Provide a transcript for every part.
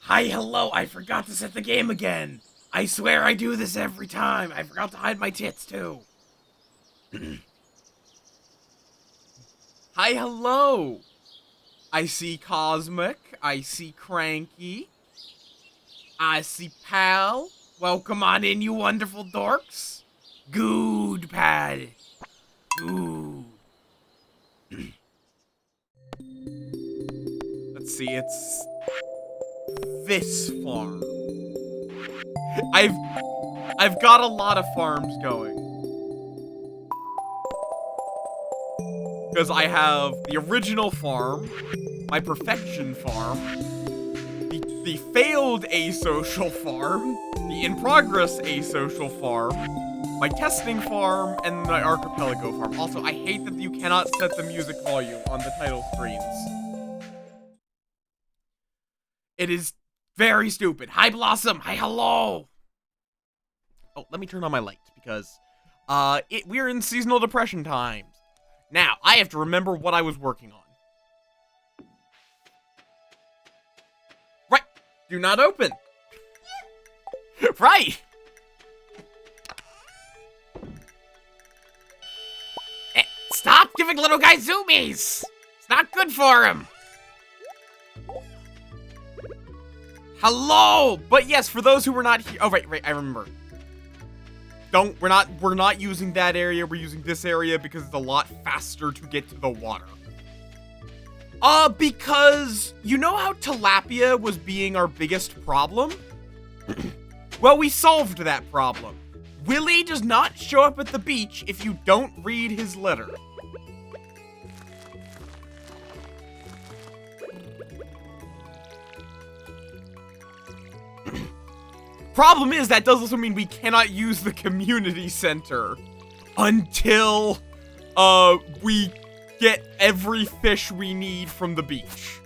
Hi, hello, I forgot to set the game again. I swear I do this every time. I forgot to hide my tits, too. Hi, hello. I see Cosmic. I see Cranky. I see Pal. Welcome on in, you wonderful dorks. Good, Pal. Good. Let's see, it's this farm. I've got a lot of farms going. Because I have the original farm, my perfection farm, the failed asocial farm, the in-progress asocial farm, my testing farm, and my archipelago farm. Also, I hate that you cannot set the music volume on the title screens. It is very stupid. Hi, Blossom. Hi, hello. Oh, let me turn on my light, because we're in seasonal depression times. Now, I have to remember what I was working on. Right. Do not open. Right. Stop giving little guy zoomies. It's not good for him. Hello. But yes, for those who were not here. Oh, right, I remember. We're not using that area, we're using this area because it's a lot faster to get to the water. Because you know how tilapia was being our biggest problem? Well, we solved that problem. Willy does not show up at the beach if you don't read his letter. Problem is, that does also mean we cannot use the community center until, we get every fish we need from the beach.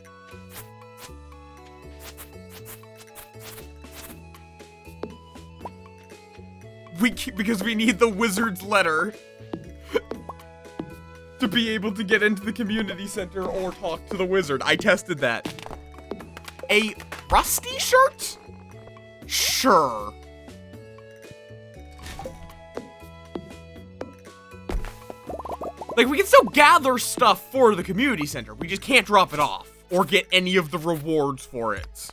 Because we need the wizard's letter to be able to get into the community center or talk to the wizard. I tested that. A rusty shirt? Sure. Like, we can still gather stuff for the community center. We just can't drop it off or get any of the rewards for it.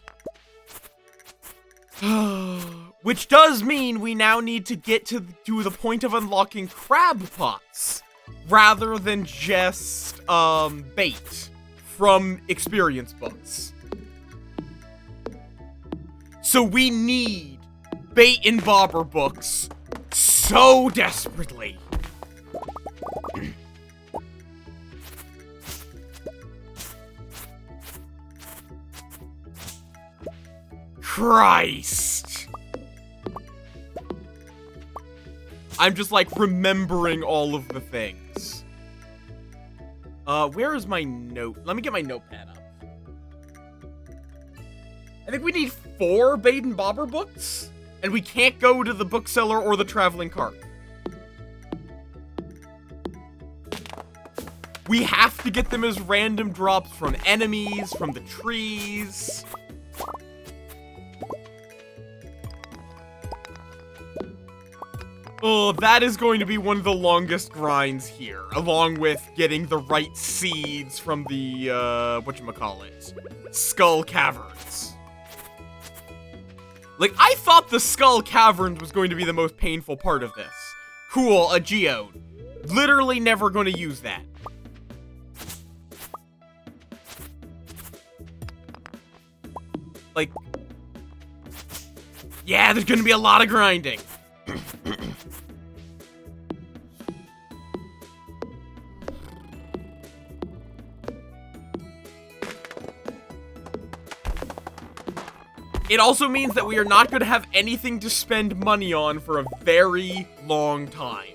Which does mean we now need to get to the point of unlocking crab pots rather than just bait from experience books. So we need bait and bobber books so desperately. Christ. I'm just like remembering all of the things. Where is my note? Let me get my notepad up. I think we need 4 bait and bobber books, and we can't go to the bookseller or the traveling cart. We have to get them as random drops from enemies, from the trees. Oh, that is going to be one of the longest grinds here, along with getting the right seeds from the, whatchamacallit, Skull Caverns. Like, I thought the Skull Caverns was going to be the most painful part of this. Cool, a geode. Literally never going to use that. Like, yeah, there's going to be a lot of grinding. It also means that we are not going to have anything to spend money on for a very long time.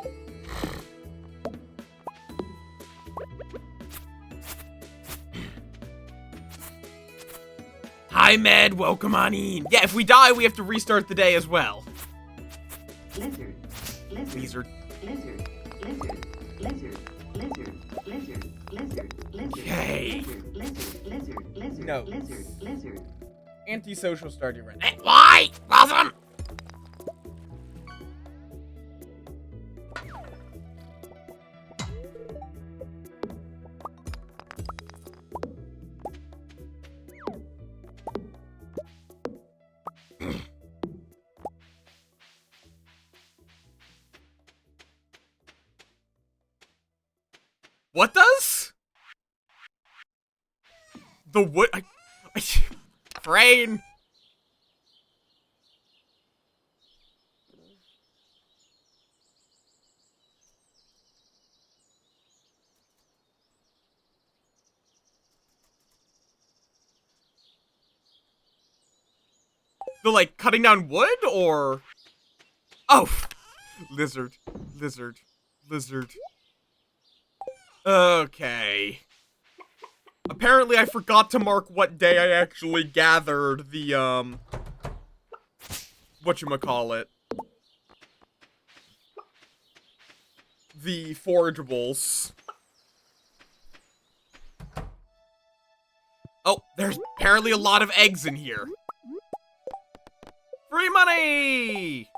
Hi, Med. Welcome on in. Yeah, if we die, we have to restart the day as well. Lizard. Lizard. Lizard. Lizard. Lizard. Lizard. Lizard. Lizard. Lizard. Okay. Lizard. Lizard. Lizard. No. Lizard. Lizard. Antisocial starting rent. Hey, why? Blossom! What does? The wood... Brain! The, like, cutting down wood, or... Oh! Lizard. Lizard. Lizard. Okay. Apparently, I forgot to mark what day I actually gathered the, whatchamacallit. The forageables. Oh, there's apparently a lot of eggs in here. Free money!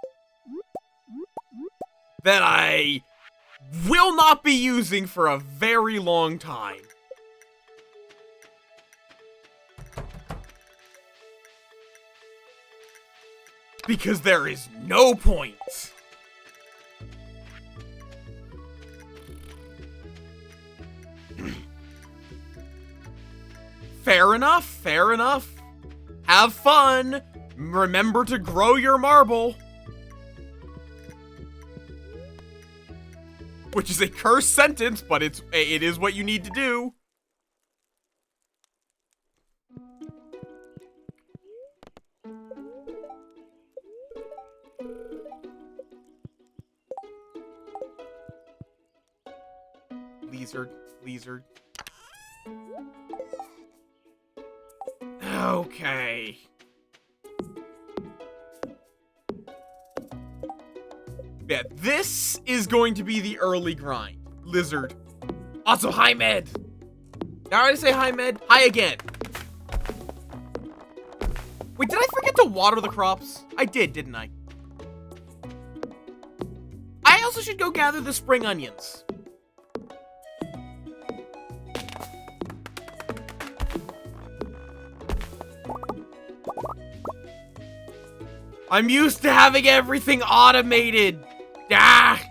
That I will not be using for a very long time. Because there is no point. Fair enough, fair enough. Have fun. Remember to grow your marble. Which is a cursed sentence, but it is what you need to do. Lizard, lizard. Okay. Yeah, this is going to be the early grind. Lizard. Also, hi, Med. Did I already say hi, Med? Hi again. Wait, did I forget to water the crops? I did, didn't I? I also should go gather the spring onions. I'm used to having everything automated. Ah!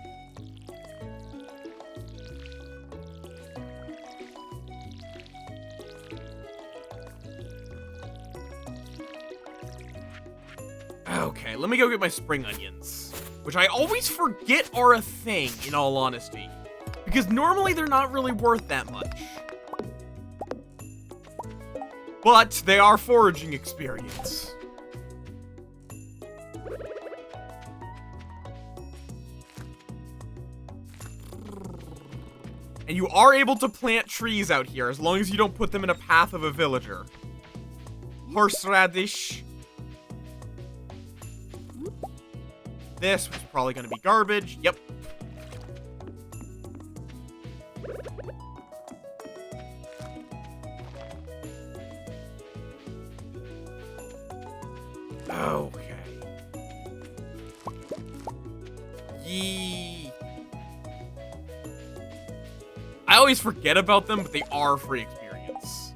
Okay, let me go get my spring onions. Which I always forget are a thing, in all honesty. Because normally they're not really worth that much. But they are foraging experience. And you are able to plant trees out here, as long as you don't put them in a path of a villager. Horseradish. This was probably going to be garbage. Yep. Okay. Yee. I always forget about them, but they are free experience.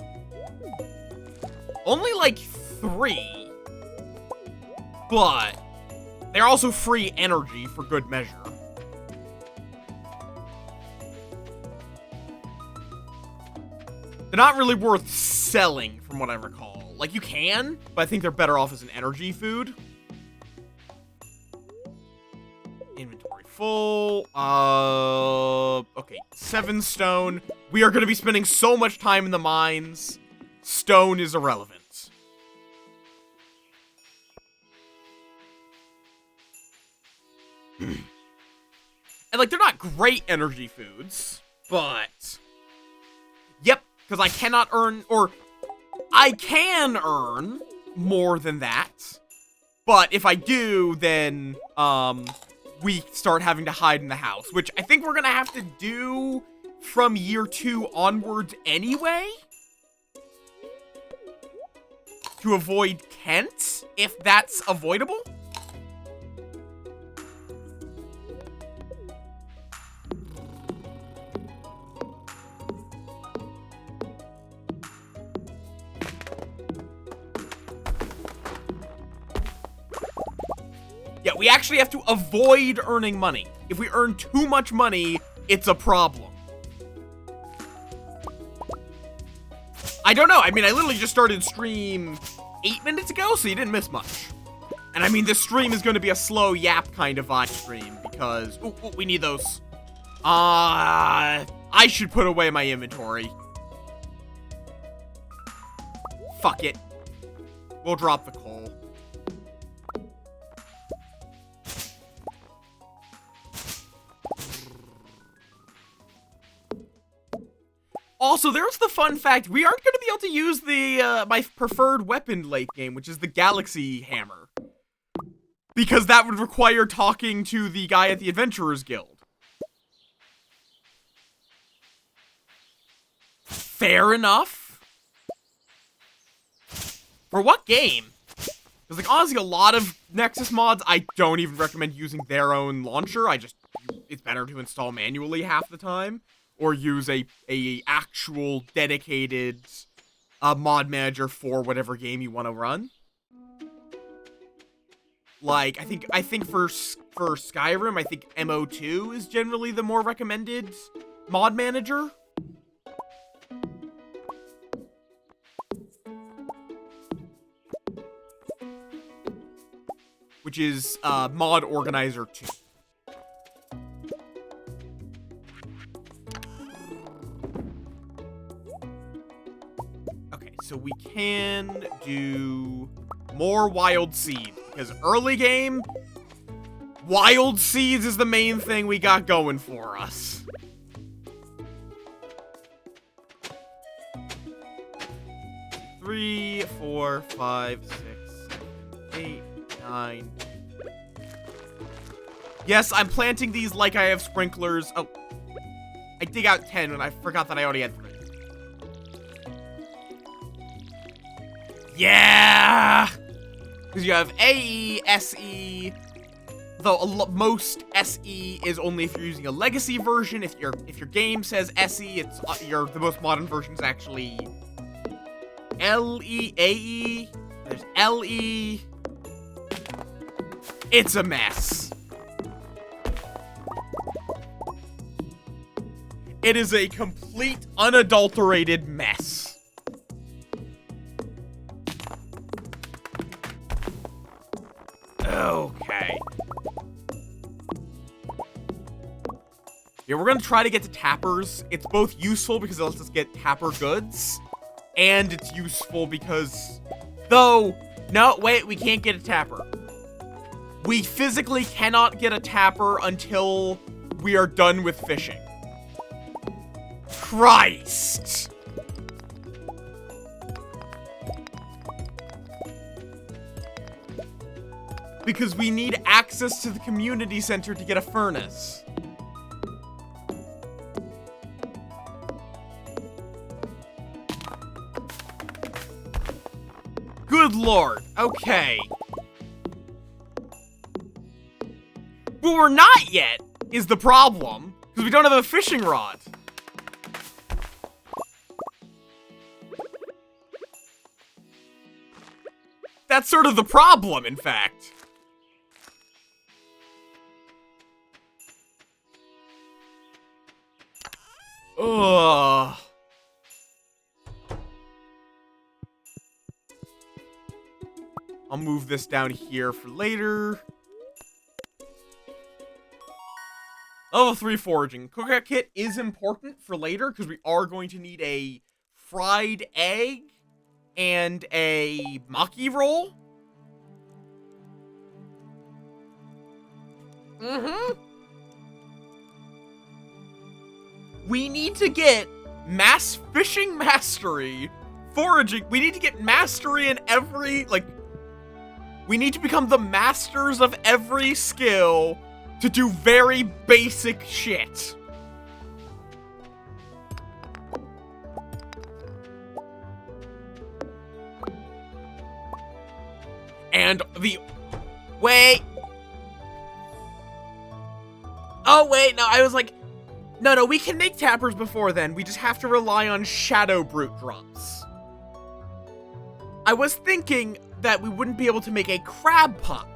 Only like 3. But they're also free energy for good measure. They're not really worth selling, from what I recall. Like, you can, but I think they're better off as an energy food. Inventory full. Okay, 7 stone. We are going to be spending so much time in the mines. Stone is irrelevant. And, like, they're not great energy foods, but... Yep, because I cannot earn, or... I can earn more than that. But if I do, then, we start having to hide in the house, which I think we're gonna have to do from year 2 onwards anyway. to avoid Kent, if that's avoidable. Yeah, we actually have to avoid earning money. If we earn too much money, it's a problem. I don't know. I mean, I literally just started stream 8 minutes ago, so you didn't miss much. And I mean, this stream is going to be a slow yap kind of vibe stream because... Ooh, we need those. I should put away my inventory. Fuck it. We'll drop the coal. Also, there's the fun fact, we aren't going to be able to use the, my preferred weapon late game, which is the Galaxy Hammer. Because that would require talking to the guy at the Adventurers Guild. Fair enough. For what game? Because, like, honestly, a lot of Nexus mods, I don't even recommend using their own launcher. It's better to install manually half the time. Or use a actual dedicated mod manager for whatever game you want to run. Like, I think for Skyrim, I think MO2 is generally the more recommended mod manager. Which is Mod Organizer 2. So we can do more Wild Seeds, because early game, Wild Seeds is the main thing we got going for us. Three, 4, 5, 6, 7, 8, 9. Yes, I'm planting these like I have sprinklers. Oh, I dig out 10 and I forgot that I already had 3. Yeah! Because you have AE, SE, though most SE is only if you're using a legacy version. If your game says SE, it's the most modern version is actually LE, AE. There's LE. It's a mess. It is a complete, unadulterated mess. Okay. Yeah, we're gonna try to get to tappers. It's both useful because it lets us get tapper goods, and it's useful because... Though, no, wait, we can't get a tapper. We physically cannot get a tapper until we are done with fishing. Christ! Because we need access to the community center to get a furnace. Good lord. Okay. But we're not yet, is the problem. Because we don't have a fishing rod. That's sort of the problem, in fact. Ugh. I'll move this down here for later. Level 3 foraging. Cookout kit is important for later because we are going to need a fried egg and a maki roll. We need to get fishing mastery, foraging. We need to get mastery in every, like, we need to become the masters of every skill to do very basic shit. And the... Wait. Oh, wait, no, I was like... No, we can make tappers before then. We just have to rely on Shadow Brute drops. I was thinking that we wouldn't be able to make a crab pot.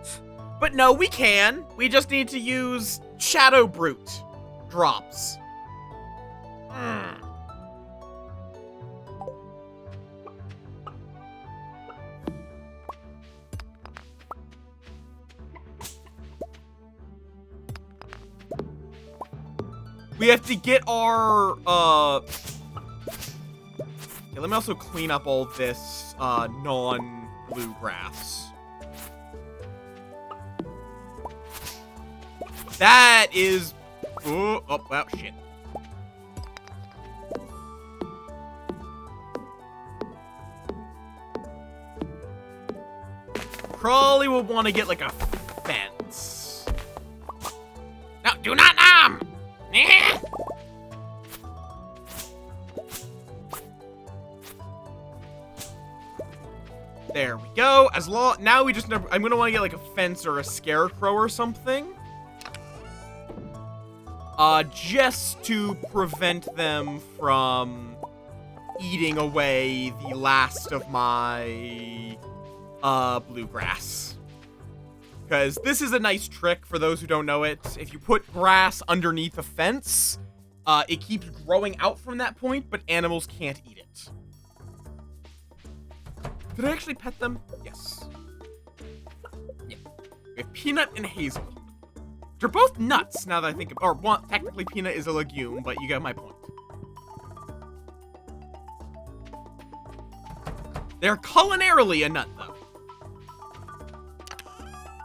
But no, we can. We just need to use Shadow Brute drops. We have to get our, okay, let me also clean up all this, non-blue grass. That is, oh, wow, shit. Probably will want to get, like, a fence. No, do not nom! There we go. Now we just never, I'm gonna want to get like a fence or a scarecrow or something. Just to prevent them from eating away the last of my, bluegrass. Because this is a nice trick for those who don't know it. If you put grass underneath a fence, it keeps growing out from that point, but animals can't eat it. Did I actually pet them? Yes. Yeah. We have Peanut and Hazel. They're both nuts, now that I think of, or well, technically Peanut is a legume, but you get my point. They're culinarily a nut, though.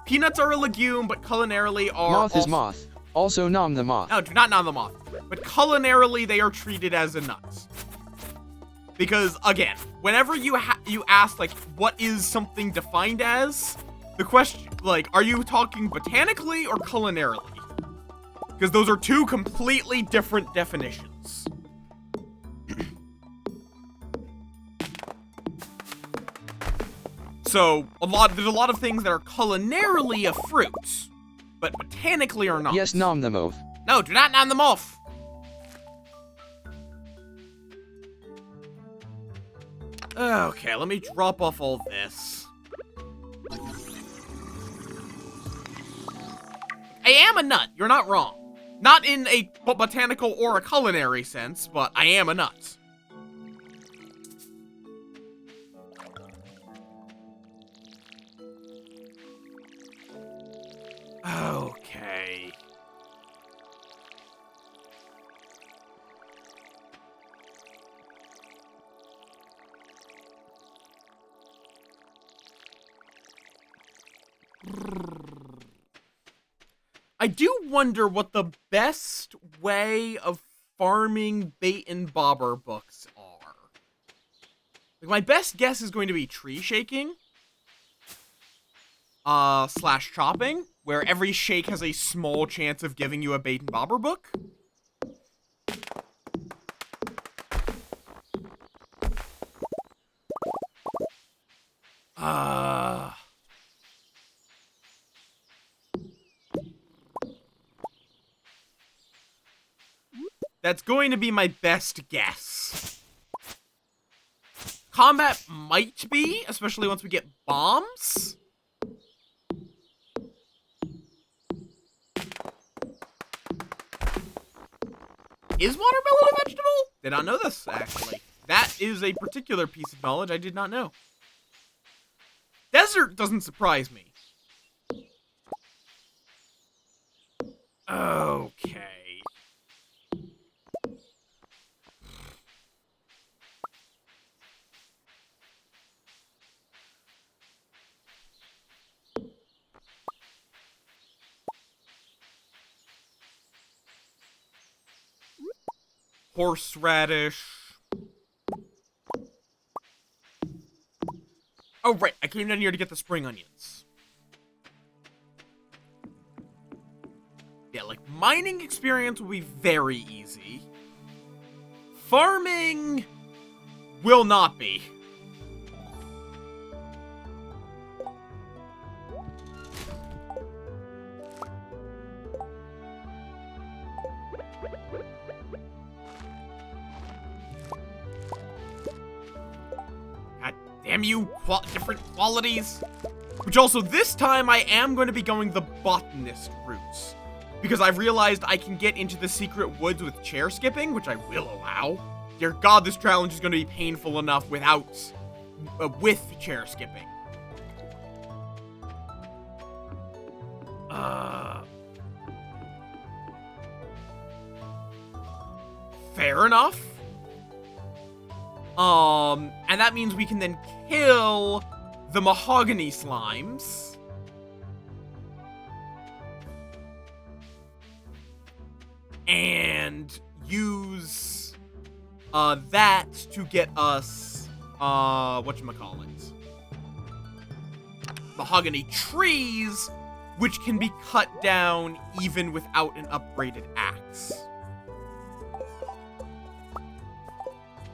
Peanuts are a legume, but culinarily are Moth is moth. Also nom the moth. No, do not nom the moth. But culinarily, they are treated as a nut. Because, again, whenever you ask, like, what is something defined as, the question, like, are you talking botanically or culinarily? Because those are two completely different definitions. So, there's a lot of things that are culinarily a fruit, but botanically are not. Yes, nom the moth. No, do not nom them off. Okay, let me drop off all this. I am a nut, you're not wrong. Not in a botanical or a culinary sense, but I am a nut. Okay. I do wonder what the best way of farming bait and bobber books are. Like, my best guess is going to be tree shaking. Slash chopping, where every shake has a small chance of giving you a bait and bobber book. That's going to be my best guess. Combat might be, especially once we get bombs. Is watermelon a vegetable? Did not know this, actually. That is a particular piece of knowledge I did not know. Desert doesn't surprise me. Okay. Horseradish. Oh, right. I came down here to get the spring onions. Yeah, like, mining experience will be very easy. Farming will not be. damn you, different qualities. Which also, this time, I am going to be going the botanist route. Because I've realized I can get into the secret woods with chair skipping, which I will allow. Dear God, this challenge is going to be painful enough without, with chair skipping. Fair enough. And that means we can then kill the mahogany slimes. And use, that to get us, whatchamacallit? Mahogany trees, which can be cut down even without an upgraded axe.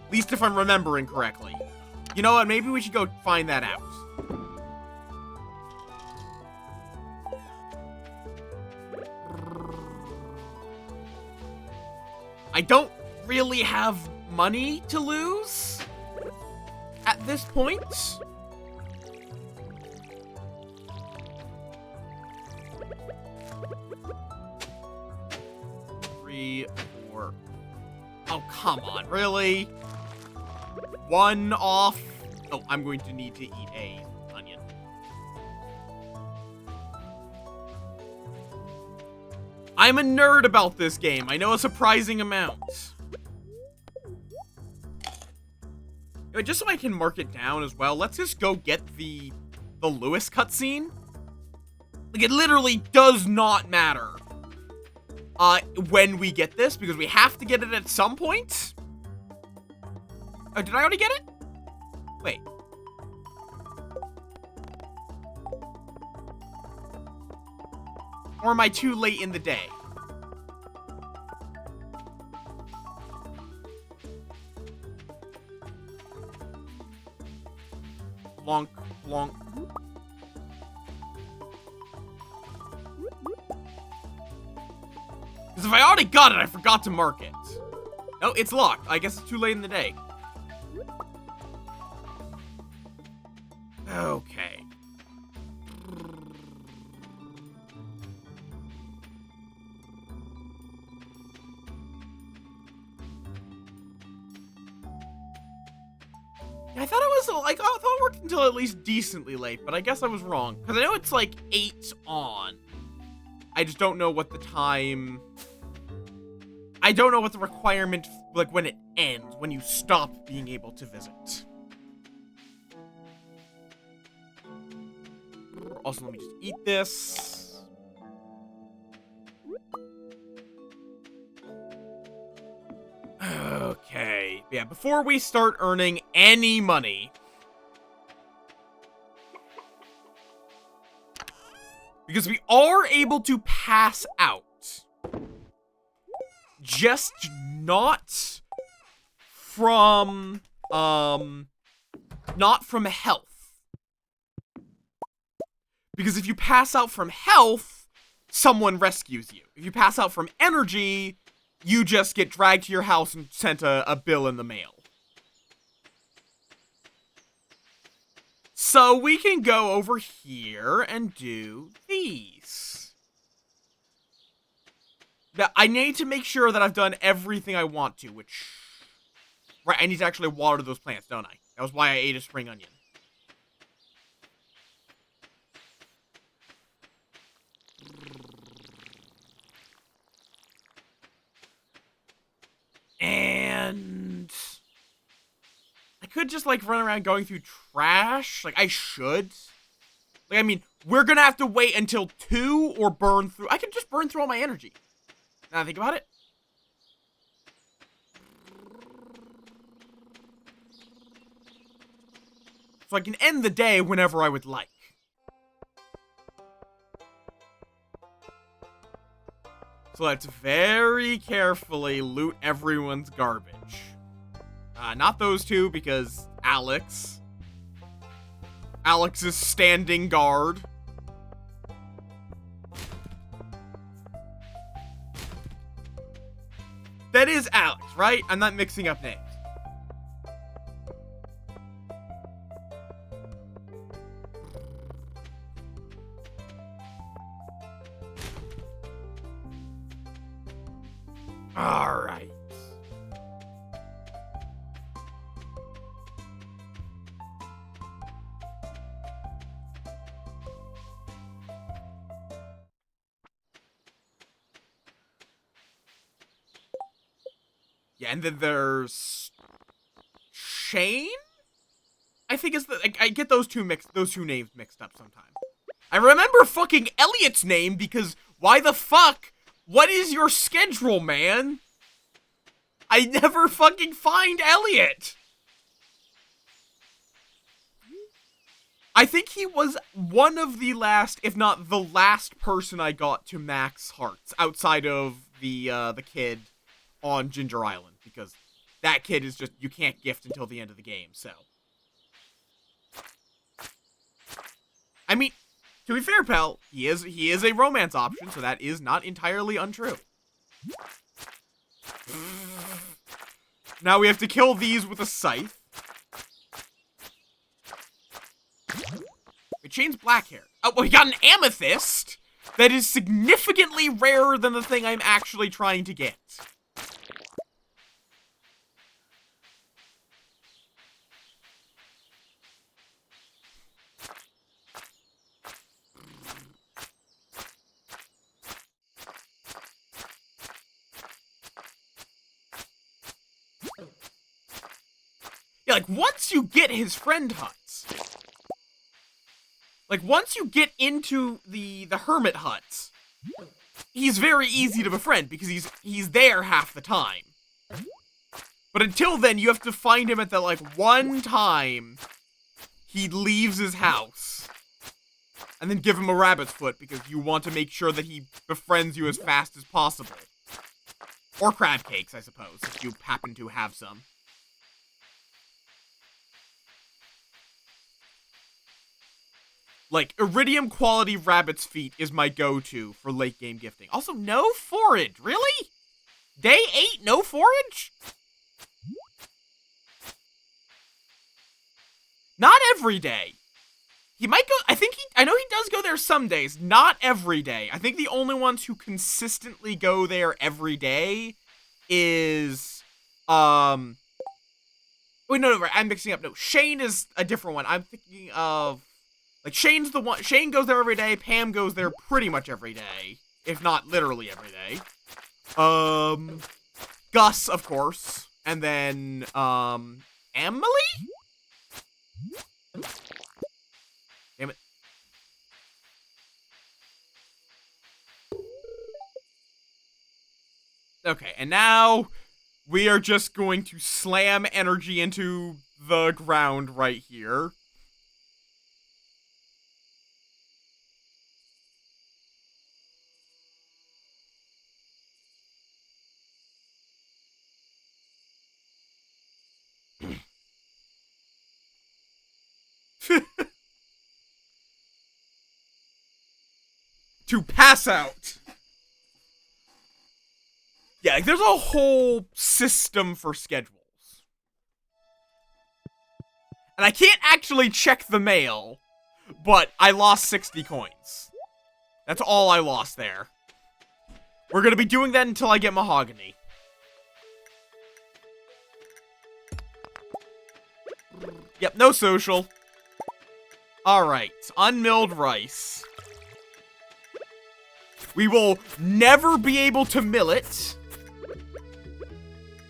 At least if I'm remembering correctly. You know what? Maybe we should go find that out. I don't really have money to lose at this point. Three, four. Oh, come on, really? One off. Oh, I'm going to need to eat a onion. I'm a nerd about this game. I know a surprising amount. Anyway, just so I can mark it down as well, let's just go get the Lewis cutscene. Like, it literally does not matter when we get this, because we have to get it at some point. Oh, did I already get it? Wait. Or am I too late in the day? Lonk, lonk. Because if I already got it, I forgot to mark it. Oh, it's locked. I guess it's too late in the day. Okay. I thought it was, like, I thought it worked until at least decently late, but I guess I was wrong. Because I know it's, like, 8 on. I just don't know what the time... I don't know what the requirement, like, when it ends, when you stop being able to visit. Also, let me just eat this. Okay. Yeah, before we start earning any money, because we are able to pass out, just not from, not from health. Because if you pass out from health, someone rescues you. If you pass out from energy, you just get dragged to your house and sent a bill in the mail. So we can go over here and do these. Now, I need to make sure that I've done everything I want to, which... Right, I need to actually water those plants, don't I? That was why I ate a spring onion. And I could just, like, run around going through trash. Like, I should. Like, I mean, we're gonna have to wait until 2 or burn through. I can just burn through all my energy. Now I think about it. So I can end the day whenever I would like. So let's very carefully loot everyone's garbage. Not those two, because Alex. Alex is standing guard. That is Alex, right? I'm not mixing up names. Alright. Yeah, and then there's Shane? I think is I get those two names mixed up sometimes. I remember fucking Elliot's name because why the fuck? What is your schedule, man? I never fucking find Elliot. I think he was one of the last, if not the last person I got to max hearts outside of the kid on Ginger Island, because that kid is just, you can't gift until the end of the game, so. I mean, to be fair, pal, he is a romance option, so that is not entirely untrue. Now we have to kill these with a scythe. Wait, Shane's black hair. Oh, well, he got an amethyst that is significantly rarer than the thing I'm actually trying to get. Yeah, like, once you get his friend huts, like, once you get into the hermit huts, he's very easy to befriend, because he's there half the time. But until then, you have to find him at the, like, one time he leaves his house, and then give him a rabbit's foot, because you want to make sure that he befriends you as fast as possible. Or crab cakes, I suppose, if you happen to have some. Like, iridium quality rabbit's feet is my go-to for late game gifting. Also, no forage. Really? Day 8, no forage? Not every day. He might go, I know he does go there some days. Not every day. I think the only ones who consistently go there every day is, wait, no, I'm mixing up. No, Shane is a different one. I'm thinking of, like, Shane's the one. Shane goes there every day. Pam goes there pretty much every day, if not literally every day. Gus, of course, and then Emily. Damn it. Okay, and now we are just going to slam energy into the ground right here. To pass out. Yeah, like, there's a whole system for schedules. And I can't actually check the mail, but I lost 60 coins. That's all I lost there. We're gonna be doing that until I get mahogany. Yep, no social. Alright, unmilled rice. We will never be able to mill it,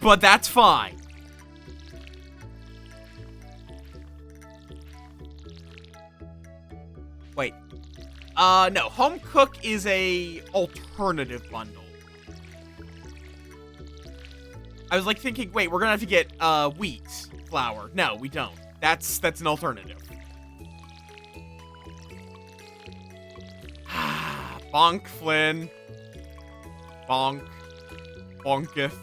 but that's fine. Wait. No, home cook is a alternative bundle. I was like thinking, wait, we're gonna have to get wheat flour. No, we don't. That's an alternative. Bonk, Flynn. Bonk. Bonketh.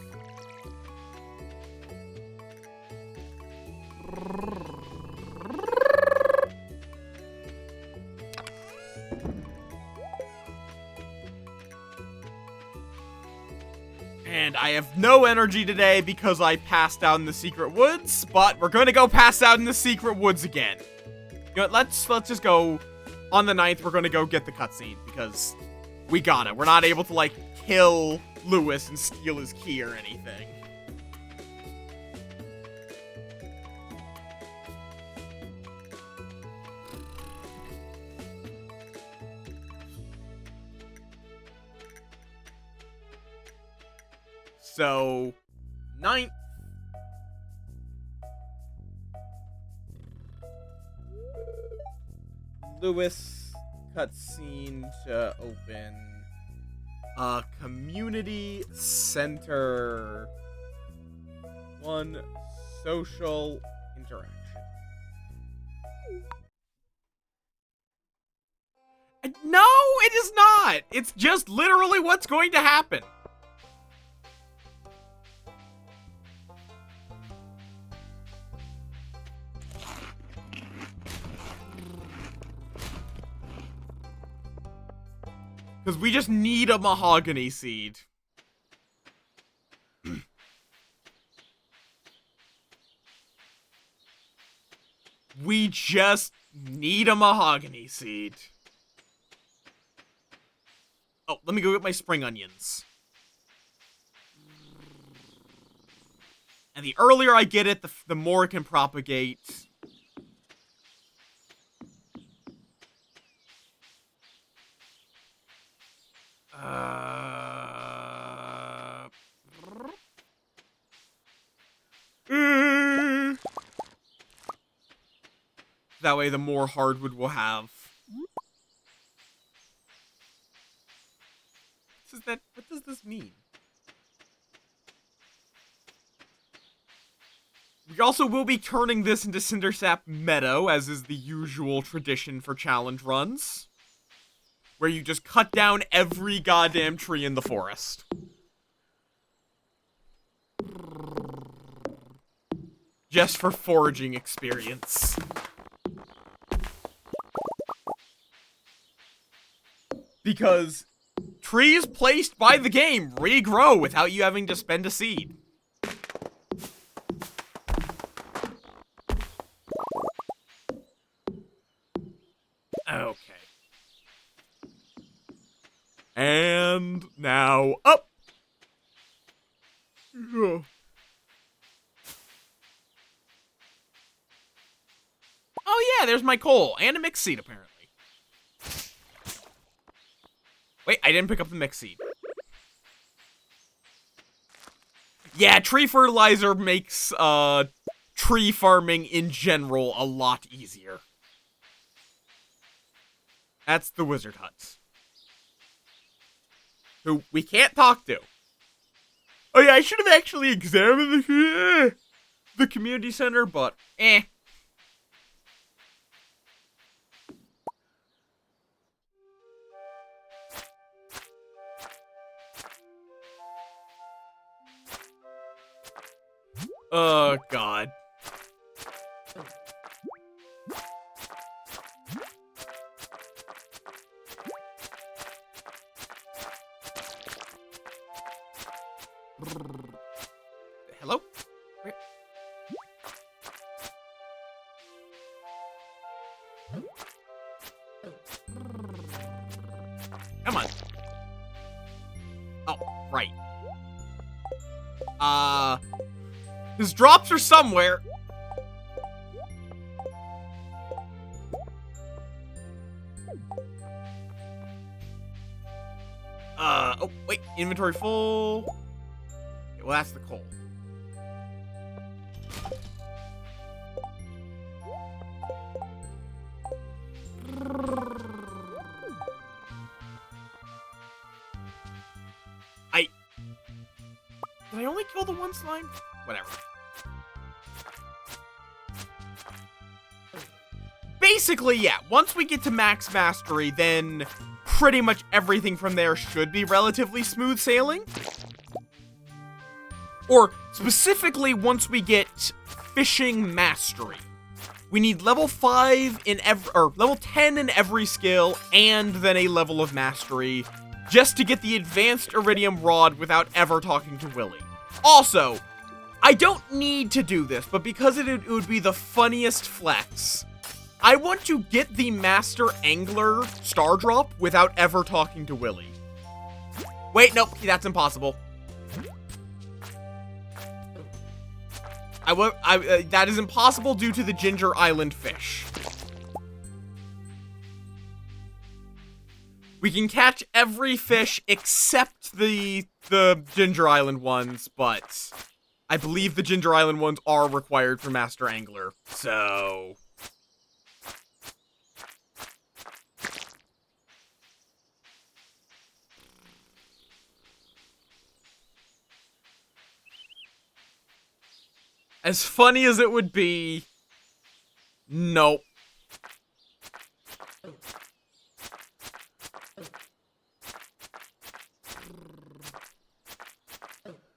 And I have no energy today because I passed out in the secret woods, but we're gonna go pass out in the secret woods again. You know what, let's just go on the 9th, we're gonna go get the cutscene, because we got it. We're not able to, like, kill Lewis and steal his key or anything. So, 9th. Lewis cutscene to open. Community center. 1 social interaction. No, it is not. It's just literally what's going to happen. Because we just need a mahogany seed. We just need a mahogany seed. Oh, let me go get my spring onions. And the earlier I get it, the more it can propagate. That way, the more hardwood we'll have. What does this mean? We also will be turning this into Cindersap Meadow, as is the usual tradition for challenge runs. Where you just cut down every goddamn tree in the forest. Just for foraging experience. Because trees placed by the game regrow without you having to spend a seed. Okay. And now up. Oh yeah, there's my coal and a mixed seed apparently. Wait, I didn't pick up the mix seed. Yeah, tree fertilizer makes, tree farming in general a lot easier. That's the wizard huts. Who we can't talk to. Oh yeah, I should have actually examined the community center, but, eh. Oh, God. Hello? Where? Come on. Oh, right. His drops are somewhere. Oh, wait, inventory full. Okay, well, that's the coal. Did I only kill the one slime? Whatever. Basically, yeah, once we get to max mastery, then pretty much everything from there should be relatively smooth sailing. Or, specifically, once we get fishing mastery. We need level 5 in every, or level 10 in every skill, and then a level of mastery, just to get the advanced iridium rod without ever talking to Willy. Also, I don't need to do this, but because it would be the funniest flex, I want to get the Master Angler Star Drop without ever talking to Willy. Wait, nope, that's impossible. That is impossible due to the Ginger Island fish. We can catch every fish except the Ginger Island ones, but I believe the Ginger Island ones are required for Master Angler, so... As funny as it would be, nope.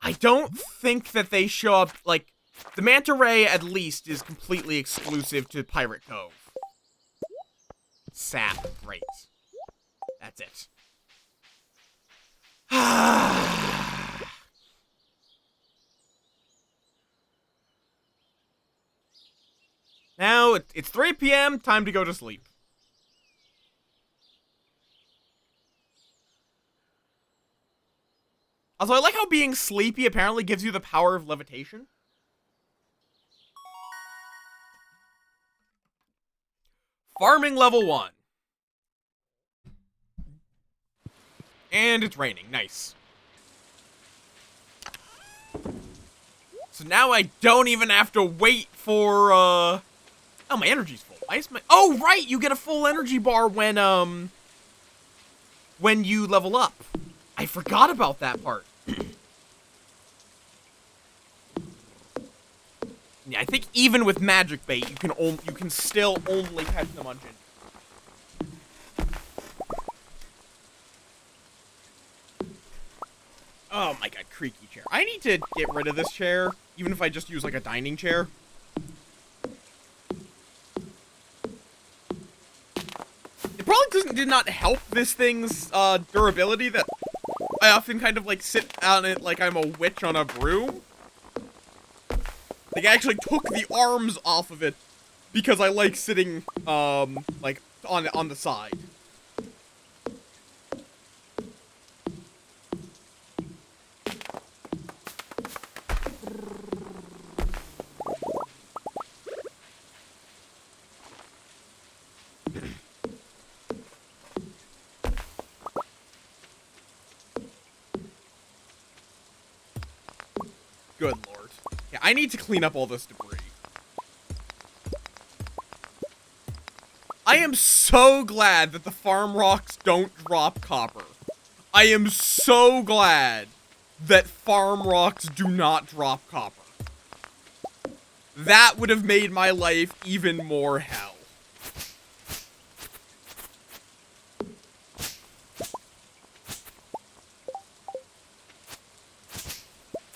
I don't think that they show up, like, the Manta Ray, at least, is completely exclusive to Pirate Cove. Sap, great. That's it. Now, it's 3 p.m., time to go to sleep. Also, I like how being sleepy apparently gives you the power of levitation. Farming level 1. And it's raining, nice. So now I don't even have to wait for, Oh, my energy's full. Why is my... Oh, right! You get a full energy bar when you level up. I forgot about that part. Yeah, I think even with magic bait, you can still only catch them on Ginger. Oh my god, creaky chair. I need to get rid of this chair, even if I just use like a dining chair. It probably did not help this thing's durability that I often kind of like sit on it like I'm a witch on a broom. Like, I actually took the arms off of it because I like sitting, like, on the side. Good lord. Yeah, I need to clean up all this debris. I am so glad that the farm rocks don't drop copper. I am so glad that farm rocks do not drop copper. That would have made my life even more hell.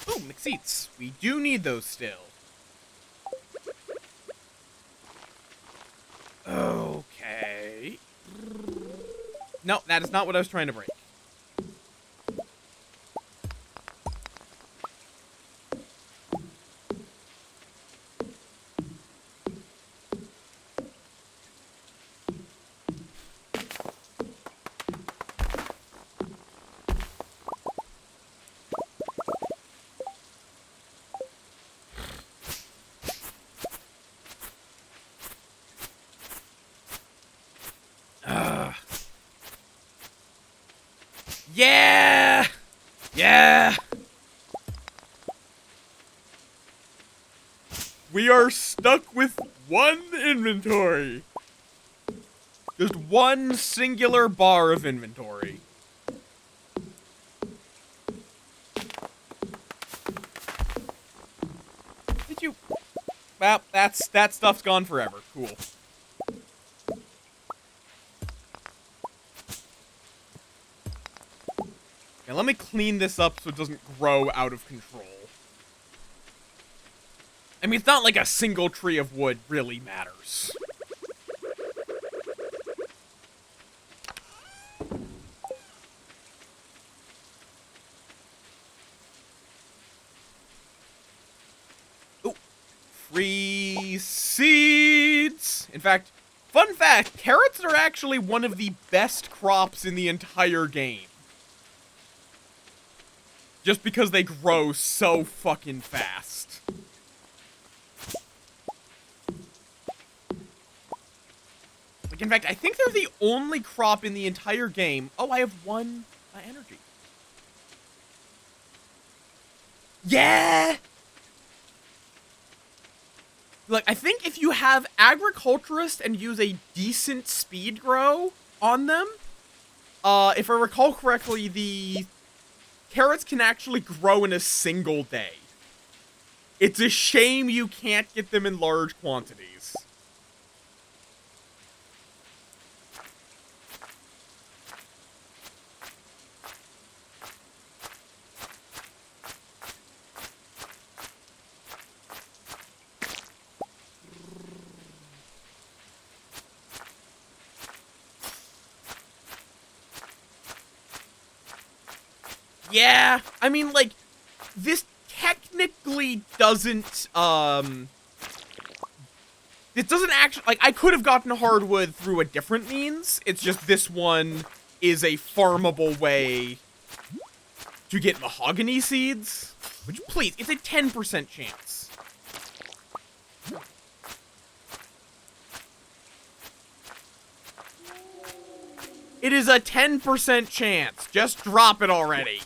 Oh, McSeats. We do need those still. Okay. No, that is not what I was trying to break. Yeah! Yeah! We are stuck with one inventory. Just one singular bar of inventory. Did you... Well, that stuff's gone forever. Cool. Now let me clean this up so it doesn't grow out of control. I mean, it's not like a single tree of wood really matters. Ooh. Free seeds! In fact, fun fact, carrots are actually one of the best crops in the entire game. Just because they grow so fucking fast. Like, in fact, I think they're the only crop in the entire game. Oh, I have 1 energy. Yeah! Like, I think if you have Agriculturist and use a decent speed grow on them, if I recall correctly, the carrots can actually grow in a single day. It's a shame you can't get them in large quantities. Yeah, I mean, like, this technically doesn't, it doesn't actually, like, I could have gotten hardwood through a different means. It's just this one is a farmable way to get mahogany seeds. Which, please, it's a 10% chance. It is a 10% chance. Just drop it already.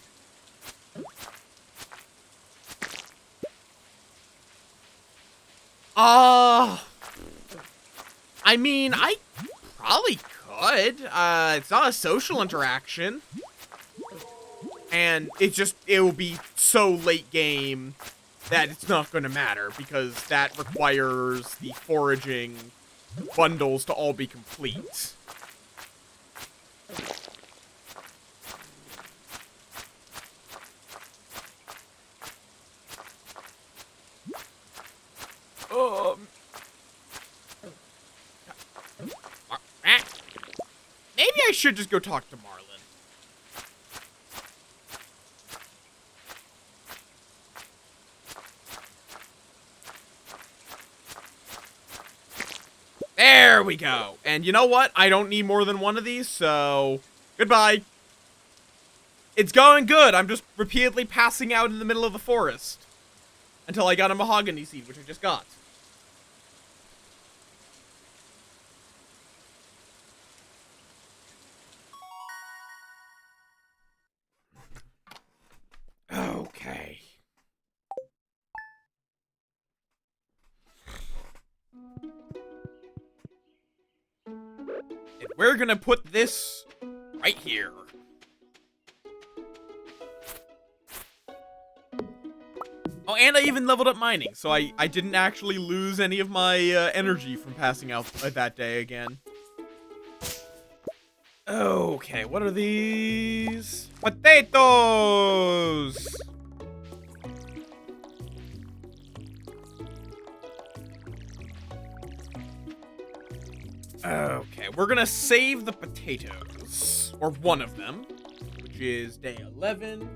I mean, I probably could. It's not a social interaction. And it will be so late game that it's not going to matter, because that requires the foraging bundles to all be complete. Maybe I should just go talk to Marlin. There we go. And you know what? I don't need more than 1 of these, so goodbye. It's going good. I'm just repeatedly passing out in the middle of the forest until I got a mahogany seed, which I just got. Okay. And we're gonna put this right here. Oh, and I even leveled up mining, so I didn't actually lose any of my energy from passing out that day again. Okay, what are these? Potatoes! Okay, we're gonna save the potatoes. Or one of them, which is day 11.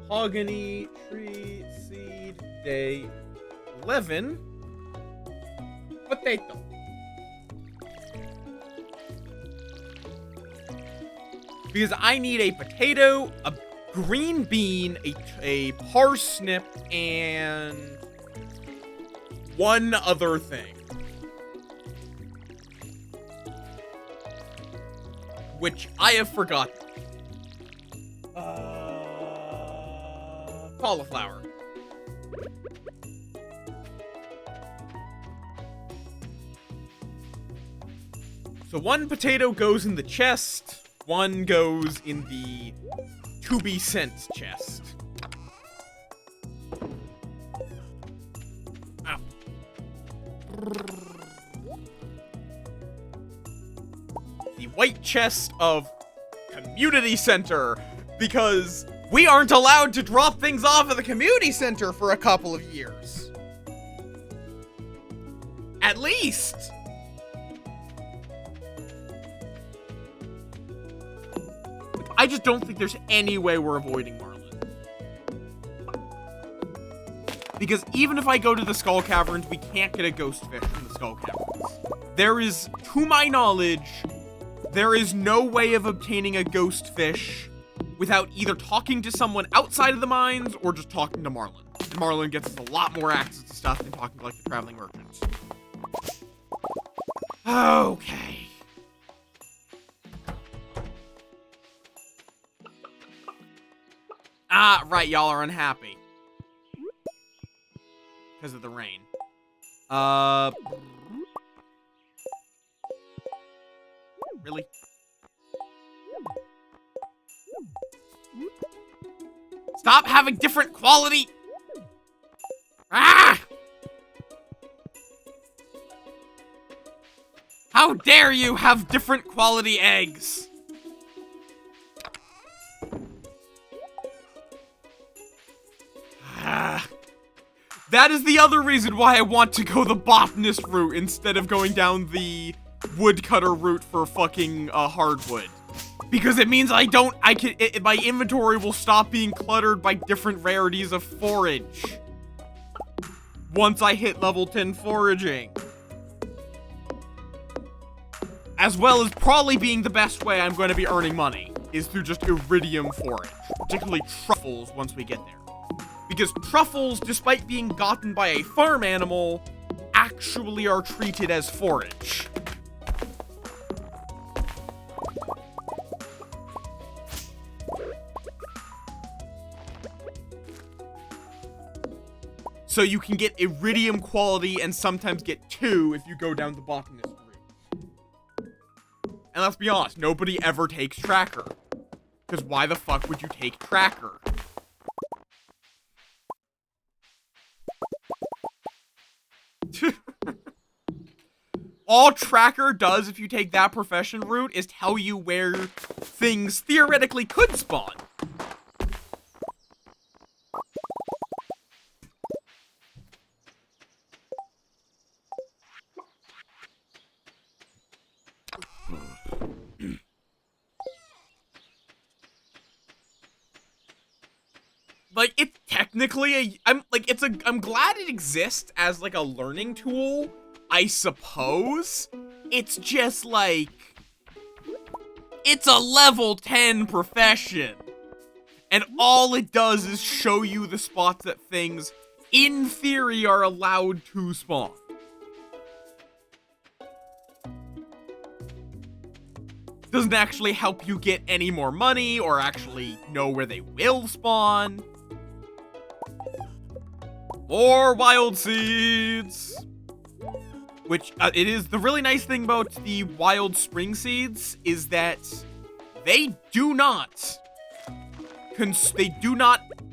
Mahogany tree seed day 11. Potato. Because I need a potato, a green bean, a parsnip, and one other thing. Which I have forgotten. Cauliflower. So 1 potato goes in the chest, 1 goes in the to be sent chest. Ow. The white chest of community center, because we aren't allowed to drop things off at the community center for a couple of years. At least. I just don't think there's any way we're avoiding Marlin. Because even if I go to the Skull Caverns, we can't get a ghost fish from the Skull Caverns. there is, to my knowledge, there is no way of obtaining a ghost fish without either talking to someone outside of the mines or just talking to Marlin. And Marlin gets us a lot more access to stuff than talking to, like, the traveling merchants. Okay. Ah, right, y'all are unhappy. Because of the rain. Really? Stop having different quality! Ah! How dare you have different quality eggs? Ah. That is the other reason why I want to go the botanist route instead of going down the woodcutter route for fucking hardwood. Because it means my inventory will stop being cluttered by different rarities of forage. Once I hit level 10 foraging. As well as probably being the best way I'm going to be earning money, is through just iridium forage. Particularly truffles once we get there. Because truffles, despite being gotten by a farm animal, actually are treated as forage. So you can get iridium quality and sometimes get 2 if you go down the botanist route. And let's be honest, nobody ever takes tracker. Because why the fuck would you take tracker? All tracker does if you take that profession route is tell you where things theoretically could spawn. Like, it's technically I'm glad it exists as, like, a learning tool, I suppose. It's just, like, it's a level 10 profession. And all it does is show you the spots that things, in theory, are allowed to spawn. Doesn't actually help you get any more money or actually know where they will spawn. More wild seeds! Which, it is, the really nice thing about the wild spring seeds is that they do not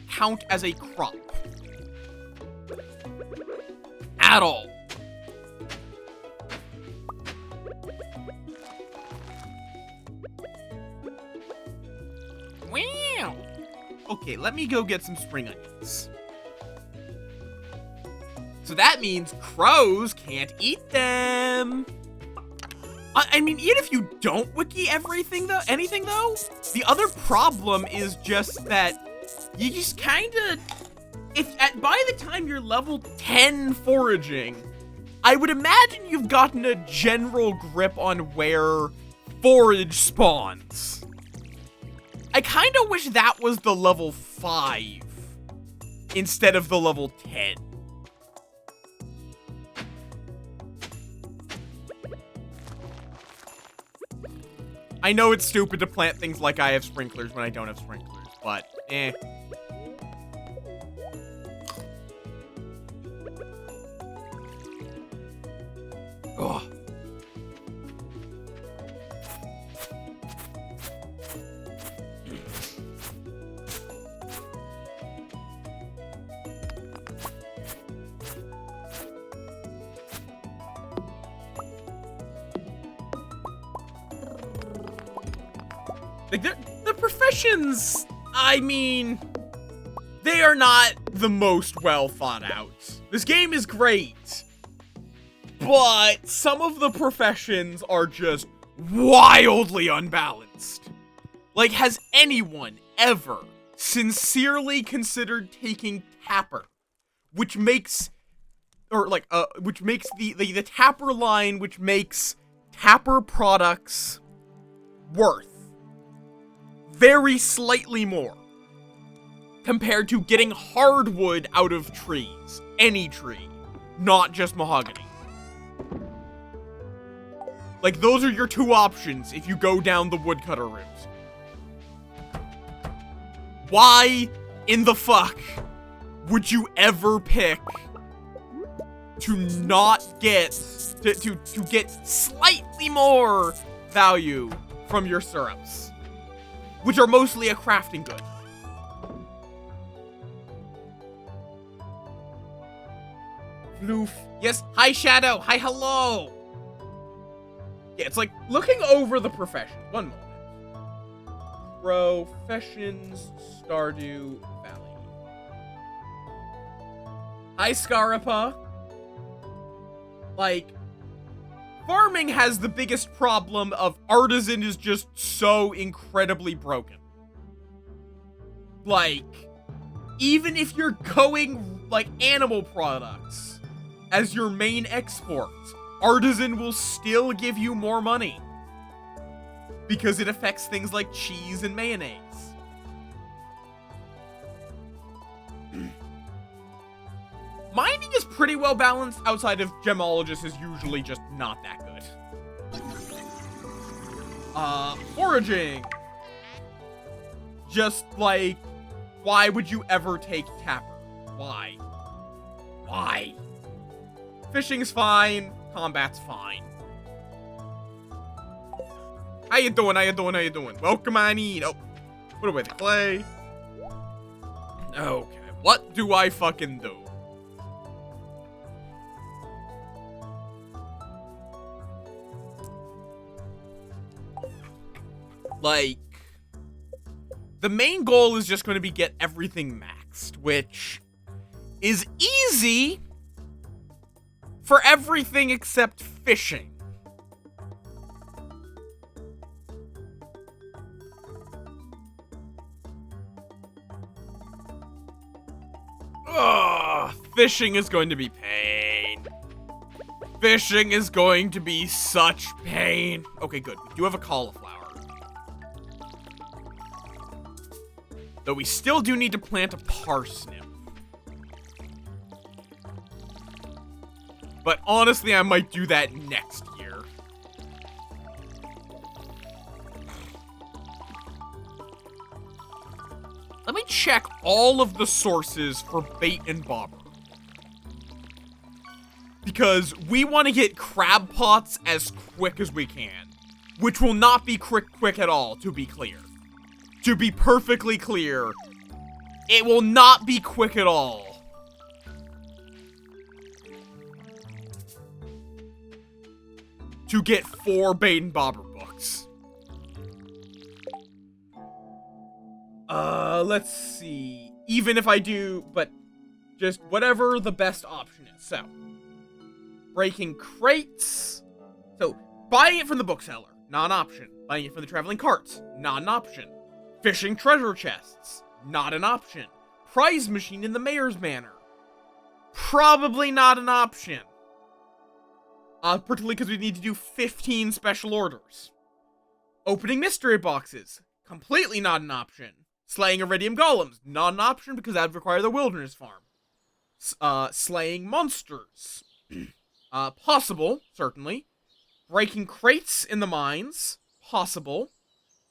count as a crop. At all. Wow! Okay, let me go get some spring onions. So that means crows can't eat them. I mean, even if you don't wiki anything though, the other problem is just that you just kinda, by the time you're level 10 foraging, I would imagine you've gotten a general grip on where forage spawns. I kinda wish that was the level 5 instead of the level 10. I know it's stupid to plant things like I have sprinklers when I don't have sprinklers, but eh. Ugh. Like, the professions, I mean, they are not the most well thought out. This game is great, but some of the professions are just wildly unbalanced. Like, has anyone ever sincerely considered taking Tapper, which makes which makes the Tapper line, which makes Tapper products worth very slightly more compared to getting hardwood out of trees. Any tree, not just mahogany. Like, those are your two options if you go down the woodcutter route. Why in the fuck would you ever pick to not get, to get slightly more value from your syrups, which are mostly a crafting good? Floof. Yes, hi Shadow, hi hello! Yeah, it's like looking over the professions. One moment. Professions, Stardew Valley. Hi, Scarapa. Like, farming has the biggest problem of artisan is just so incredibly broken. Like, even if you're going, like, animal products as your main export, artisan will still give you more money. Because it affects things like cheese and mayonnaise. Mining is pretty well balanced outside of Gemologist is usually just not that good. Foraging. Just like, why would you ever take Tapper? Why? Why? Fishing's fine, combat's fine. How you doing? How you doing? How you doing? Welcome on in. Oh, put away the clay. Okay, what do I fucking do? Like, the main goal is just going to be get everything maxed, which is easy for everything except fishing. Ugh, fishing is going to be pain. Fishing is going to be such pain. Okay, good. We do have a cauliflower. Though we still do need to plant a parsnip. But honestly, I might do that next year. Let me check all of the sources for bait and bobber. Because we want to get crab pots as quick as we can. Which will not be quick at all, to be clear. To be perfectly clear, it will not be quick at all. To get 4 bait and bobber books. Let's see. Even if I do, but just whatever the best option is. So, breaking crates. So, buying it from the bookseller, not an option. Buying it from the traveling carts, not an option. Fishing treasure chests, not an option. Prize machine in the mayor's manor, probably not an option. Particularly because we need to do 15 special orders. Opening mystery boxes, completely not an option. Slaying iridium golems, not an option because that would require the wilderness farm. Slaying monsters, possible, certainly. Breaking crates in the mines, possible.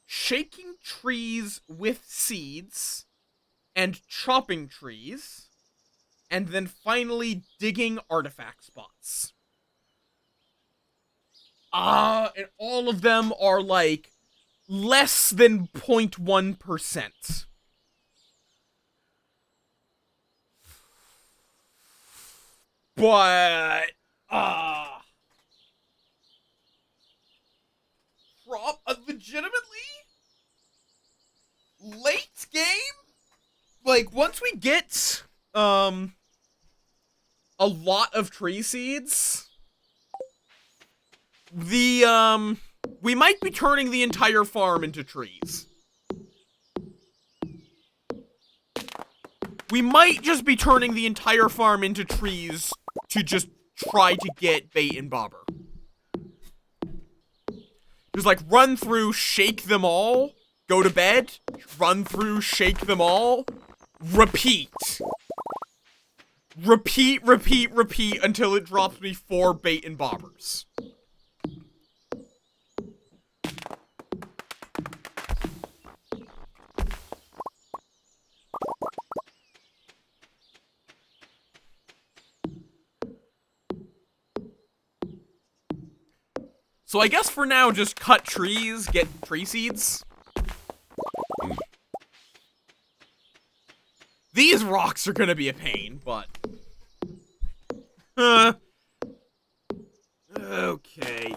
Shaking trees with seeds, and chopping trees, and then finally digging artifact spots. And all of them are like less than 0.1%. But, legitimately? Late game? Like, once we get, a lot of tree seeds, we might be turning the entire farm into trees. We might just be turning the entire farm into trees to just try to get bait and bobber. Just like run through, shake them all, go to bed, run through, shake them all, repeat. Repeat, repeat, repeat until it drops me 4 bait and bobbers. So I guess for now, just cut trees, get tree seeds. These rocks are gonna be a pain, but... Okay.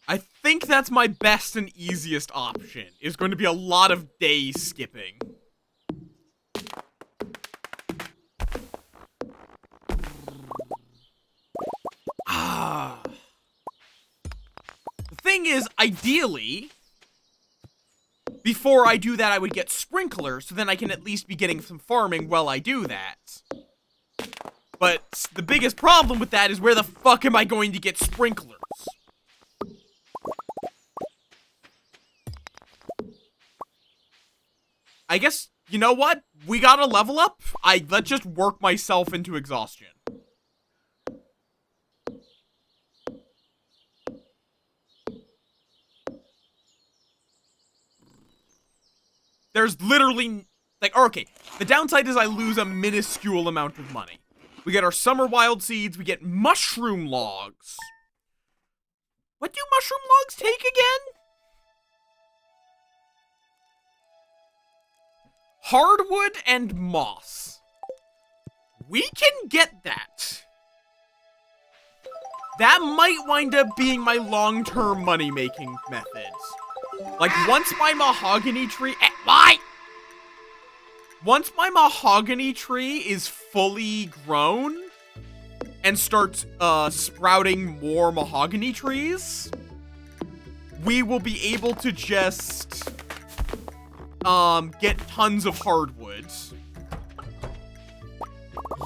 I think that's my best and easiest option. Is going to be a lot of day skipping. The thing is, ideally, before I do that, I would get sprinklers, so then I can at least be getting some farming while I do that. But the biggest problem with that is where the fuck am I going to get sprinklers? I guess, you know what? We gotta level up. Let's just work myself into exhaustion. There's literally, like, okay, the downside is I lose a minuscule amount of money. We get our summer wild seeds, we get mushroom logs. What do mushroom logs take again? Hardwood and moss. We can get that. That might wind up being my long-term money-making method. Like, once my mahogany tree... Why? Once my mahogany tree is fully grown and starts sprouting more mahogany trees, we will be able to just get tons of hardwood.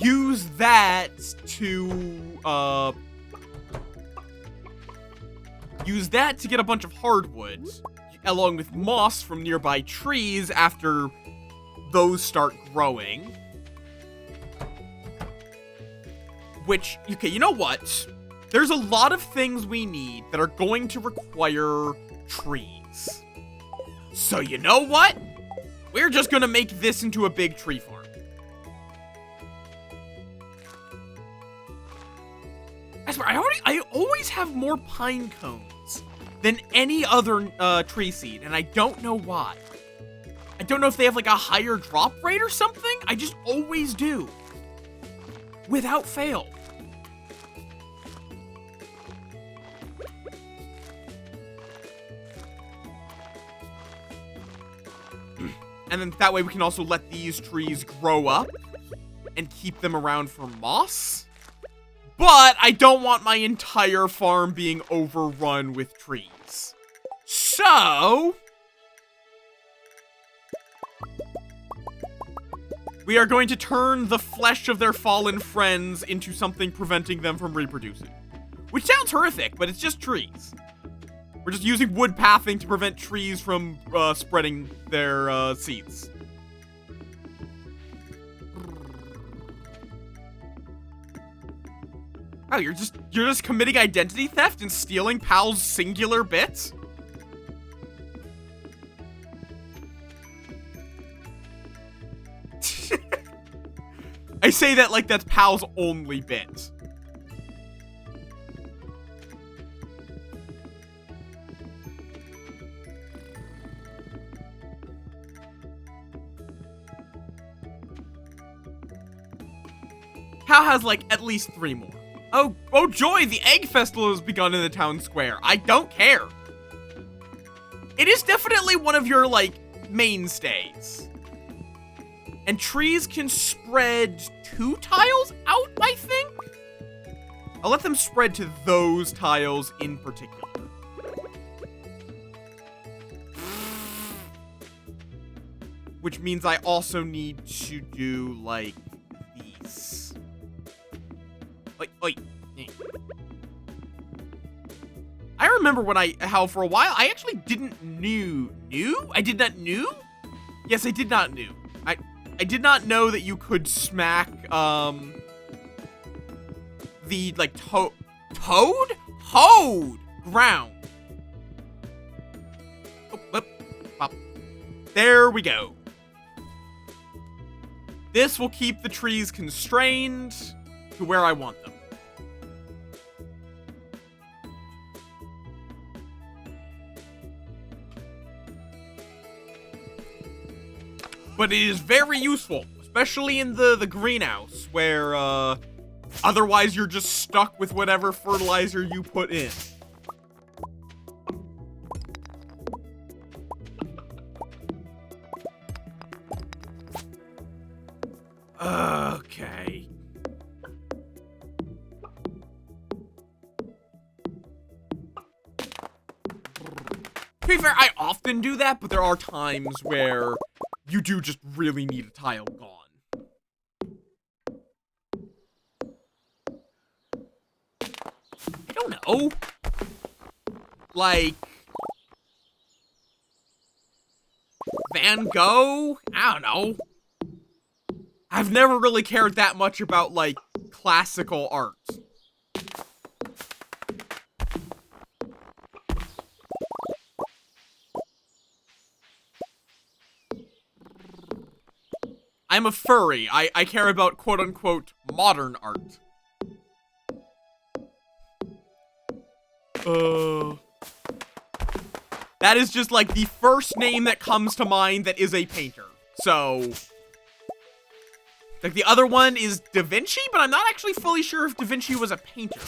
Use that to get a bunch of hardwood, along with moss from nearby trees after those start growing. Which, okay, you know what? There's a lot of things we need that are going to require trees. So you know what? We're just gonna make this into a big tree farm. I swear, I always have more pine cones than any other tree seed, and I don't know why. I don't know if they have like a higher drop rate or something. I just always do. Without fail. And then that way we can also let these trees grow up and keep them around for moss. But I don't want my entire farm being overrun with trees. So we are going to turn the flesh of their fallen friends into something preventing them from reproducing. Which sounds horrific, but it's just trees. We're just using wood pathing to prevent trees from spreading their seeds. Oh, you're just committing identity theft and stealing Pal's singular bits? I say that like that's Pal's only bit. Pal has like at least 3 more. Oh joy, the egg festival has begun in the town square. I don't care. It is definitely one of your, like, mainstays. And trees can spread 2 tiles out, I think? I'll let them spread to those tiles in particular. which means I also need to do, like, these. Like, I remember how for a while, I actually didn't I did not knew? Yes, I did not knew. I did not know that you could smack, the, like, Hoed ground. Oh, pop. There we go. This will keep the trees constrained to where I want them. But it is very useful, especially in the greenhouse, where, otherwise you're just stuck with whatever fertilizer you put in. Okay. To be fair, I often do that, but there are times where you do just really need a tile gone. I don't know. Like, Van Gogh? I don't know. I've never really cared that much about, like, classical art. I'm a furry. I care about quote-unquote modern art. That is just, like, the first name that comes to mind that is a painter. So, like, the other one is Da Vinci, but I'm not actually fully sure if Da Vinci was a painter.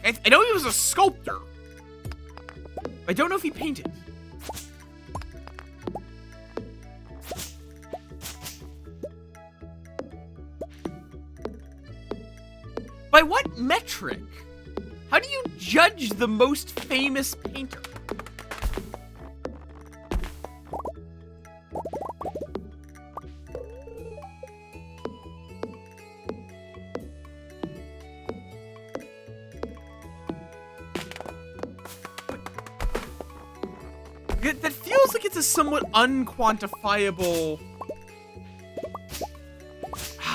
I know he was a sculptor. I don't know if he painted. By what metric? How do you judge the most famous painter? That feels like it's a somewhat unquantifiable...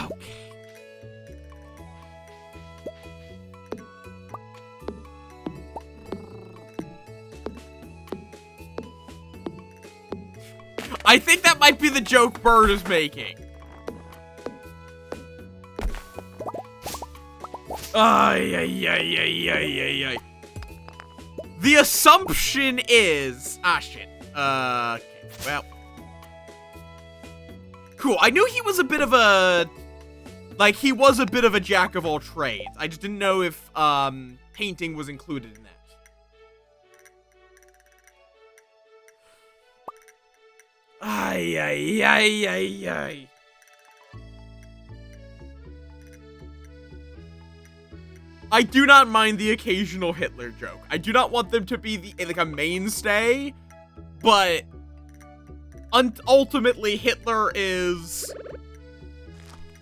Okay. I think that might be the joke Bird is making. Ay. The assumption is... shit. Okay, well. Cool, I knew he was a bit of a... Like, he was a bit of a jack of all trades. I just didn't know if, painting was included in that. Ay. I do not mind the occasional Hitler joke. I do not want them to be like a mainstay, but ultimately Hitler is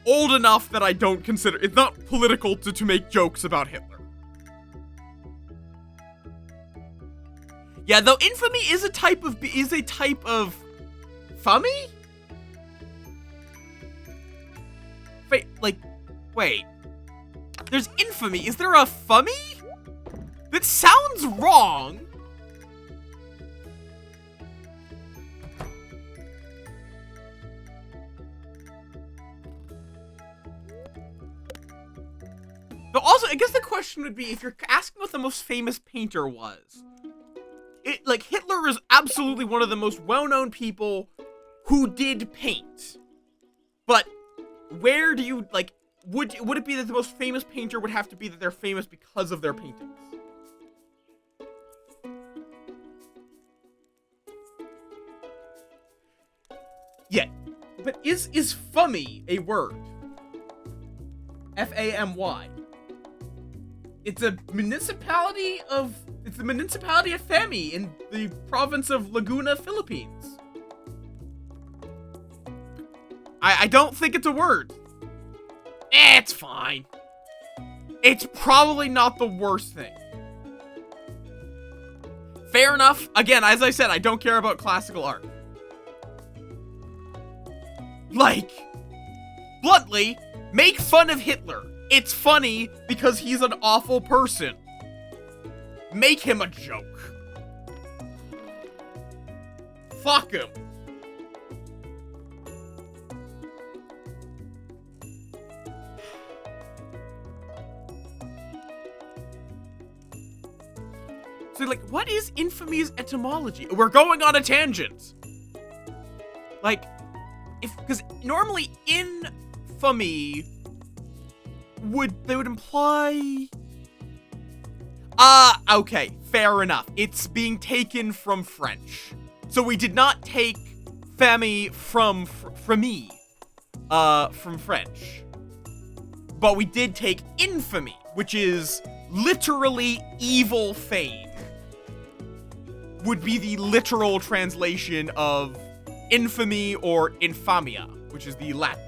old enough that I don't consider it's not political to make jokes about Hitler. Yeah, though infamy is a type of fummy? Wait. There's infamy. Is there a fummy? That sounds wrong. But also, I guess the question would be, if you're asking what the most famous painter was, Hitler is absolutely one of the most well-known people who did paint. But where do you, would it be that the most famous painter would have to be that they're famous because of their paintings? Yeah, but is fummy a word? F-A-M-Y. It's a municipality of... It's the municipality of Femi in the province of Laguna, Philippines. I don't think it's a word. It's fine. It's probably not the worst thing. Fair enough. Again, as I said, I don't care about classical art. Like, bluntly, make fun of Hitler. It's funny because he's an awful person. Make him a joke. Fuck him. So, like, what is infamy's etymology? We're going on a tangent. Like, because normally infamy would imply... okay, fair enough. It's being taken from French. So we did not take fami from French. But we did take infamy, which is literally evil fame. Would be the literal translation of infamy or infamia, which is the Latin.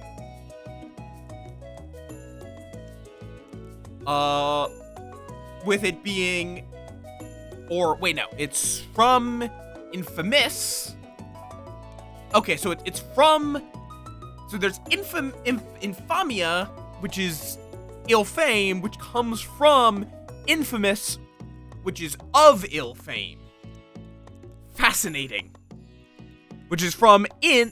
With it being, or wait, no, it's from infamous. Okay, so it's from, so there's infamia, which is ill fame, which comes from infamous, which is of ill fame. Fascinating. Which is from in,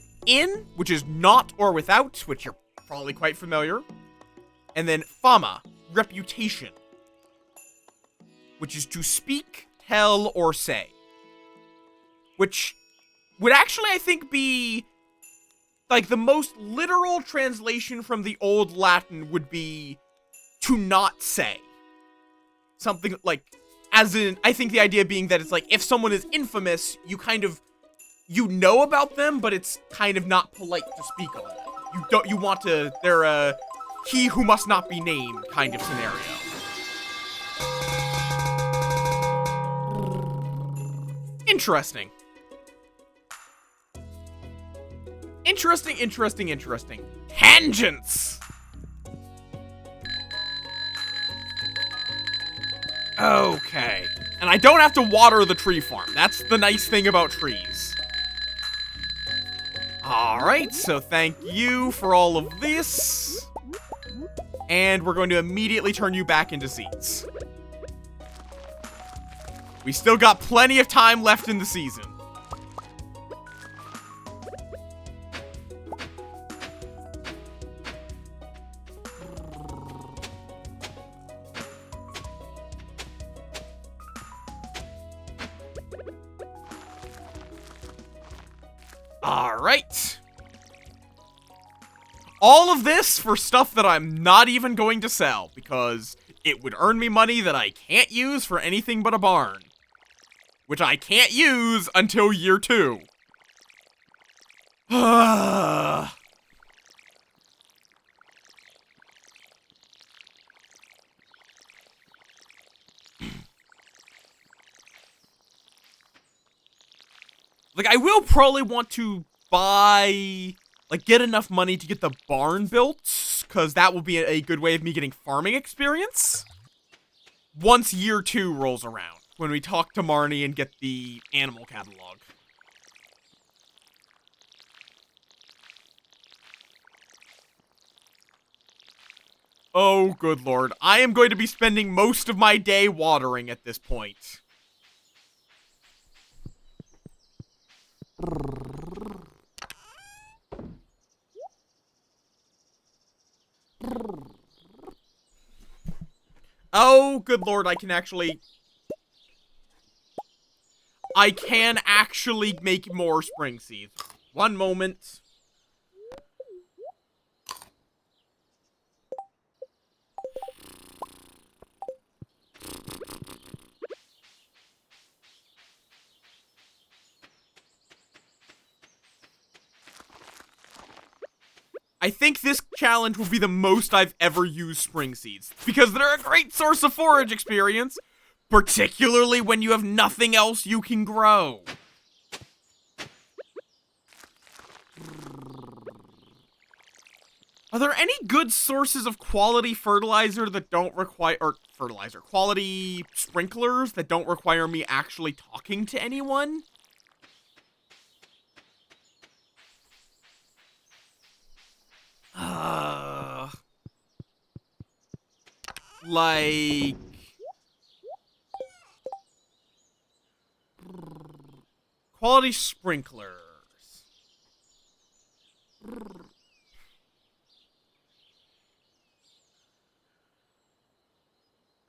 which is not or without, which you're probably quite familiar. And then fama, reputation, which is to speak, tell, or say. Which would actually, I think, be, like, the most literal translation from the Old Latin would be to not say. Something like, as in, I think the idea being that it's like, if someone is infamous, you kind of, you know about them, but it's kind of not polite to speak on them. You want to, they're a he who must not be named kind of scenario. Interesting. Interesting. Tangents! Okay. And I don't have to water the tree farm. That's the nice thing about trees. Alright, so thank you for all of this. And we're going to immediately turn you back into seeds. We still got plenty of time left in the season. Alright. All of this for stuff that I'm not even going to sell, because it would earn me money that I can't use for anything but a barn. Which I can't use until year 2. Like, I will probably want to buy, like, get enough money to get the barn built, because that will be a good way of me getting farming experience. Once year 2 rolls around, when we talk to Marnie and get the animal catalog. Oh, good lord. I am going to be spending most of my day watering at this point. Oh, good lord, I can actually make more spring seeds. One moment. I think this challenge will be the most I've ever used spring seeds, because they're a great source of forage experience, Particularly when you have nothing else you can grow. Are there any good sources of quality fertilizer that don't require, or quality sprinklers that don't require me actually talking to anyone? Like... Quality sprinklers.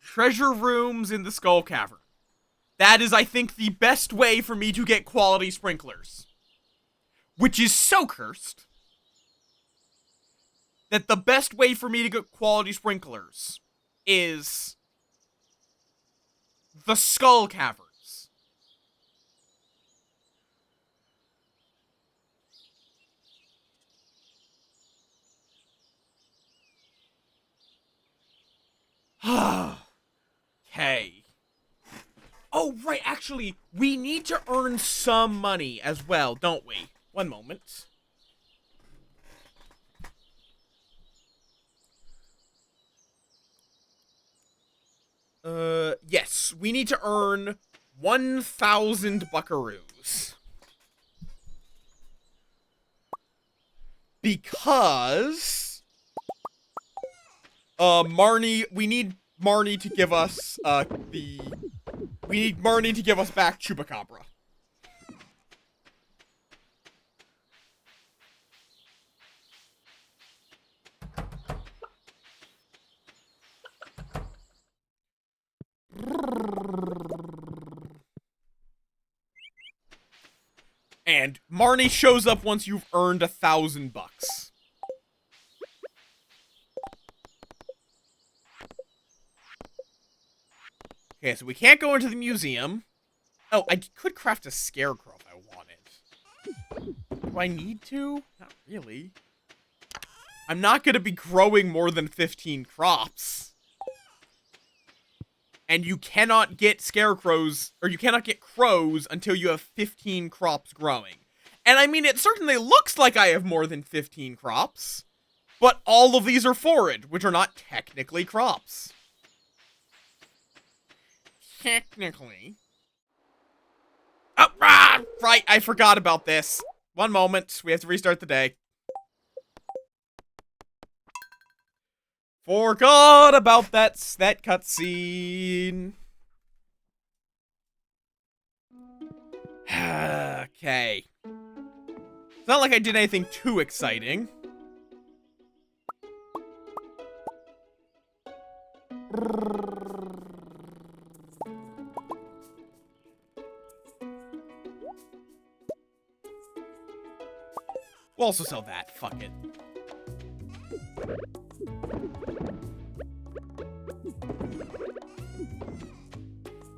Treasure rooms in the Skull Cavern. That is, I think, the best way for me to get quality sprinklers. Which is so cursed that the best way for me to get quality sprinklers is the Skull Caverns. Okay. Oh, right, actually, we need to earn some money as well, don't we? One moment. Yes, we need to earn 1,000 buckaroos. Because... Marnie, we need Marnie to give us, we need Marnie to give us back Chupacabra. And Marnie shows up once you've earned 1,000 bucks. Okay, so we can't go into the museum. Oh, I could craft a scarecrow if I wanted. Do I need to? Not really. I'm not going to be growing more than 15 crops. And you cannot get scarecrows, or you cannot get crows until you have 15 crops growing. And I mean, it certainly looks like I have more than 15 crops. But all of these are forage, which are not technically crops. Technically. Oh, right, I forgot about this. One moment, we have to restart the day. Forgot about that cutscene. Okay. It's not like I did anything too exciting. We'll also sell that. Fuck it.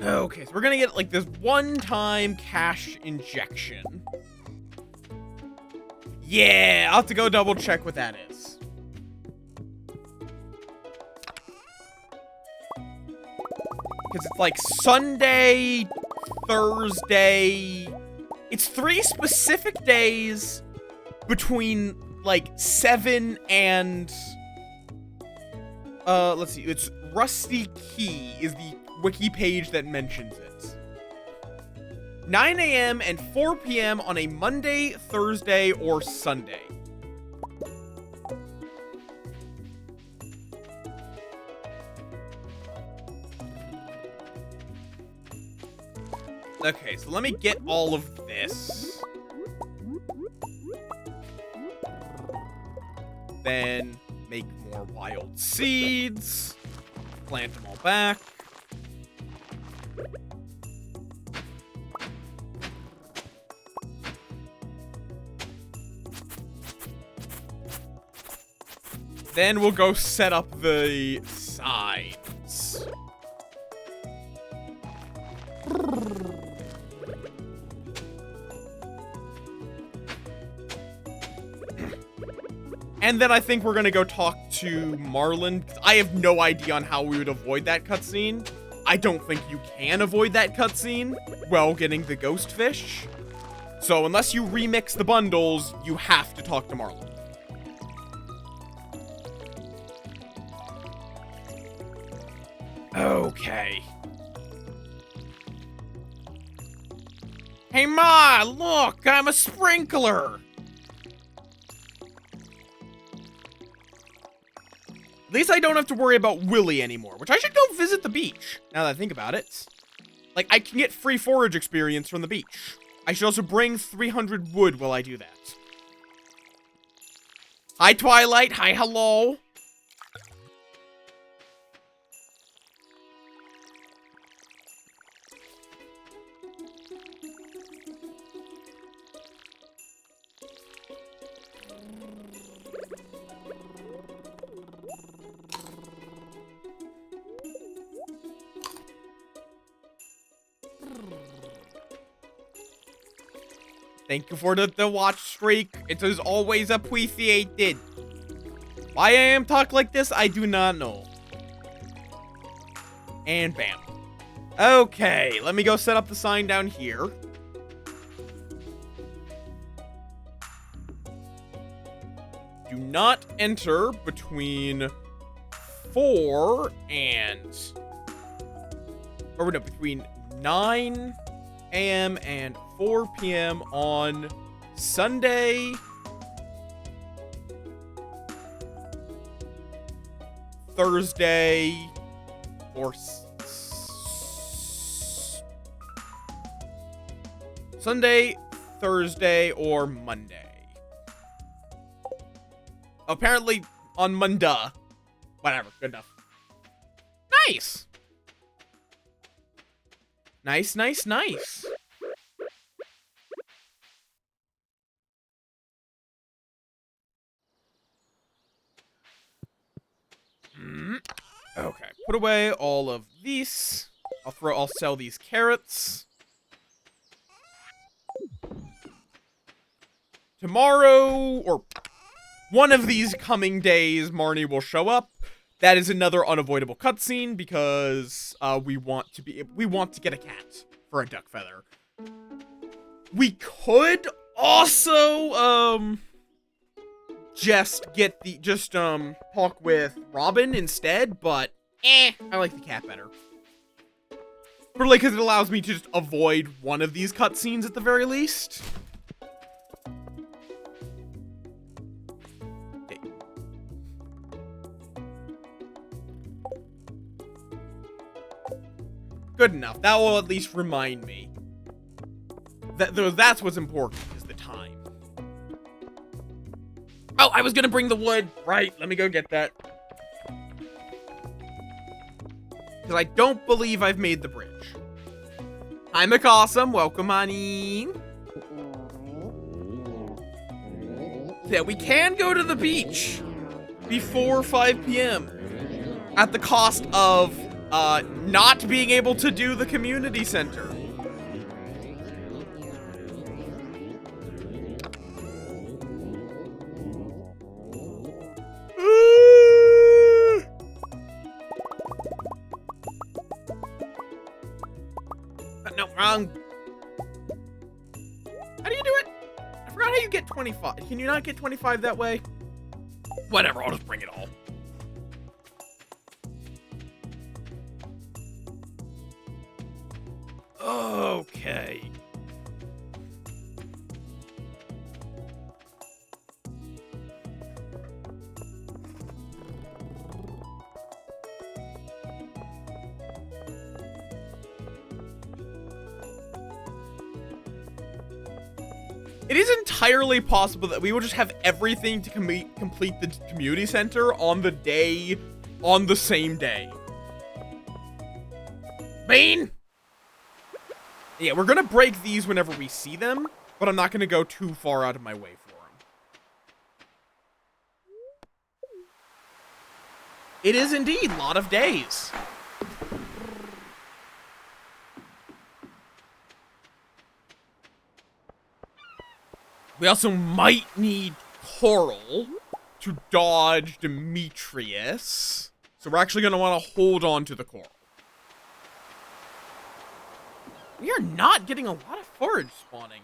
Okay, so we're gonna get, like, this one-time cash injection. Yeah, I'll have to go double-check what that is. Because it's, like, Sunday, Thursday... It's 3 specific days between, like, 7 and... let's see, it's Rusty Key is the wiki page that mentions it. 9 a.m. and 4 p.m. on a Monday, Thursday, or Sunday. Okay, so let me get all of this. Then make more wild seeds. Plant them all back. Then we'll go set up the signs. And then I think we're gonna go talk to Marlin. I have no idea on how we would avoid that cutscene. I don't think you can avoid that cutscene while getting the ghost fish. So unless you remix the bundles, you have to talk to Marlon. Okay. Hey Ma, look, I'm a sprinkler. At least I don't have to worry about Willy anymore, which I should go visit the beach, now that I think about it. Like, I can get free forage experience from the beach. I should also bring 300 wood while I do that. Hi, Twilight. Hi, hello. Thank you for the watch streak. It is always appreciated. Why I am talk like this, I do not know. And bam. Okay, let me go set up the sign down here. Do not enter between 4 and... Or no, between 9 a.m. and 4 p.m. on Sunday, Thursday, or Sunday, Thursday, or Monday. Apparently on Monday. Whatever, good enough. Nice! Nice, nice, nice. Okay, put away all of these. I'll sell these carrots. Tomorrow, or one of these coming days, Marnie will show up. That is another unavoidable cutscene because we want to get a cat for a duck feather. We could also just talk with Robin instead, but I like the cat better. Probably because it allows me to just avoid one of these cutscenes at the very least. Good enough. That will at least remind me. That's what's important, is the time. Oh, I was gonna bring the wood. Right, let me go get that. Because I don't believe I've made the bridge. Hi, McAwesome. Welcome on in. Yeah, we can go to the beach before 5 p.m. at the cost of not being able to do the community center. No, wrong. How do you do it? I forgot how you get 25. Can you not get 25 that way? Whatever, I'll just bring it all. Okay. It is entirely possible that we will just have everything to complete the community center on the same day. Bean! Yeah, we're gonna break these whenever we see them, but I'm not gonna go too far out of my way for them. It is indeed a lot of days. We also might need Coral to dodge Demetrius. So we're actually going to want to hold on to the Coral. We are not getting a lot of forage spawning.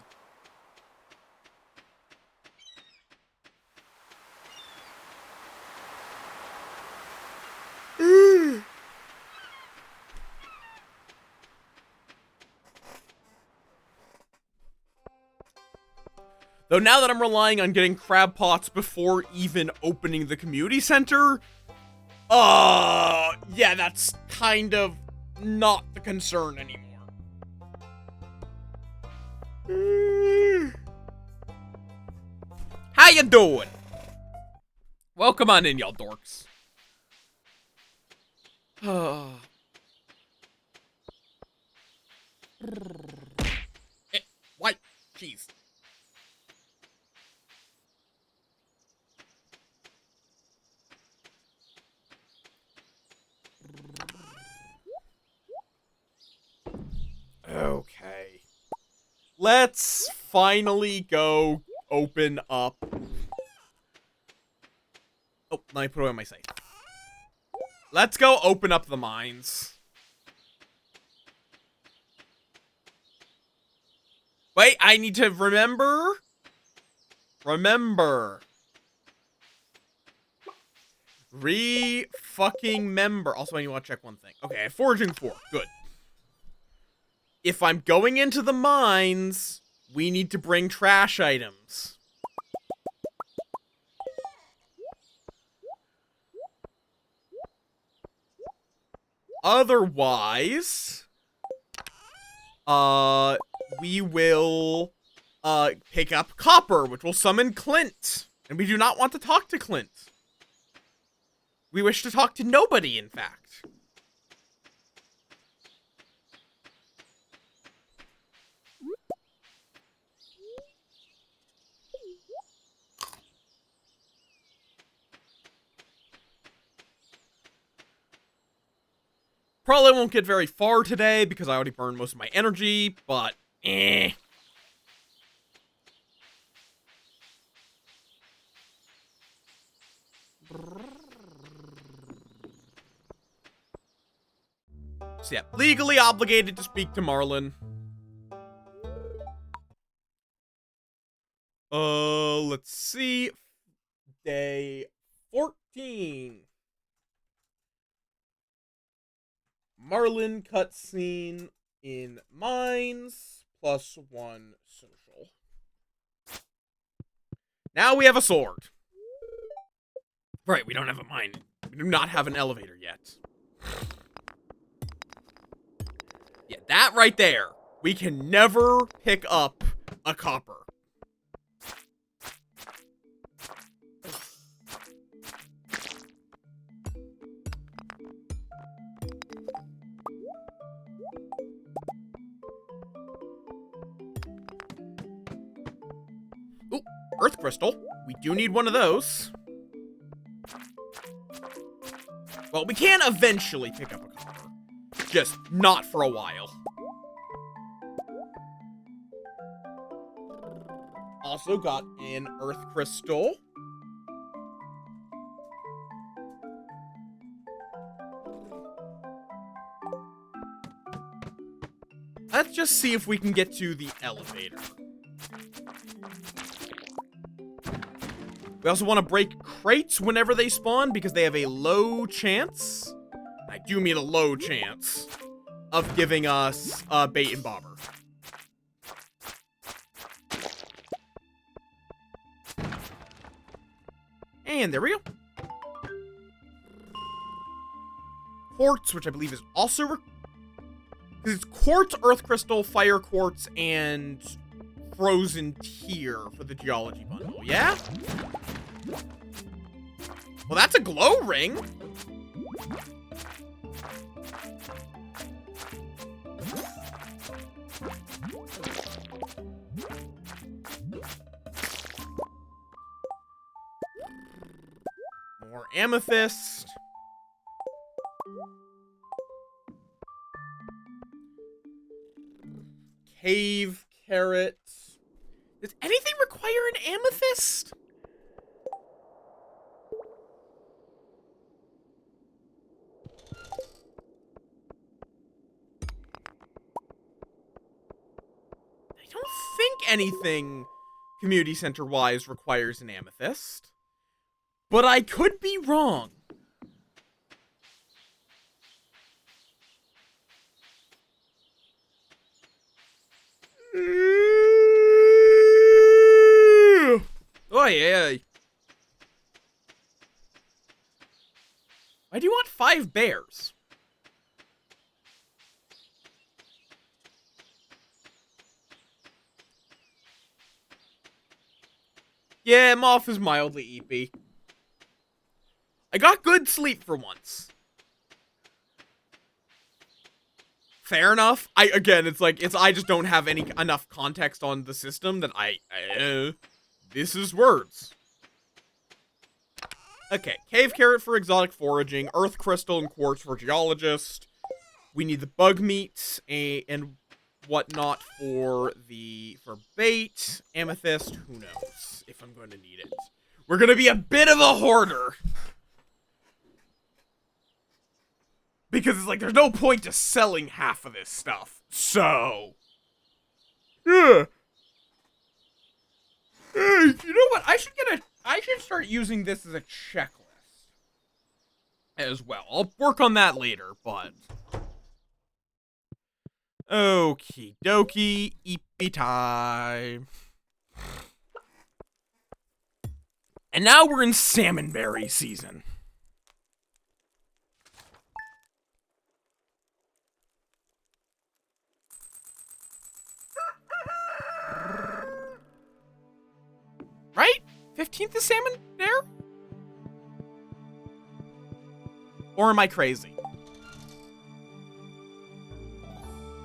Though now that I'm relying on getting crab pots before even opening the community center, yeah, that's kind of not the concern anymore. How you doing? Welcome on in, y'all dorks. What? Jeez. Okay. Let's finally go open up. Oh, let me put away my safe. Let's go open up the mines. Wait, I need to remember. Fucking member. Also, I want to check one thing. Okay, foraging 4. Good. If I'm going into the mines, we need to bring trash items. Otherwise, we will, pick up copper, which will summon Clint. And we do not want to talk to Clint. We wish to talk to nobody, in fact. Probably won't get very far today because I already burned most of my energy, but eh. So yeah, legally obligated to speak to Marlin. Let's see. Day 14. Marlin cutscene in mines +1 social. Now we have a sword. Right, we don't have a mine. We do not have an elevator yet. Yeah, that right there. We can never pick up a copper. Ooh, earth crystal. We do need one of those. Well, we can eventually pick up a copper. Just not for a while. Also got an earth crystal. Let's just see if we can get to the elevator. We also want to break crates whenever they spawn because they have a low chance, I do mean a low chance, of giving us bait and bobber. And there we go. Quartz, which I believe is also... It's quartz, earth crystal, fire quartz, and frozen tear for the geology bundle, yeah? Well, that's a glow ring. More amethyst. Cave carrot. Does anything require an amethyst? anything community center-wise requires an amethyst. But I could be wrong. Oh, yeah. Why do you want 5 bears? Yeah, Moff is mildly eepy. I got good sleep for once. Fair enough. Again, I just don't have enough context on the system that this is words. Okay, cave carrot for exotic foraging, earth crystal and quartz for geologist. We need the bug meat and whatnot for bait. Amethyst, who knows if I'm going to need it. We're going to be a bit of a hoarder. Because it's like, there's no point to selling half of this stuff. So. Yeah. Hey, you know what? I should start using this as a checklist. As well. I'll work on that later, but. Okie dokie. Eepy time. And now we're in salmonberry season. Right? 15th is salmon there? Or am I crazy?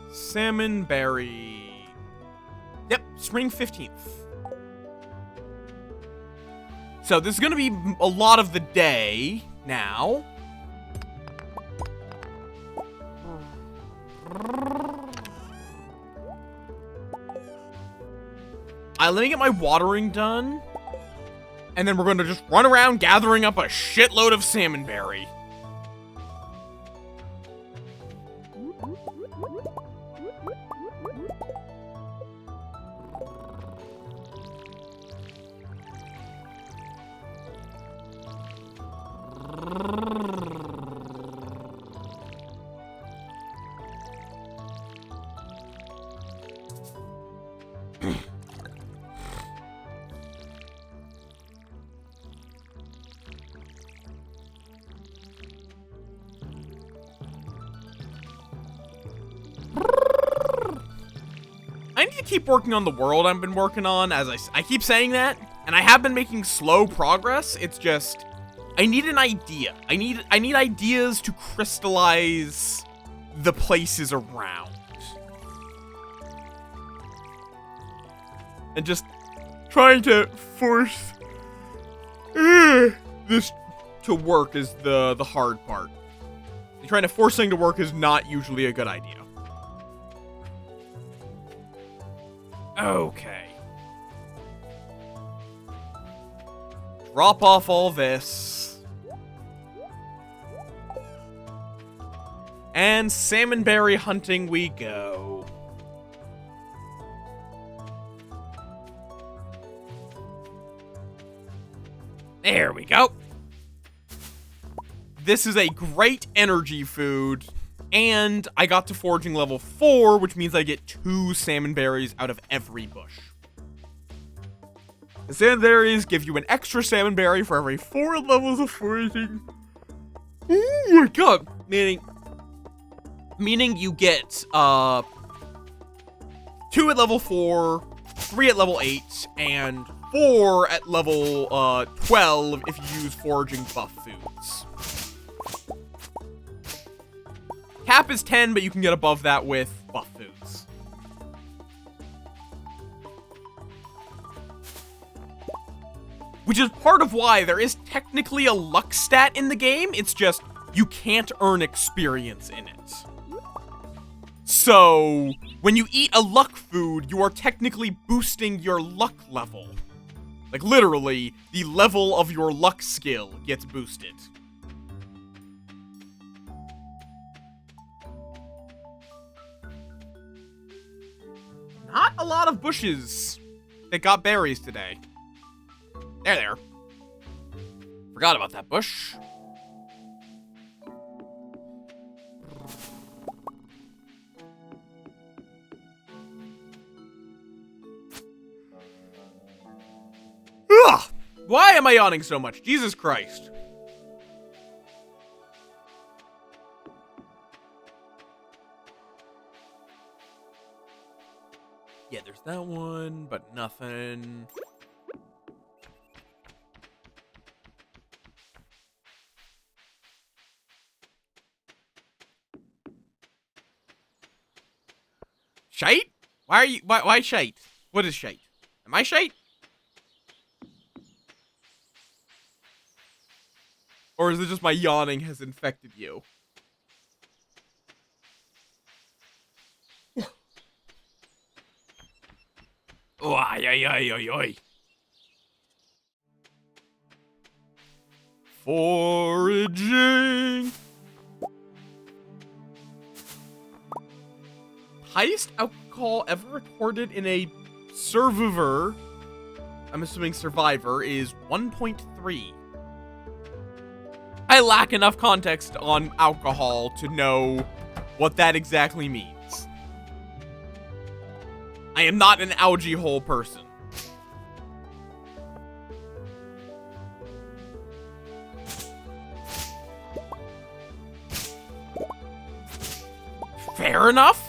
Salmonberry. Yep, spring 15th. So this is going to be a lot of the day now. Let me get my watering done. And then we're going to just run around gathering up a shitload of salmonberry. I need to keep working on the world I've been working on, as I keep saying that, and I have been making slow progress. It's just, I need an idea. I need ideas to crystallize the places around. And just trying to force this to work is the hard part. And trying to force something to work is not usually a good idea. Okay. Drop off all this. And salmonberry hunting we go. There we go. This is a great energy food. And I got to foraging level 4, which means I get 2 salmonberries out of every bush. The salmonberries give you an extra salmonberry for every 4 levels of foraging. Oh my god. Meaning you get 2 at level 4, 3 at level 8, and 4 at level 12 if you use foraging buff foods. Cap is 10, but you can get above that with buff foods. Which is part of why there is technically a luck stat in the game, it's just you can't earn experience in it. So, when you eat a luck food, you are technically boosting your luck level. Like, literally, the level of your luck skill gets boosted. Not a a lot of bushes that got berries today. There. Forgot about that bush. Ugh! Why am I yawning so much? Jesus Christ. Yeah, there's that one, but nothing. Shite? Why shite? What is shite? Am I shite? Or is it just my yawning has infected you? Oh, ay. Foraging. Highest alcohol ever recorded in a survivor, I'm assuming survivor, is 1.3. I lack enough context on alcohol to know what that exactly means. I am not an algae hole person. Fair enough.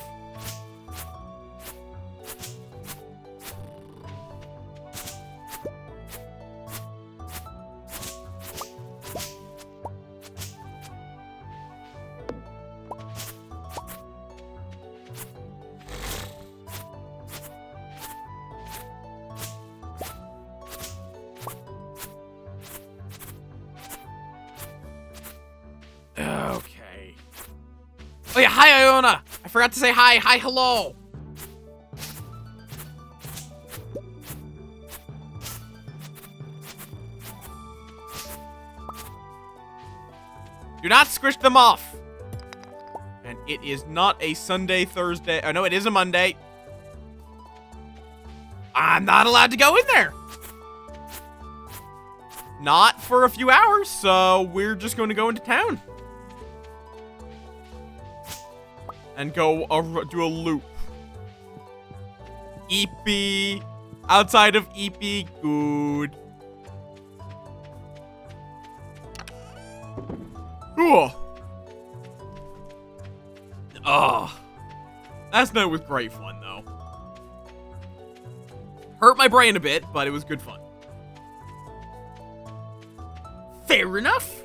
Okay. Oh yeah, hi Iona! I forgot to say hi. Hi, hello! Do not squish them off! And it is not a Sunday, Thursday. Oh no, it is a Monday. I'm not allowed to go in there! Not for a few hours, so we're just going to go into town. And go do a loop. Eepy. Outside of Eepy, good. Ooh. Oh. Last night was great fun, though. Hurt my brain a bit, but it was good fun. Fair enough.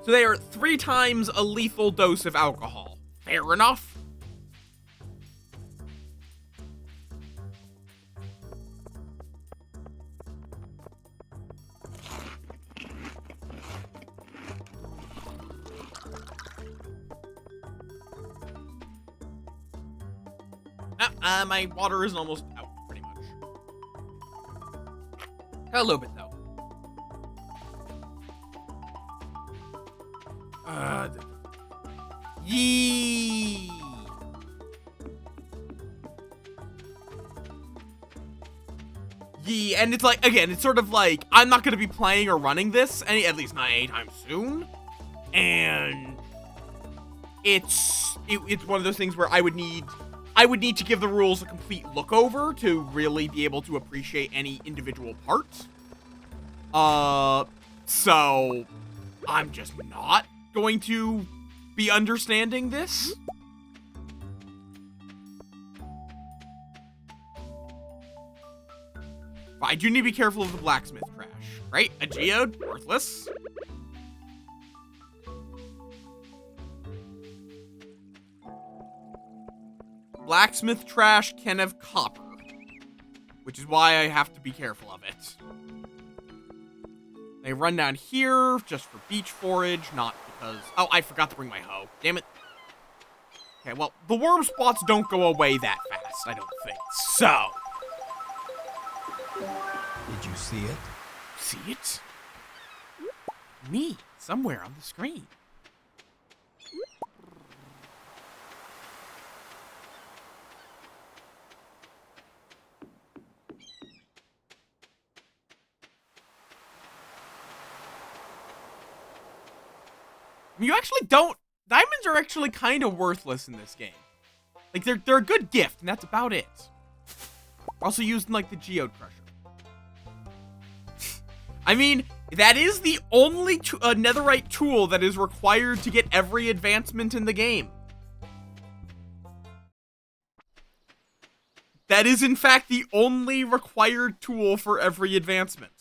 So they are 3 times a lethal dose of alcohol. Fair enough. My water is almost out, pretty much. A little bit, though. Yee. Yee, and it's like, again, it's sort of like, I'm not going to be playing or running this, at least not anytime soon, and it's one of those things where I would need to give the rules a complete look over to really be able to appreciate any individual part. So I'm just not going to be understanding this. But I do need to be careful of the blacksmith trash, right? A geode, worthless. Blacksmith trash can have copper, which is why I have to be careful of it. I run down here just for beach forage, not because... Oh, I forgot to bring my hoe. Damn it. Okay, well, the worm spots don't go away that fast, I don't think. So... Did you see it? See it? Me, somewhere on the screen. You actually don't... Diamonds are actually kind of worthless in this game. Like, they're a good gift, and that's about it. Also used in, like, the geode crusher. I mean, that is the only netherite tool that is required to get every advancement in the game. That is, in fact, the only required tool for every advancement.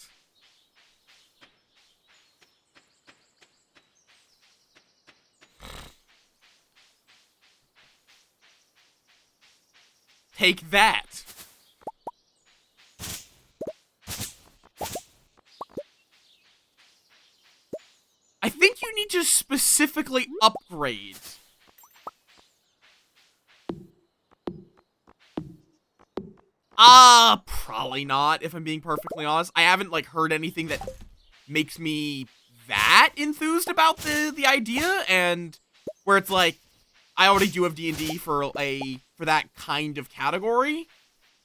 Take that. I think you need to specifically upgrade. Probably not, if I'm being perfectly honest. I haven't, like, heard anything that makes me that enthused about the idea, and where it's like, I already do have D&D for that kind of category,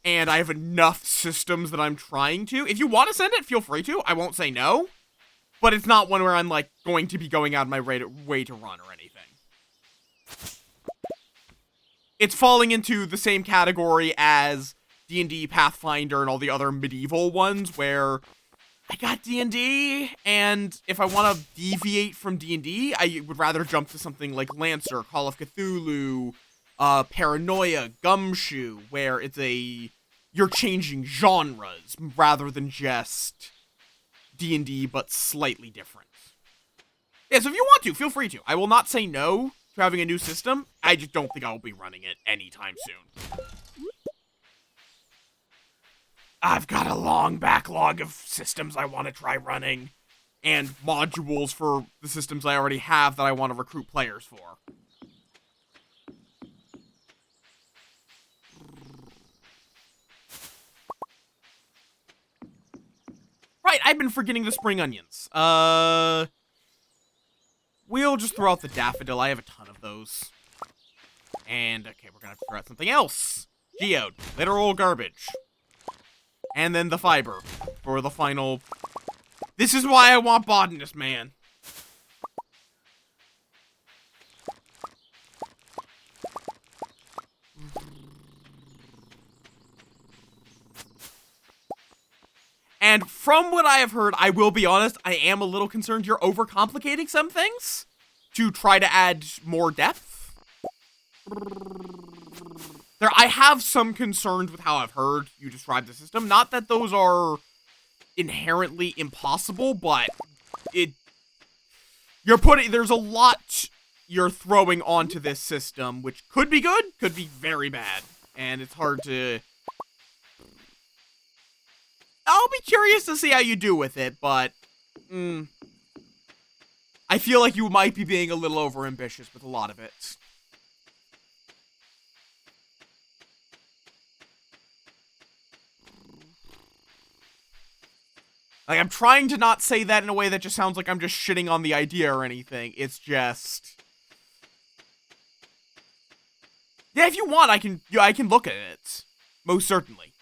and I have enough systems that I'm trying to. If you want to send it, feel free to. I won't say no, but it's not one where I'm, like, going to be going out of my way to run or anything. It's falling into the same category as D&D, Pathfinder, and all the other medieval ones, where I got D&D, and if I want to deviate from D&D, I would rather jump to something like Lancer, Call of Cthulhu, Paranoia, Gumshoe, where it's you're changing genres rather than just D&D, but slightly different. Yeah, so if you want to, feel free to. I will not say no to having a new system. I just don't think I will be running it anytime soon. I've got a long backlog of systems I want to try running, and modules for the systems I already have that I want to recruit players for. Right, I've been forgetting the spring onions. We'll just throw out the daffodil. I have a ton of those. And, okay, we're gonna have to throw out something else. Geode. Literal garbage. And then the fiber for the final... This is why I want botanist, man. And from what I have heard, I will be honest, I am a little concerned you're overcomplicating some things to try to add more depth. I have some concerns with how I've heard you describe the system. Not that those are inherently impossible, but there's a lot you're throwing onto this system, which could be good, could be very bad. And it's hard to... I'll be curious to see how you do with it, but... I feel like you might be being a little overambitious with a lot of it. Like, I'm trying to not say that in a way that just sounds like I'm just shitting on the idea or anything. It's just... Yeah, if you want, I can look at it. Most certainly.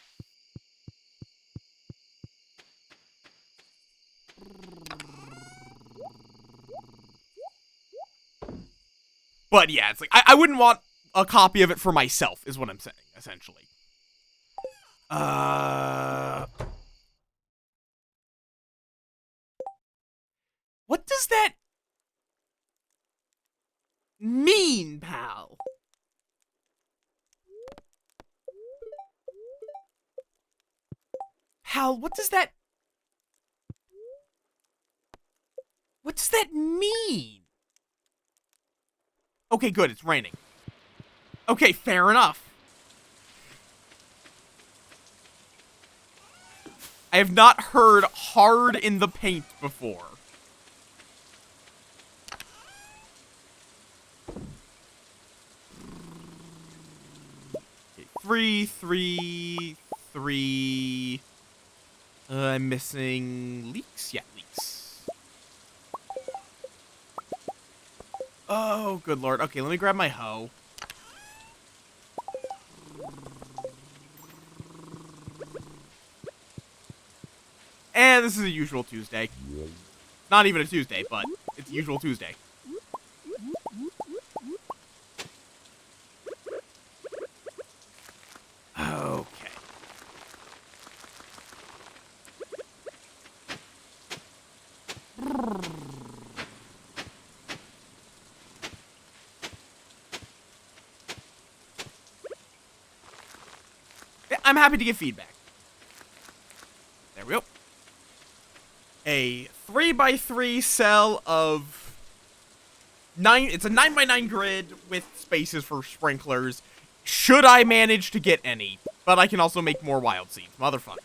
But yeah, it's like, I wouldn't want a copy of it for myself, is what I'm saying, essentially. What does that mean, pal? Pal, what does that mean? Okay, good, it's raining. Okay, fair enough. I have not heard hard in the paint before. Okay, 3, 3, 3. I'm missing leeks? Yeah, leeks. Oh, good lord. Okay, let me grab my hoe. And this is a usual Tuesday. Not even a Tuesday, but it's a usual Tuesday. I'm happy to give feedback. There we go. A 3x3 cell of 9. It's a 9x9 grid with spaces for sprinklers. Should I manage to get any, but I can also make more wild seeds, motherfucker.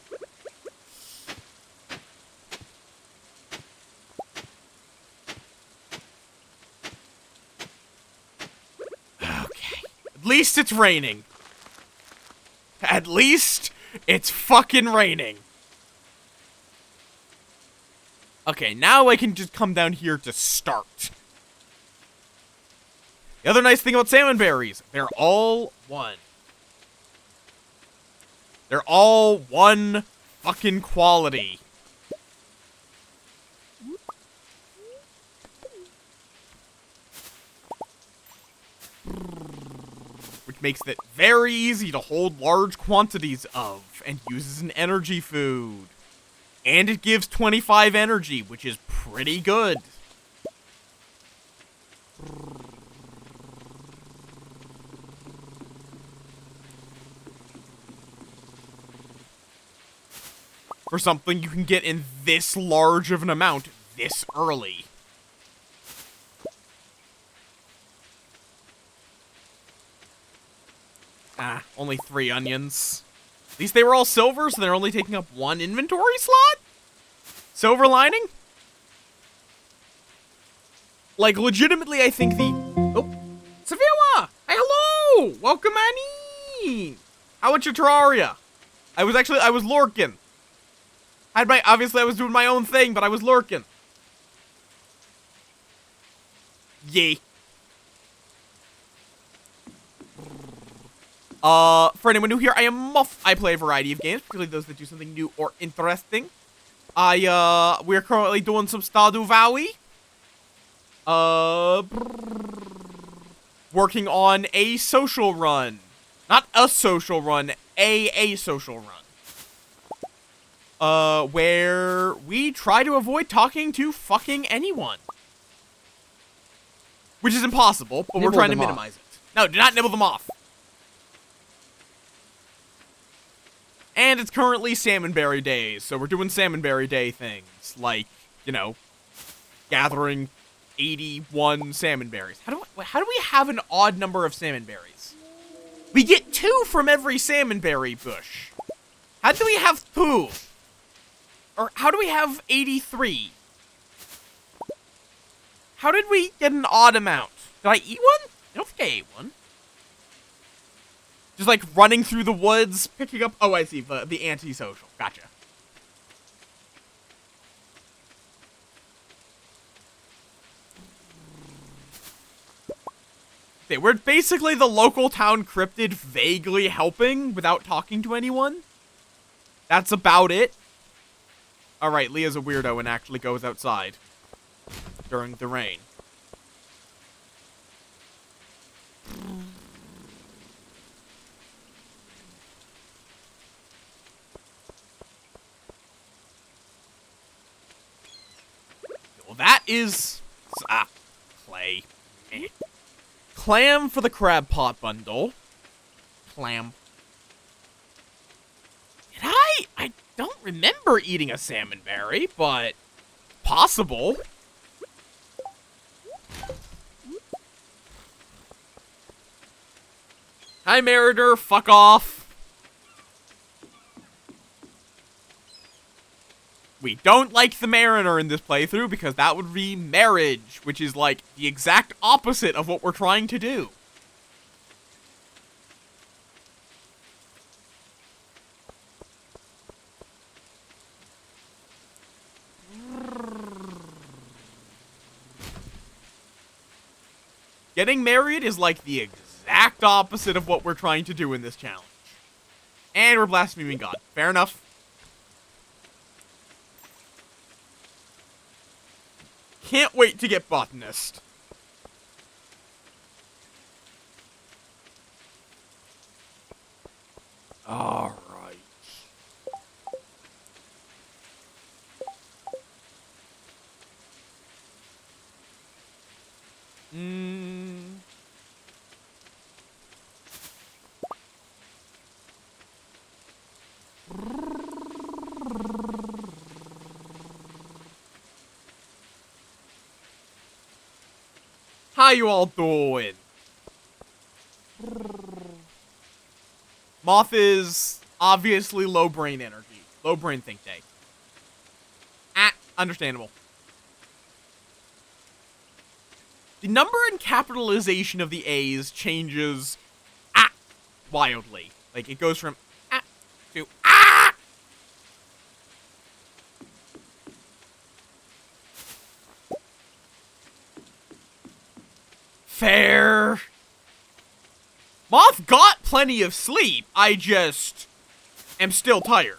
Okay. At least it's raining. At least it's fucking raining. Okay, now I can just come down here to start. The other nice thing about salmon berries, they're all one. They're all one fucking quality. Which makes it very easy to hold large quantities of, and uses an energy food. And it gives 25 energy, which is pretty good. For something you can get in this large of an amount this early. Ah, only 3 onions. At least they were all silver, so they're only taking up 1 inventory slot? Silver lining? Like, legitimately, I think the... Oh, Saviwa! Hey, hello! Welcome, Annie! How about your Terraria? I was lurking. Obviously, I was doing my own thing, but I was lurking. Yay. For anyone new here, I am Moff. I play a variety of games, particularly those that do something new or interesting. We're currently doing some Stardew Valley. Working on a social run. Not a social run, a social run. Where we try to avoid talking to fucking anyone. Which is impossible, but we're trying to minimize it. No, do not nibble them off. And it's currently Salmonberry Days, so we're doing Salmonberry Day things. Like, you know, gathering 81 salmonberries. How do we have an odd number of salmonberries? We get 2 from every salmonberry bush. How do we have 2? Or how do we have 83? How did we get an odd amount? Did I eat one? I don't think I ate one. Just like running through the woods, picking up... Oh, I see. The antisocial. Gotcha. Okay, we're basically the local town cryptid vaguely helping without talking to anyone. That's about it. Alright, Leah's a weirdo and actually goes outside during the rain. Well, that is... clay. Clam for the crab pot bundle. Clam. Did I don't remember eating a salmonberry, but possible. Hi, Meritor. Fuck off. We don't like the Mariner in this playthrough because that would be marriage, which is like the exact opposite of what we're trying to do. Getting married is like the exact opposite of what we're trying to do in this challenge. And we're blaspheming God. Fair enough. Can't wait to get botanist. Alright. How you all doing? Moff is obviously low brain energy. Low brain think day. Understandable. The number and capitalization of the A's changes wildly. Like, it goes from to . Fair. Moth got plenty of sleep. I just am still tired.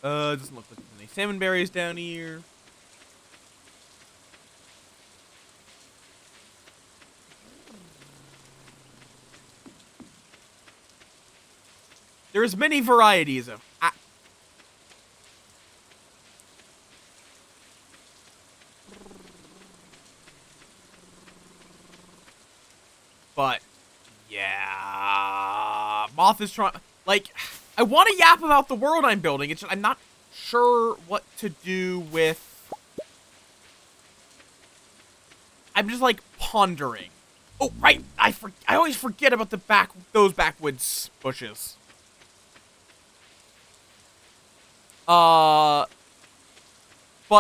Doesn't look like there's any salmon berries down here. There's many varieties of but yeah, Moth is trying. Like, I want to yap about the world I'm building. It's just, I'm not sure what to do with. I'm just like pondering. Oh, right. I always forget about those backwoods bushes. But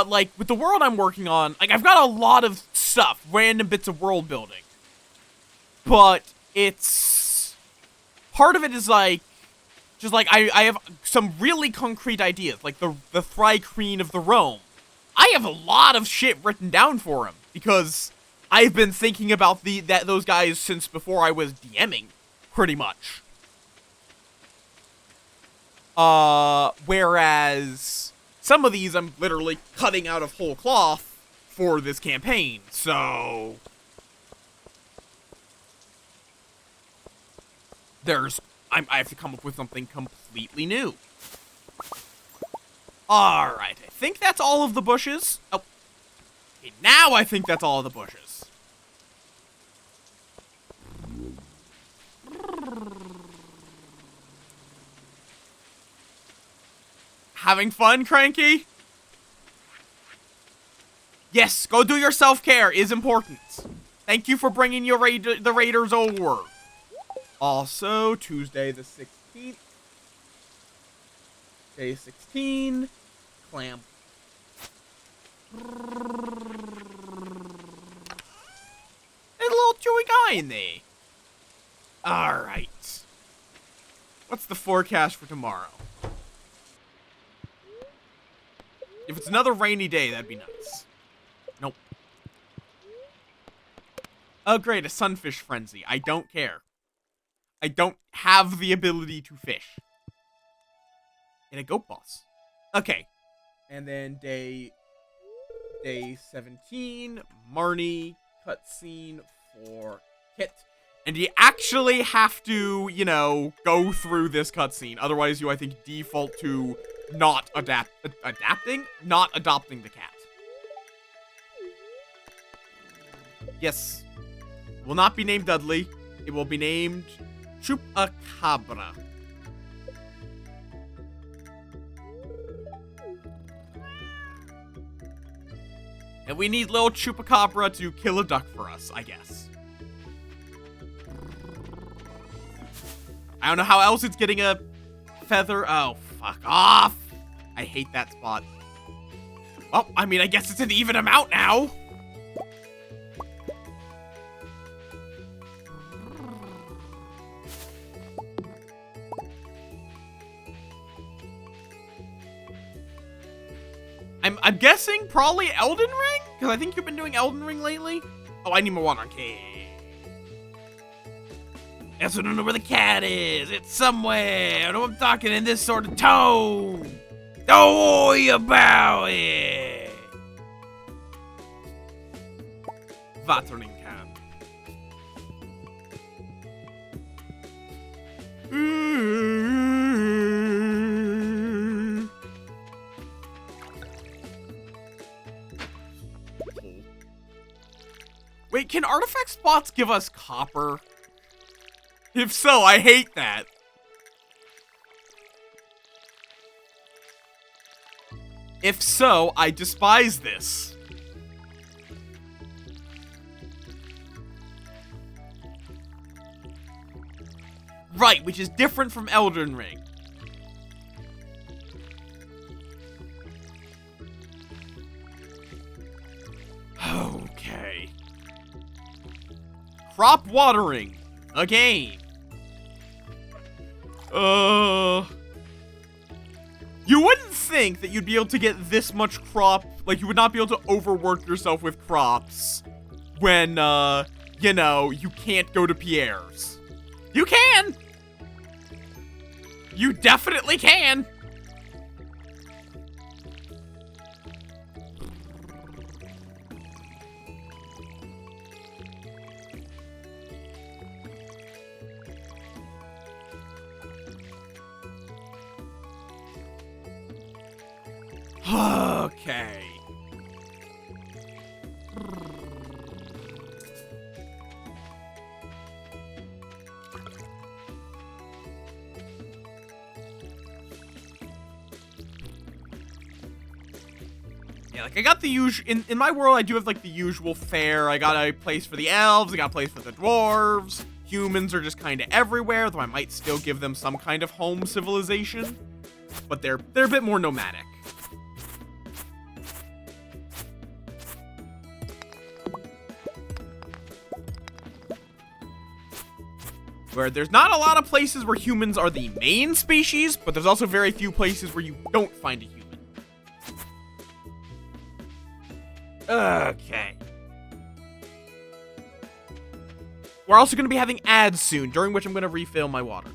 like with the world I'm working on, like I've got a lot of stuff, random bits of world building. But it's part of it is like just like I have some really concrete ideas, like the Thry-Kreen of the Rome. I have a lot of shit written down for him because I've been thinking about those guys since before I was DMing, pretty much. Whereas some of these I'm literally cutting out of whole cloth for this campaign, so I have to come up with something completely new. Alright, I think that's all of the bushes. Oh. Okay, now I think that's all of the bushes. Having fun, Cranky? Yes, go do your self-care is important. Thank you for bringing the raiders over. Also, Tuesday the 16th. Day 16. Clam. There's a little chewy guy in there. Alright. What's the forecast for tomorrow? If it's another rainy day, that'd be nice. Nope. Oh, great, a sunfish frenzy. I don't care. I don't have the ability to fish. And a goat boss. Okay. And then day 17, Marnie, cutscene for Kit. And you actually have to, you know, go through this cutscene. Otherwise, you, I think, default to not adapting? Not adopting the cat. Yes. It will not be named Dudley. It will be named Chupacabra. And we need little Chupacabra to kill a duck for us, I guess. I don't know how else it's getting a feather. Oh, fuck off. I hate that spot. Oh, I mean, I guess it's an even amount now. I'm guessing probably Elden Ring? Because I think you've been doing Elden Ring lately. Oh, I need more water. Okay. Guess I don't know where the cat is. It's somewhere. I know I'm talking in this sort of tone. Don't worry about it. Watering can. Wait, can artifact spots give us copper? If so, I hate that. If so, I despise this. Right, which is different from Elden Ring. Okay. Crop watering. A game. You wouldn't think that you'd be able to get this much crop, like you would not be able to overwork yourself with crops when, you know, you can't go to Pierre's. You can! You definitely can! Okay. Yeah, like I got the usual, in my world I do have like the usual fare. I got a place for the elves, I got a place for the dwarves. Humans are just kind of everywhere, though I might still give them some kind of home civilization. But they're a bit more nomadic. Where there's not a lot of places where humans are the main species, but there's also very few places where you don't find a human. Okay. We're also going to be having ads soon, during which I'm going to refill my water.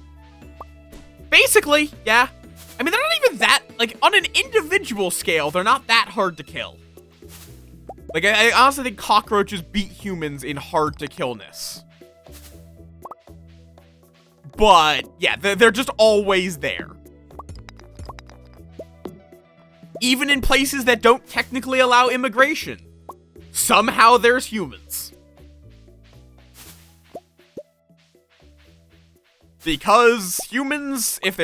Basically, yeah. I mean, they're not even that, like, on an individual scale, they're not that hard to kill. Like, I honestly think cockroaches beat humans in hard-to-killness. But, yeah, they're just always there. Even in places that don't technically allow immigration. Somehow there's humans. Because humans, if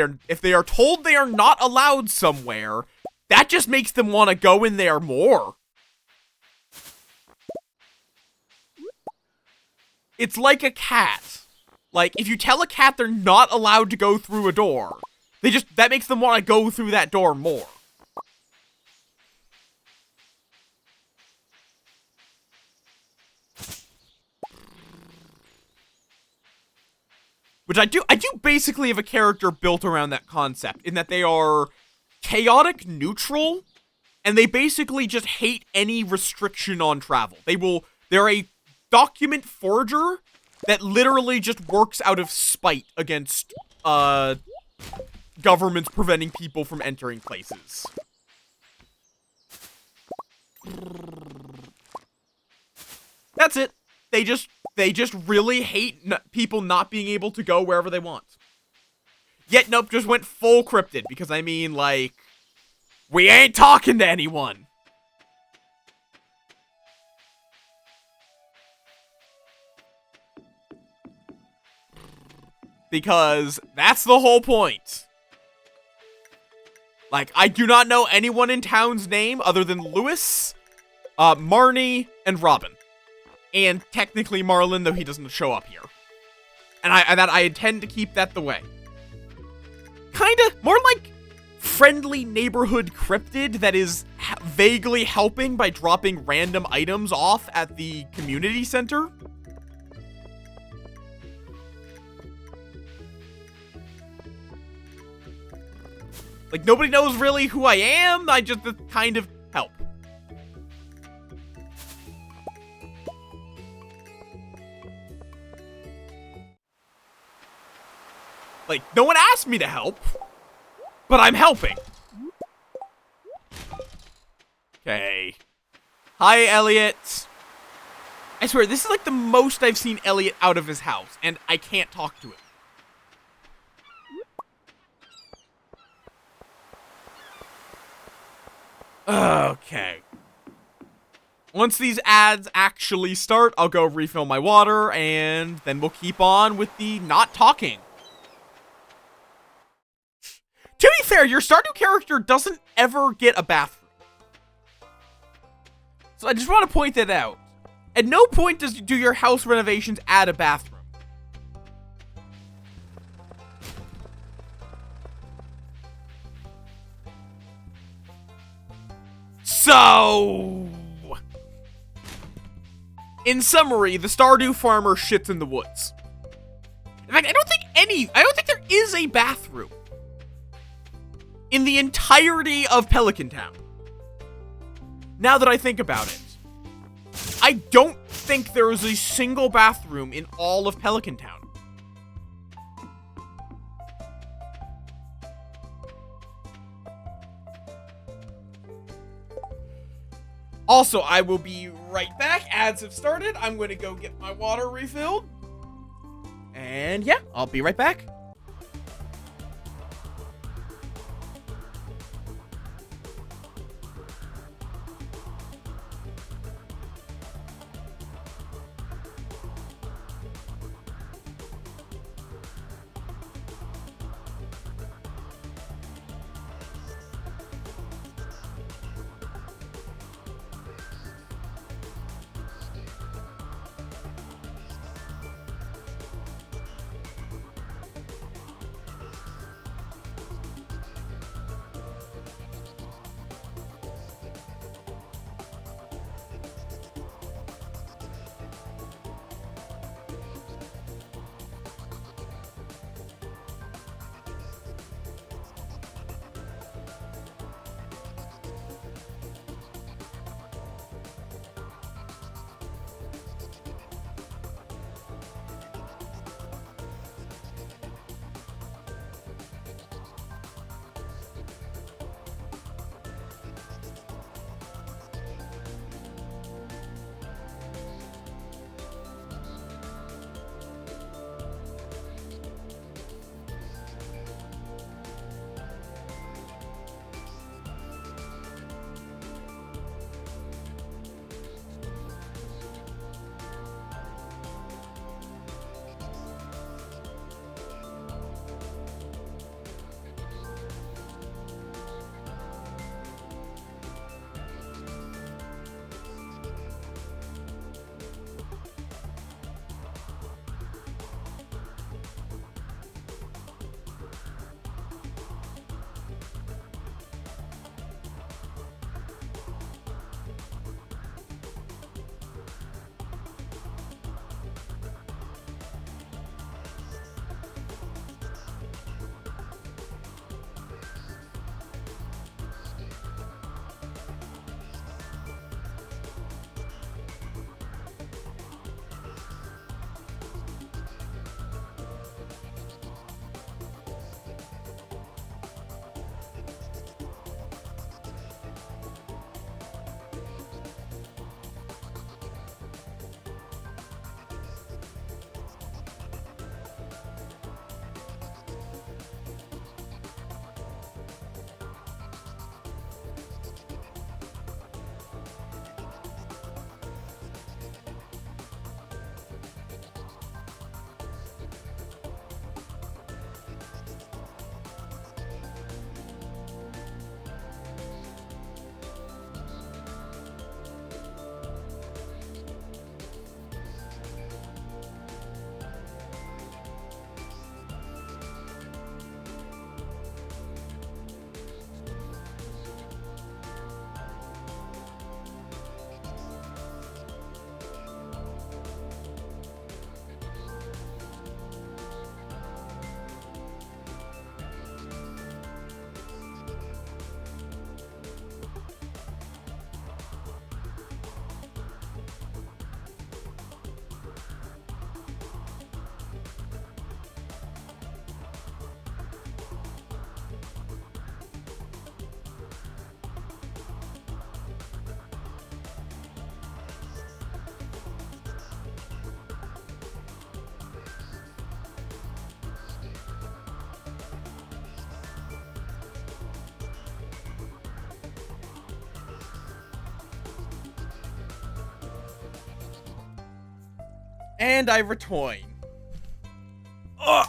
they are told they are not allowed somewhere, that just makes them want to go in there more. It's like a cat. Like, if you tell a cat they're not allowed to go through a door, that makes them want to go through that door more. Which I do basically have a character built around that concept, in that they are chaotic neutral, and they basically just hate any restriction on travel. They're a document forger that literally just works out of spite against, governments preventing people from entering places. That's it. They just really hate people not being able to go wherever they want. Yet, nope, just went full cryptid, because I mean, like, we ain't talking to anyone. Because that's the whole point. Like, I do not know anyone in town's name other than Lewis, Marnie, and Robin. And technically Marlin, though he doesn't show up here. And I intend to keep that the way. Kinda, more like friendly neighborhood cryptid that is vaguely helping by dropping random items off at the community center. Like, nobody knows really who I am, I just kind of help. Like, no one asked me to help, but I'm helping. Okay. Hi, Elliot. I swear, this is like the most I've seen Elliot out of his house, and I can't talk to him. Okay. Once these ads actually start, I'll go refill my water, and then we'll keep on with the not talking. To be fair, your Stardew character doesn't ever get a bathroom. So I just want to point that out. At no point do your house renovations add a bathroom. So, in summary, the Stardew farmer shits in the woods. In fact, I don't think there is a bathroom in the entirety of Pelican Town. Now that I think about it, I don't think there is a single bathroom in all of Pelican Town. Also, I will be right back. Ads have started. I'm going to go get my water refilled. And yeah, I'll be right back. And I return. Ugh.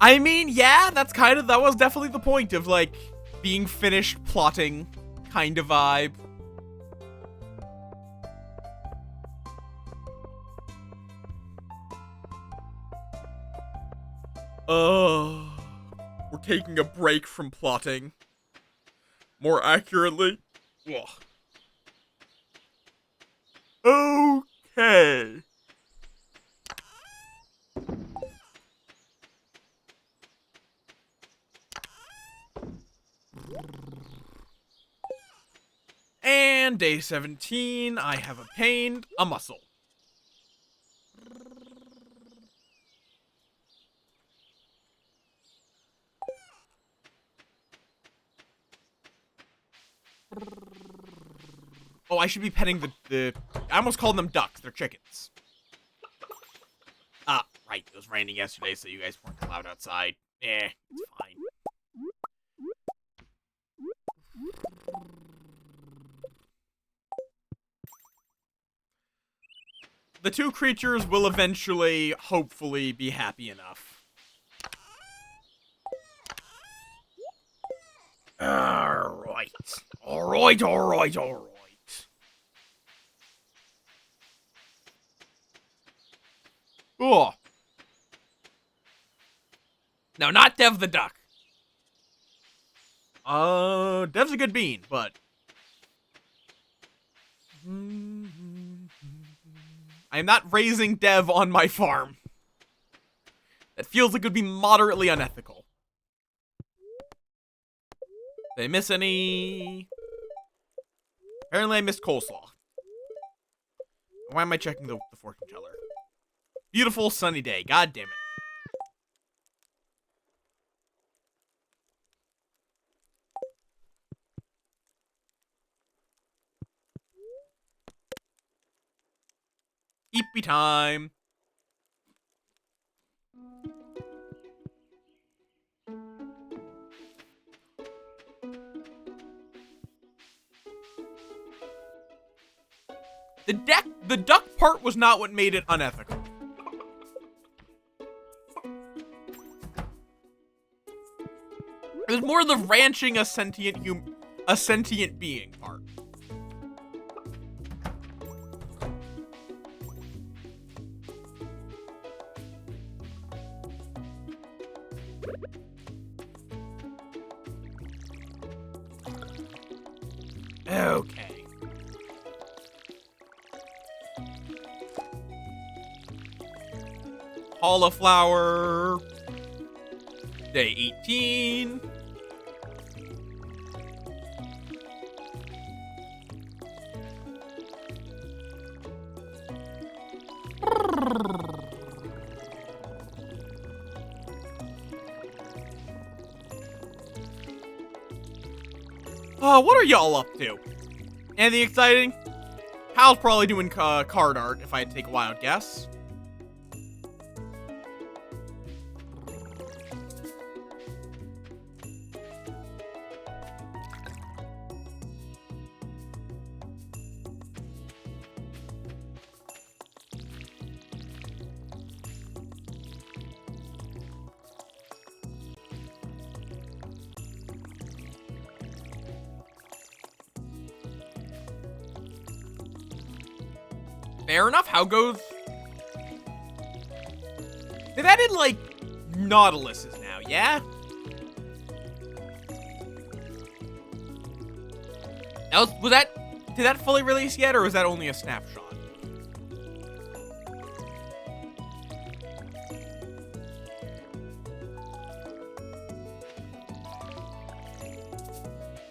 I mean, yeah, that was definitely the point of, like, being finished plotting kind of vibe. We're taking a break from plotting. More accurately. Ugh. Okay. And day 17, I have obtained a muscle. Oh, I should be petting the I almost called them ducks. They're chickens. Ah, right. It was raining yesterday, so you guys weren't allowed outside. It's fine. The two creatures will eventually, hopefully, be happy enough. Alright. Alright. Oh. No, not Dev the duck. Dev's a good bean, but... I am not raising Dev on my farm. That feels like it would be moderately unethical. Did I miss any? Apparently I missed coleslaw. Why am I checking the fortune teller? Beautiful sunny day. God damn it. Eepy time. The duck part was not what made it unethical. It was more the ranching a sentient being part. Okay. Cauliflower. Day 18. What are y'all up to? Anything exciting? Hal's probably doing card art, if I had to take a wild guess. Fair enough. How goes? They've added, like, Nautiluses now, yeah? Did that fully release yet, or was that only a snapshot?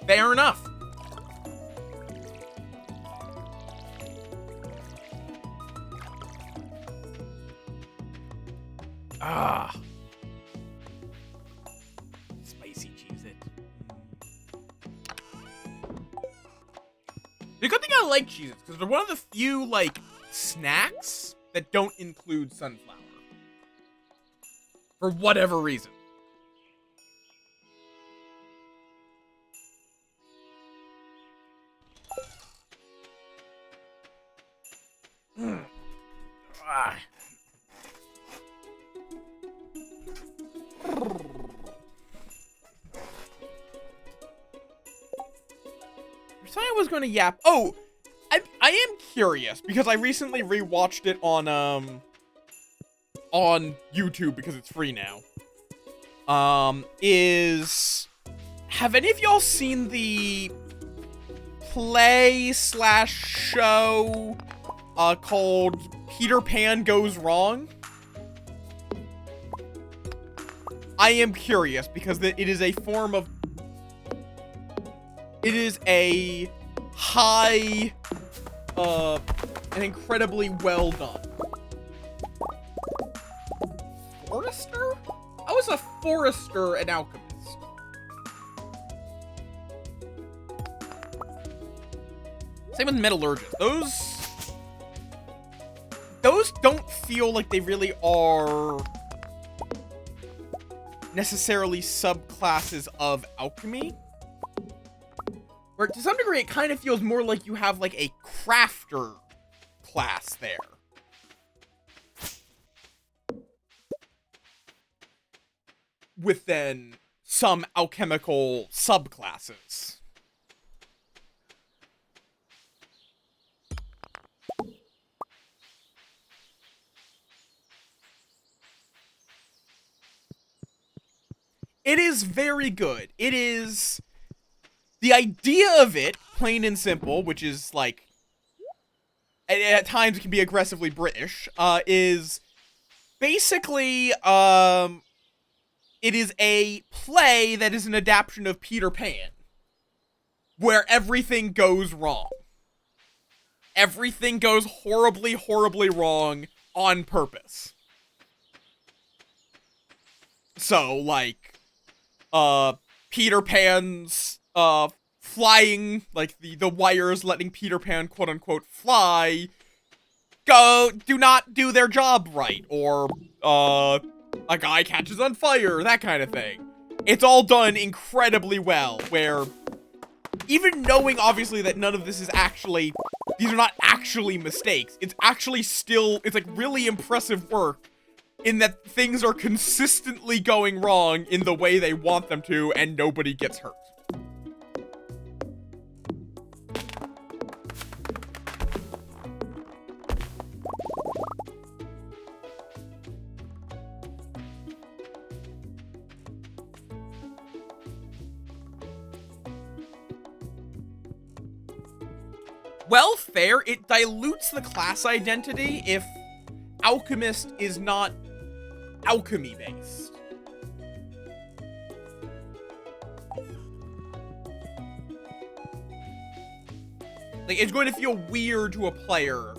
Fair enough. Ah. Spicy Cheez-It. The good thing I like Cheez-Its, because they're one of the few, like, snacks that don't include sunflower. For whatever reason. gonna yap. Oh, I am curious because I recently rewatched it on YouTube because it's free now. Have any of y'all seen the play/show called Peter Pan Goes Wrong? I am curious because it is a form of... It is a high, and incredibly well done. Forester? I was a forester and alchemist. Same with metallurgist. Those don't feel like they really are necessarily subclasses of alchemy. Where to some degree it kind of feels more like you have like a crafter class there. With then some alchemical subclasses. It is very good. It is... The idea of it, plain and simple, which is, like... At times it can be aggressively British, is... Basically, it is a play that is an adaptation of Peter Pan. Where everything goes wrong. Everything goes horribly, horribly wrong on purpose. So, like... Peter Pan's, flying, like, the wires letting Peter Pan, quote-unquote, fly, do not do their job right, or, a guy catches on fire, that kind of thing. It's all done incredibly well, where, even knowing, obviously, that none of this is actually, these are not actually mistakes, it's actually still, it's, like, really impressive work, in that things are consistently going wrong in the way they want them to, and nobody gets hurt. Well, fair, it dilutes the class identity if alchemist is not alchemy-based. Like, it's going to feel weird to a player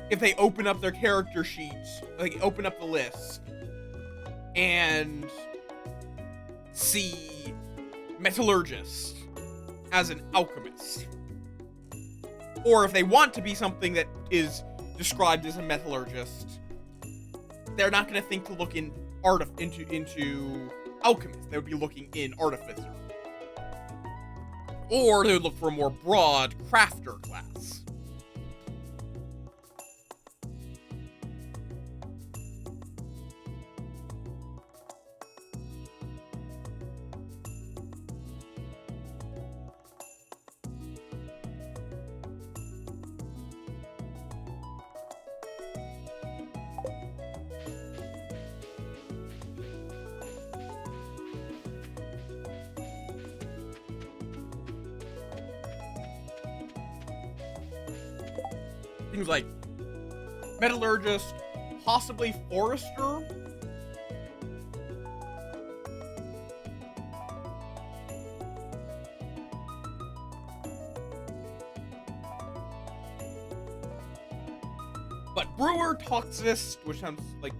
if they open up their character sheets, like, open up the list, and see metallurgist as an alchemist. Or if they want to be something that is described as a metallurgist, they're not going to think to look in into alchemist. They would be looking in artificer. Or they would look for a more broad crafter class. Things like metallurgist, possibly forester. But brewer, toxicist, which sounds like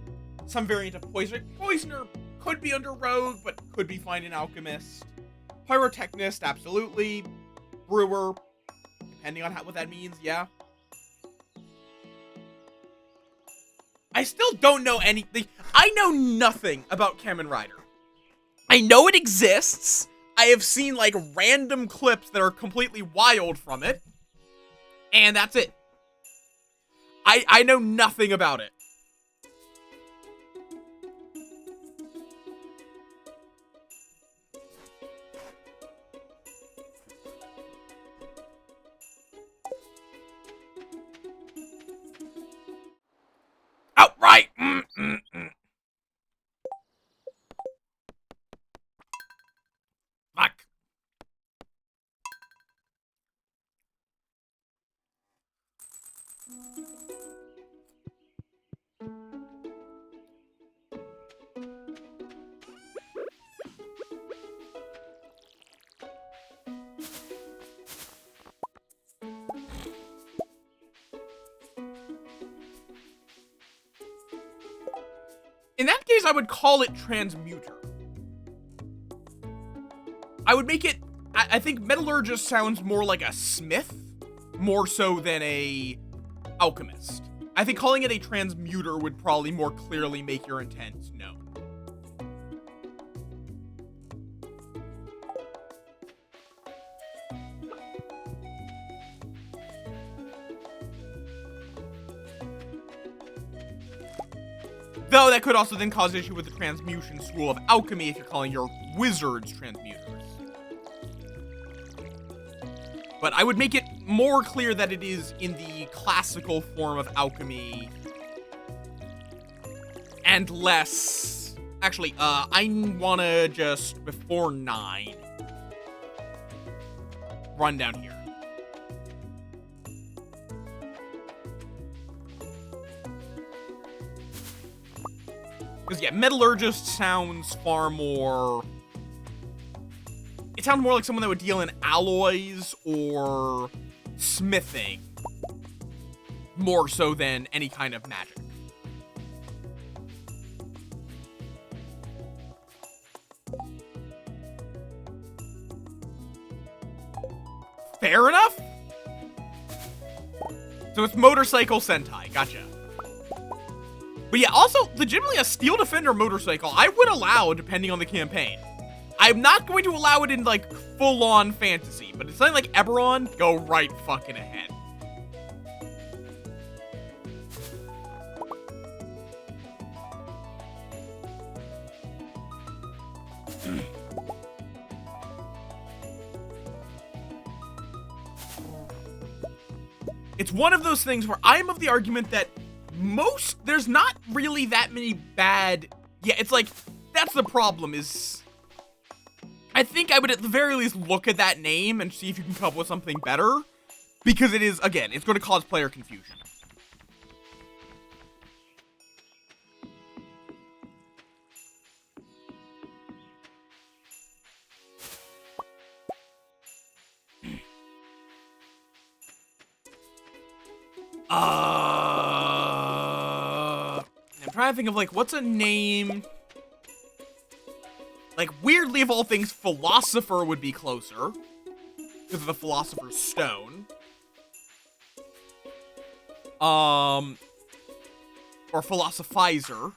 some variant of poisoner. Poisoner could be under rogue, but could be fine in alchemist. Pyrotechnist, absolutely. Brewer, depending on what that means, yeah. I still don't know anything. I know nothing about Kamen Rider. I know it exists. I have seen, like, random clips that are completely wild from it. And that's it. I know nothing about it. In that case, I would call it transmuter. I would make it... I think metallurgist sounds more like a smith, more so than a alchemist. I think calling it a transmuter would probably more clearly make your intent known. Though that could also then cause issue with the transmutation school of alchemy if you're calling your wizards transmuters. But I would make it more clear that it is in the classical form of alchemy. And less... Actually, I wanna just, before 9, run down here. Because, yeah, metallurgist sounds far more... It sounds more like someone that would deal in alloys or smithing. More so than any kind of magic. Fair enough? So it's motorcycle Sentai, gotcha. But yeah, also, legitimately a Steel Defender motorcycle, I would allow depending on the campaign. I'm not going to allow it in, like, full-on fantasy, but it's something like Eberron, go right fucking ahead. It's one of those things where I'm of the argument that there's not really that many bad, yeah, it's like, that's the problem is, I think I would at the very least look at that name and see if you can come up with something better, because it is, again, it's going to cause player confusion. I'm trying to think of, like, what's a name? Like, weirdly, of all things, Philosopher would be closer. Because of the Philosopher's Stone. Or Philosophizer.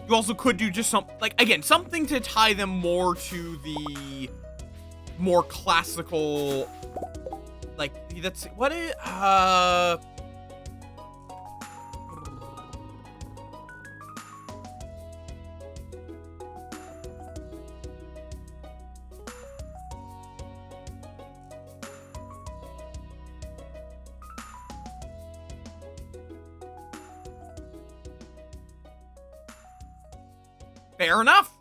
You also could do just something to tie them more to the more classical, like, that's, what is, fair enough.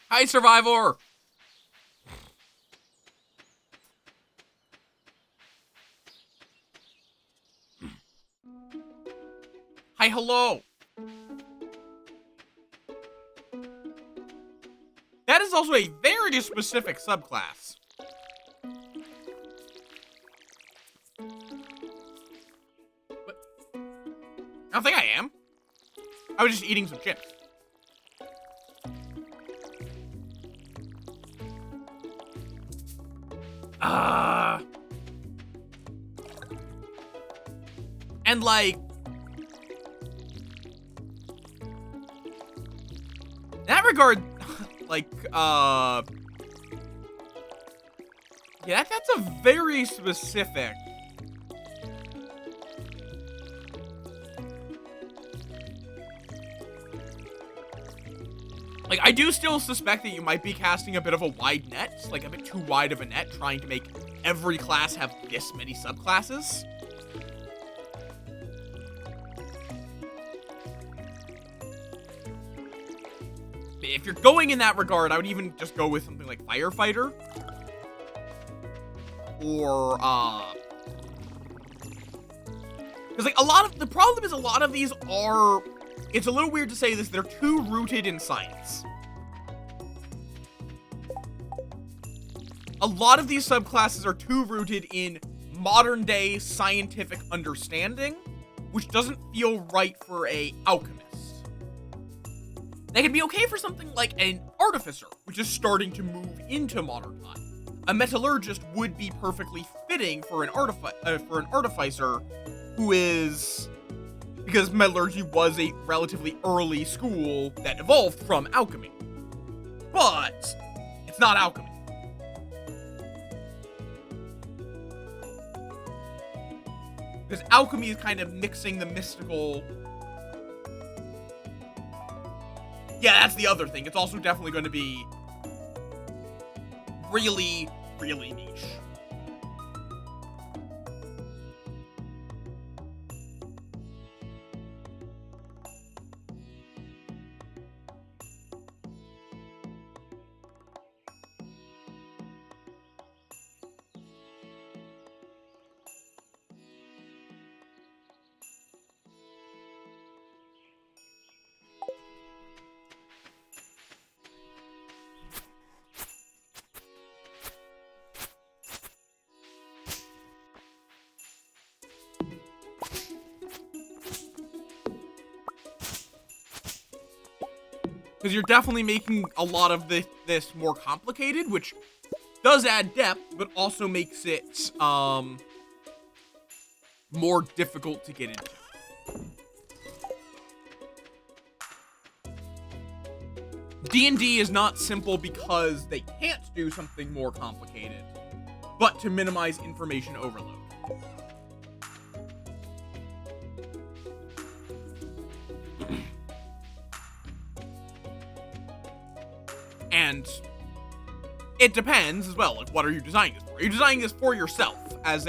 Hi, Survivor! Hi, hello! That is also a very specific subclass. But I don't think I am. I was just eating some chips. And like, in that regard, like, yeah, that's a very specific. Like, I do still suspect that you might be casting a bit of a wide net, like a bit too wide of a net, trying to make every class have this many subclasses. If you're going in that regard, I would even just go with something like Firefighter. Or, because, like, the problem is a lot of these are, it's a little weird to say this, they're too rooted in science. A lot of these subclasses are too rooted in modern-day scientific understanding, which doesn't feel right for a alchemist. They could be okay for something like an artificer, which is starting to move into modern time. A metallurgist would be perfectly fitting for an artificer who is, because metallurgy was a relatively early school that evolved from alchemy. But it's not alchemy. Because alchemy is kind of mixing the mystical. Yeah, that's the other thing. It's also definitely going to be really, really niche. Because you're definitely making a lot of this more complicated, which does add depth, but also makes it more difficult to get into. D&D is not simple because they can't do something more complicated, but to minimize information overload. And it depends as well. Like, what are you designing this for? Are you designing this for yourself as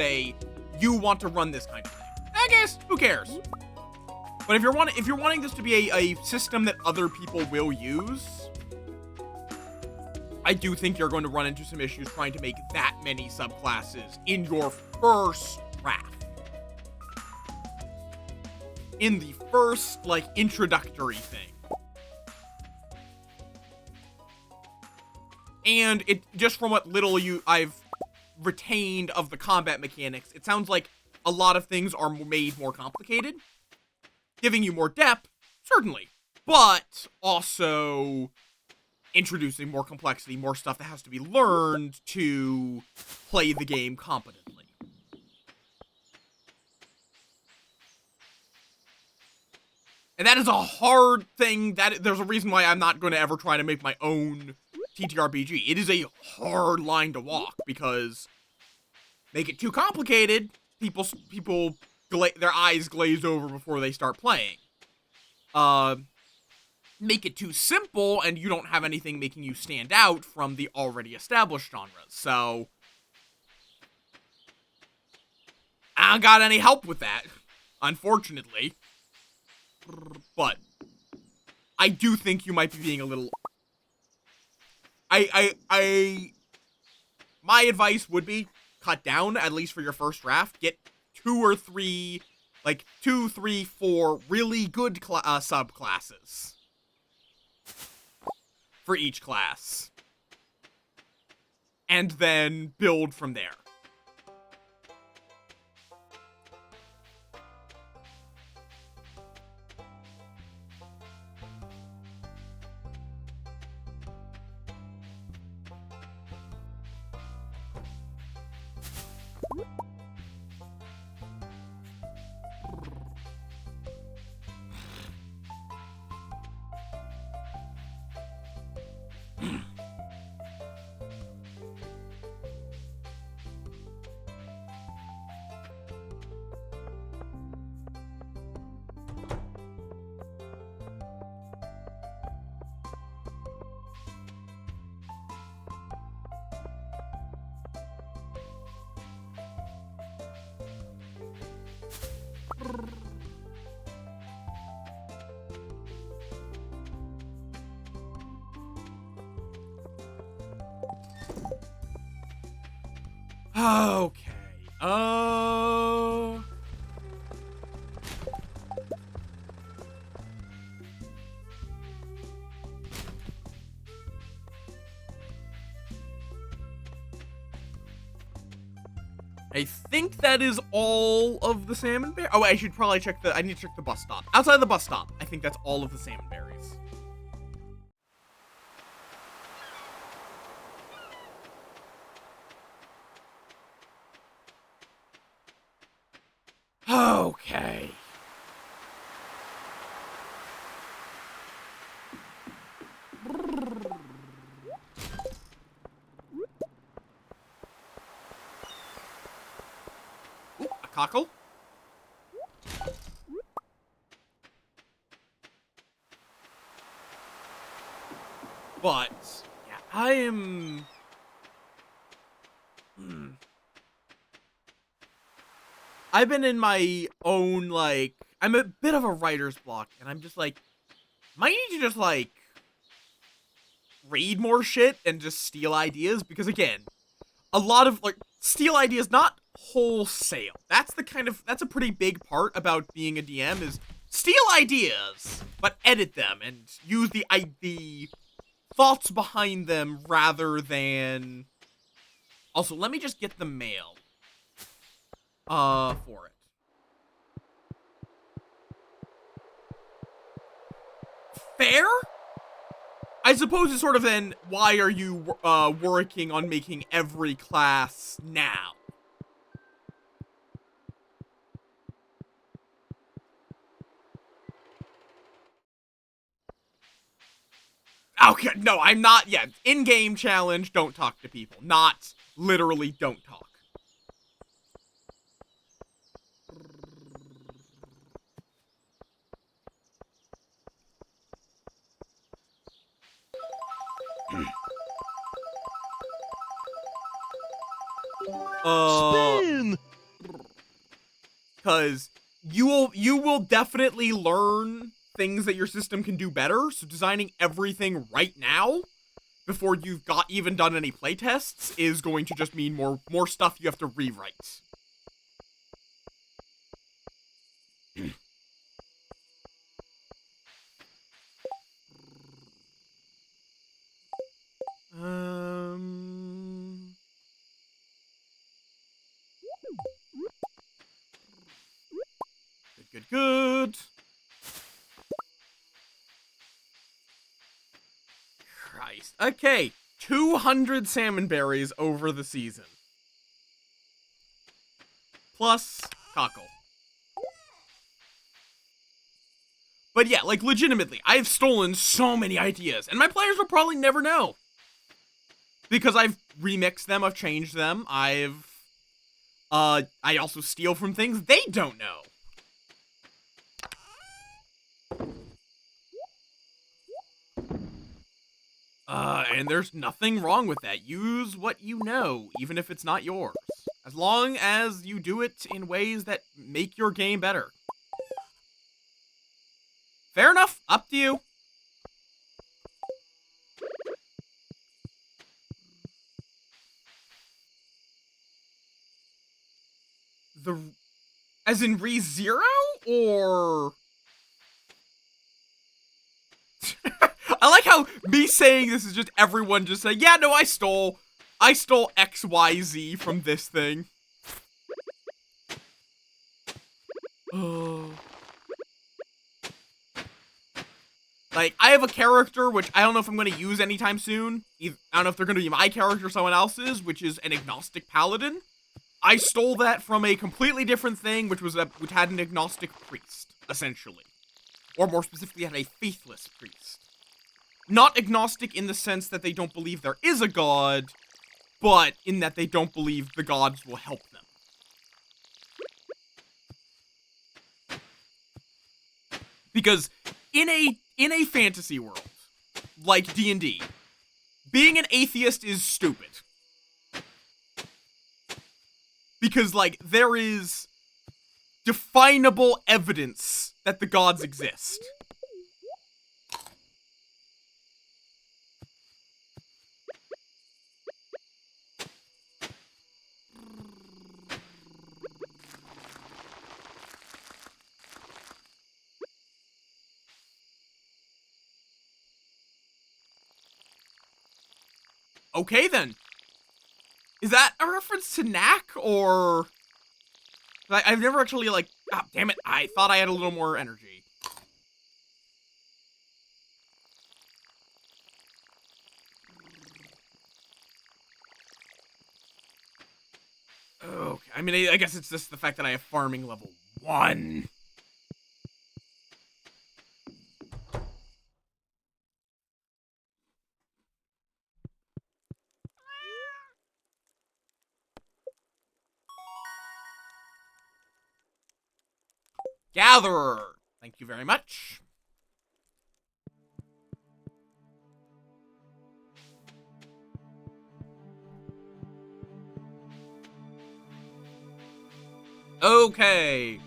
you want to run this kind of thing? I guess, who cares? But if you're wanting this to be a system that other people will use, I do think you're going to run into some issues trying to make that many subclasses in your first draft. In the first, like, introductory thing. And it just from what little I've retained of the combat mechanics, it sounds like a lot of things are made more complicated. Giving you more depth, certainly. But also introducing more complexity, more stuff that has to be learned to play the game competently. And that is a hard thing. There's a reason why I'm not going to ever try to make my own TTRPG. It is a hard line to walk, because make it too complicated, people their eyes glaze over before they start playing. Make it too simple, and you don't have anything making you stand out from the already established genres. So I don't got any help with that, unfortunately. But I do think you might be being a little. My advice would be cut down, at least for your first draft. Get 2 or 3, like 2, 3, 4 really good subclasses for each class, and then build from there. Okay. Oh. I think that is all of the salmon berries. Oh, I should probably check I need to check the bus stop. Outside the bus stop, I think that's all of the salmon berries. Okay. Ooh, a cockle. But, yeah, I am... I've been in my own, like... I'm a bit of a writer's block, and I'm just like... Might need to just, like... read more shit and just steal ideas, because, again... A lot of, like, steal ideas, not wholesale. That's a pretty big part about being a DM, is steal ideas, but edit them, and use the thoughts behind them rather than... Also, let me just get the mail. For it. Fair? I suppose it's sort of then, why are you, working on making every class now? Okay, no, I'm not yet. In-game challenge, don't talk to people. Not literally don't talk. Spin! Because you will definitely learn things that your system can do better, so designing everything right now before you've even done any playtests is going to just mean more stuff you have to rewrite. Good. Christ. Okay, 200 salmon berries over the season. Plus cockle. But yeah, like, legitimately, I've stolen so many ideas, and my players will probably never know. Because I've remixed them, I've changed them, I also steal from things they don't know. And there's nothing wrong with that. Use what you know, even if it's not yours. As long as you do it in ways that make your game better. Fair enough, up to you. As in ReZero, or... I like how me saying this is just everyone just saying, yeah, no, I stole XYZ from this thing. Like, I have a character, which I don't know if I'm going to use anytime soon. I don't know if they're going to be my character or someone else's, which is an agnostic paladin. I stole that from a completely different thing, which had an agnostic priest, essentially. Or more specifically, had a faithless priest. Not agnostic in the sense that they don't believe there is a god, but in that they don't believe the gods will help them. Because in a fantasy world, like D&D, being an atheist is stupid. Because, like, there is definable evidence that the gods exist. Okay, then. Is that a reference to Knack, or... I've never actually, like... Ah, damn it. I thought I had a little more energy. Okay. I mean, I guess it's just the fact that I have farming level 1. Gatherer. Thank you very much. Okay.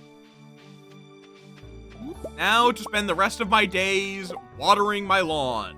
Now to spend the rest of my days watering my lawn.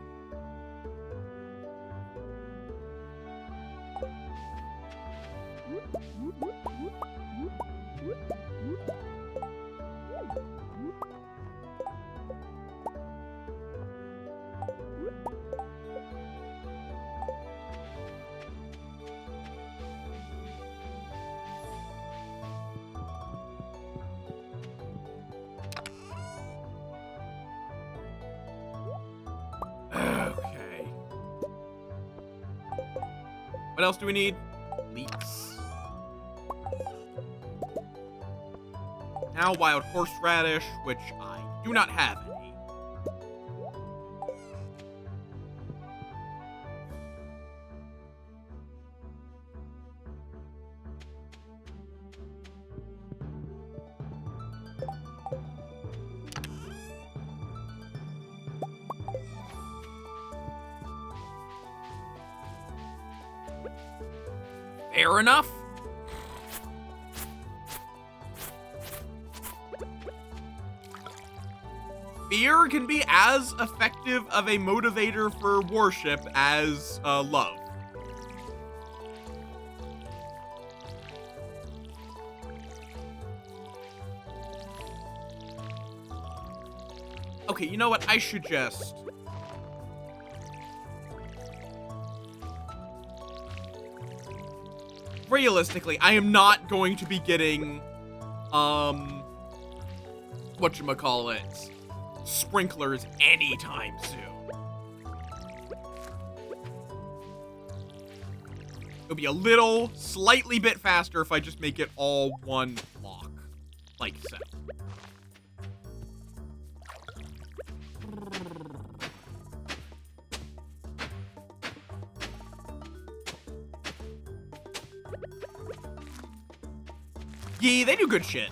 Okay. What else do we need? Leeks. Now wild horseradish, which I do not have any. Fair enough. Fear can be as effective of a motivator for worship as love. Okay, you know what? I should just... Realistically, I am not going to be getting, whatchamacallit, sprinklers anytime soon. It'll be a little, slightly bit faster if I just make it all one block, like so. Yeah, they do good shit.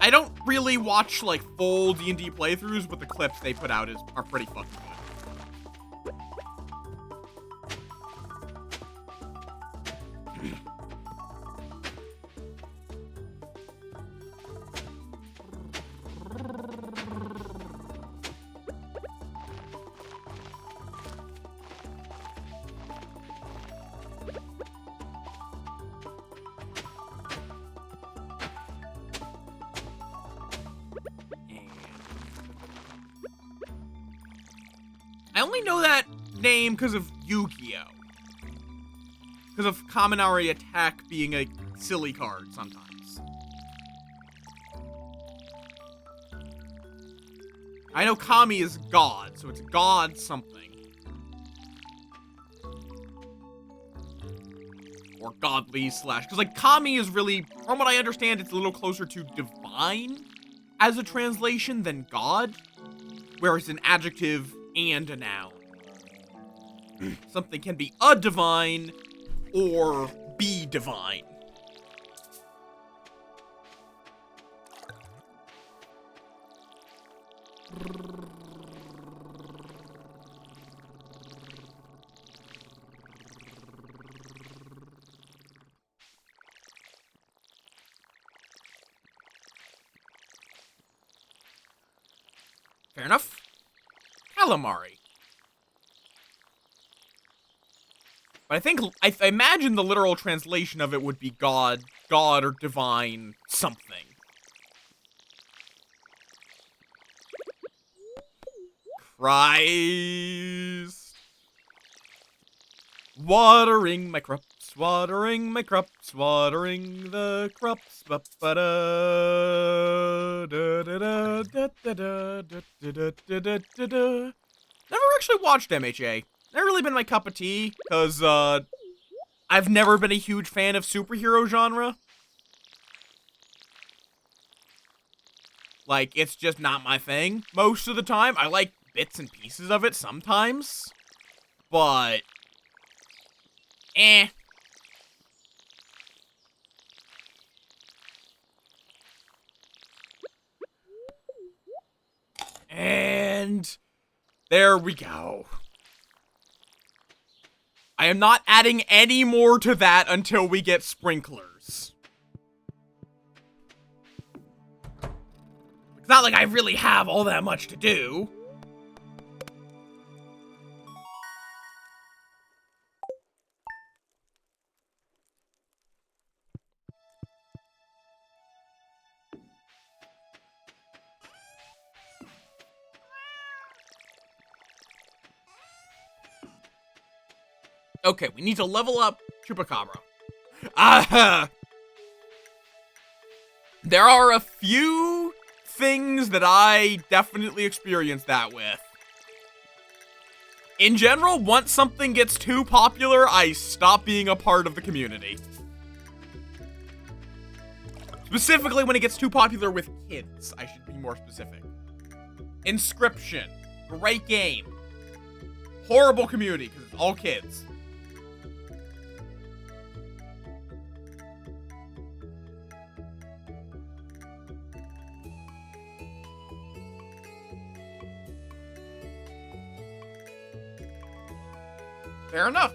I don't really watch, like, full D&D playthroughs, but the clips they put out are pretty fucking good. I only know that name because of Yu-Gi-Oh! Because of Kaminari Attack being a silly card sometimes. I know Kami is God, so it's God something. Or godly slash... Because, like, Kami is really... From what I understand, it's a little closer to divine as a translation than God. Where it's an adjective and a noun. Something can be a divine or be divine. Fair enough. Calamari. But I imagine the literal translation of it would be God or divine something. Christ. Watering my crops, watering my crops, watering the crops. Ba-ba-da, da-da-da-da-da-da-da-da-da-da. Never actually watched MHA. Never really been my cup of tea, because, I've never been a huge fan of superhero genre. Like, it's just not my thing most of the time. I like bits and pieces of it sometimes, but eh. And there we go. I am not adding any more to that until we get sprinklers. It's not like I really have all that much to do. Okay, we need to level up Chupacabra. There are a few things that I definitely experienced that with. In general, once something gets too popular, I stop being a part of the community. Specifically when it gets too popular with kids, I should be more specific. Inscription, great game. Horrible community, because it's all kids. Fair enough.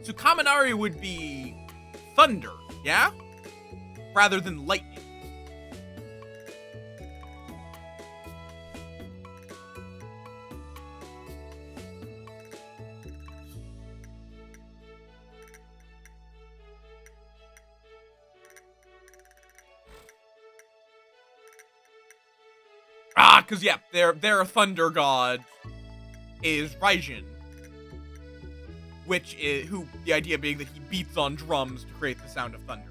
So Kaminari would be thunder, yeah? Rather than lightning. Ah, cause yeah, their thunder god is Raijin. Which is, the idea being that he beats on drums to create the sound of thunder.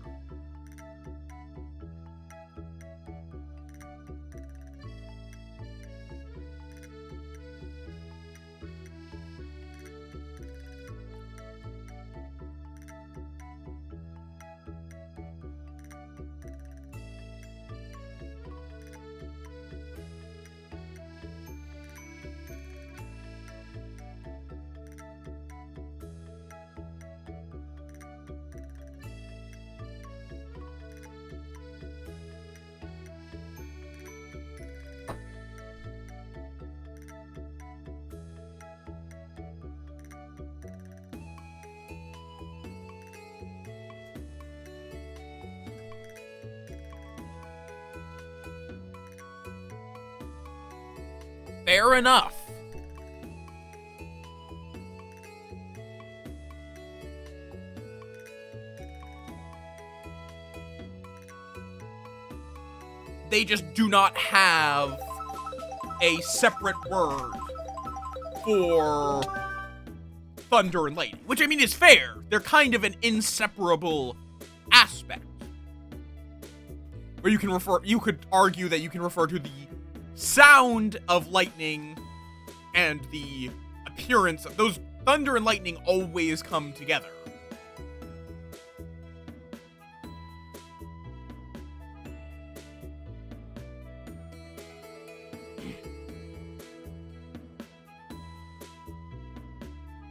Fair enough. They just do not have a separate word for thunder and lightning, which I mean is fair. They're kind of an inseparable aspect. Where you could argue that you can refer to the sound of lightning and the appearance of those. Thunder and lightning always come together.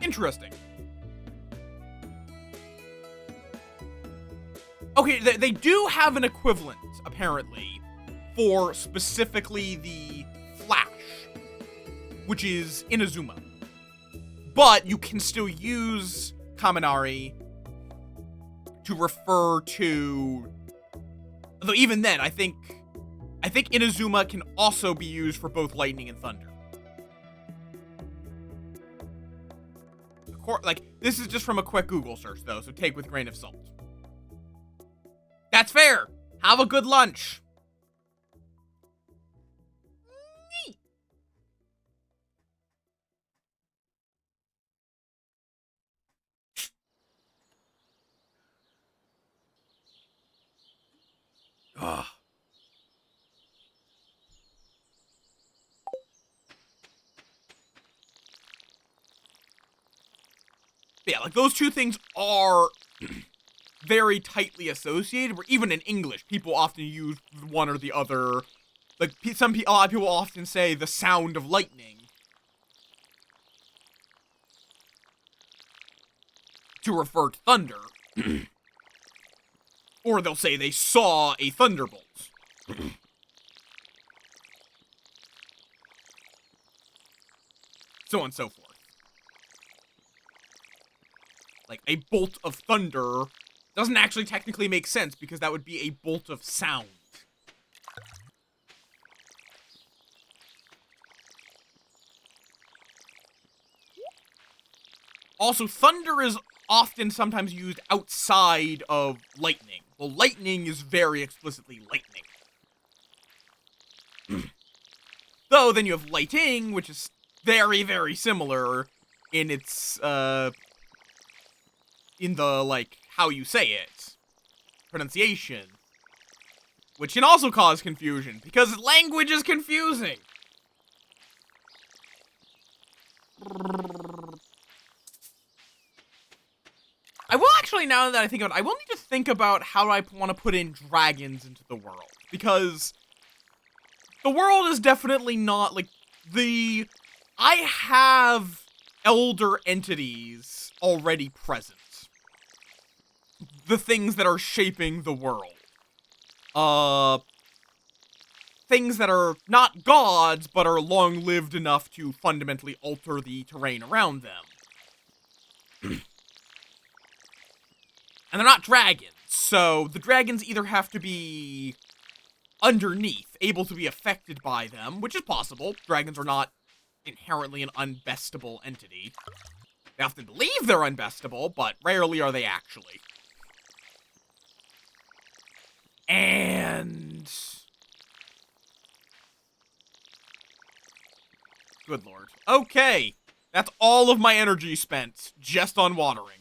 Interesting. Okay, they do have an equivalent, apparently, for specifically the Flash, which is Inazuma. But you can still use Kaminari to refer to... Though even then, I think Inazuma can also be used for both lightning and thunder. Like, this is just from a quick Google search, though, so take with a grain of salt. That's fair! Have a good lunch! Ugh. Yeah, like, those two things are very tightly associated, where even in English, people often use one or the other. Like, a lot of people often say the sound of lightning to refer to thunder. Or they'll say they saw a thunderbolt. So on and so forth. Like, a bolt of thunder doesn't actually technically make sense, because that would be a bolt of sound. Also, thunder is often sometimes used outside of lightning. Well, lightning is very explicitly lightning. Though, then you have lighting, which is very, very similar in its, in the, like, how you say it. Pronunciation. Which can also cause confusion, because language is confusing! I will actually, now that I think about it, I will need to think about how I want to put in dragons into the world. Because the world is definitely not, like, I have elder entities already present. The things that are shaping the world. Things that are not gods, but are long-lived enough to fundamentally alter the terrain around them. And they're not dragons, so the dragons either have to be underneath, able to be affected by them, which is possible. Dragons are not inherently an unbestable entity. They often believe they're unbestable, but rarely are they actually. And... good lord. Okay! That's all of my energy spent just on watering.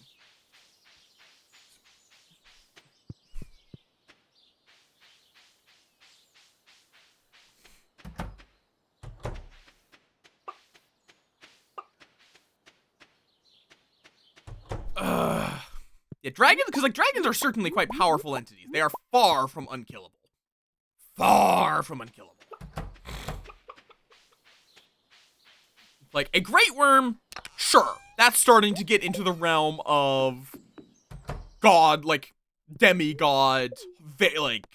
Yeah, dragons, because, like, dragons are certainly quite powerful entities. They are far from unkillable. Far from unkillable. Like, a great worm, sure, that's starting to get into the realm of god, like, demigod, like,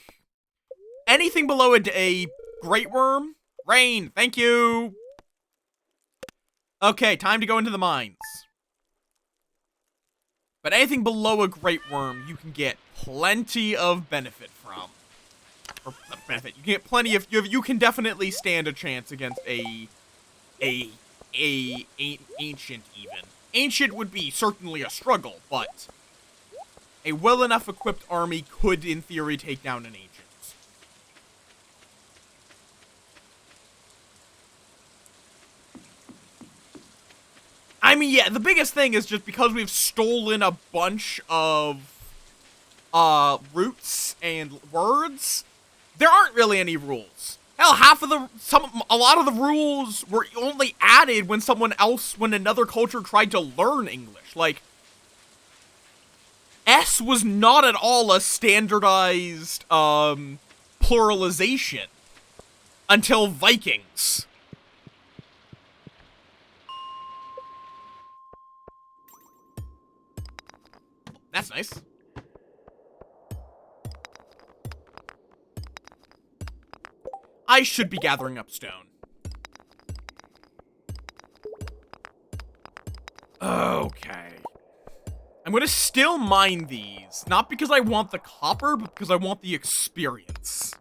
anything below a great worm, rain, thank you. Okay, time to go into the mines. But anything below a great worm, you can get plenty of benefit from. Or, not benefit, you can get plenty of, you can definitely stand a chance against a ancient even. Ancient would be certainly a struggle, but a well enough equipped army could, in theory, take down an ancient. I mean, yeah, the biggest thing is just because we've stolen a bunch of, roots and words, there aren't really any rules. Hell, a lot of the rules were only added when when another culture tried to learn English. Like, S was not at all a standardized, pluralization until Vikings. That's nice. I should be gathering up stone. Okay. I'm gonna still mine these. Not because I want the copper, but because I want the experience.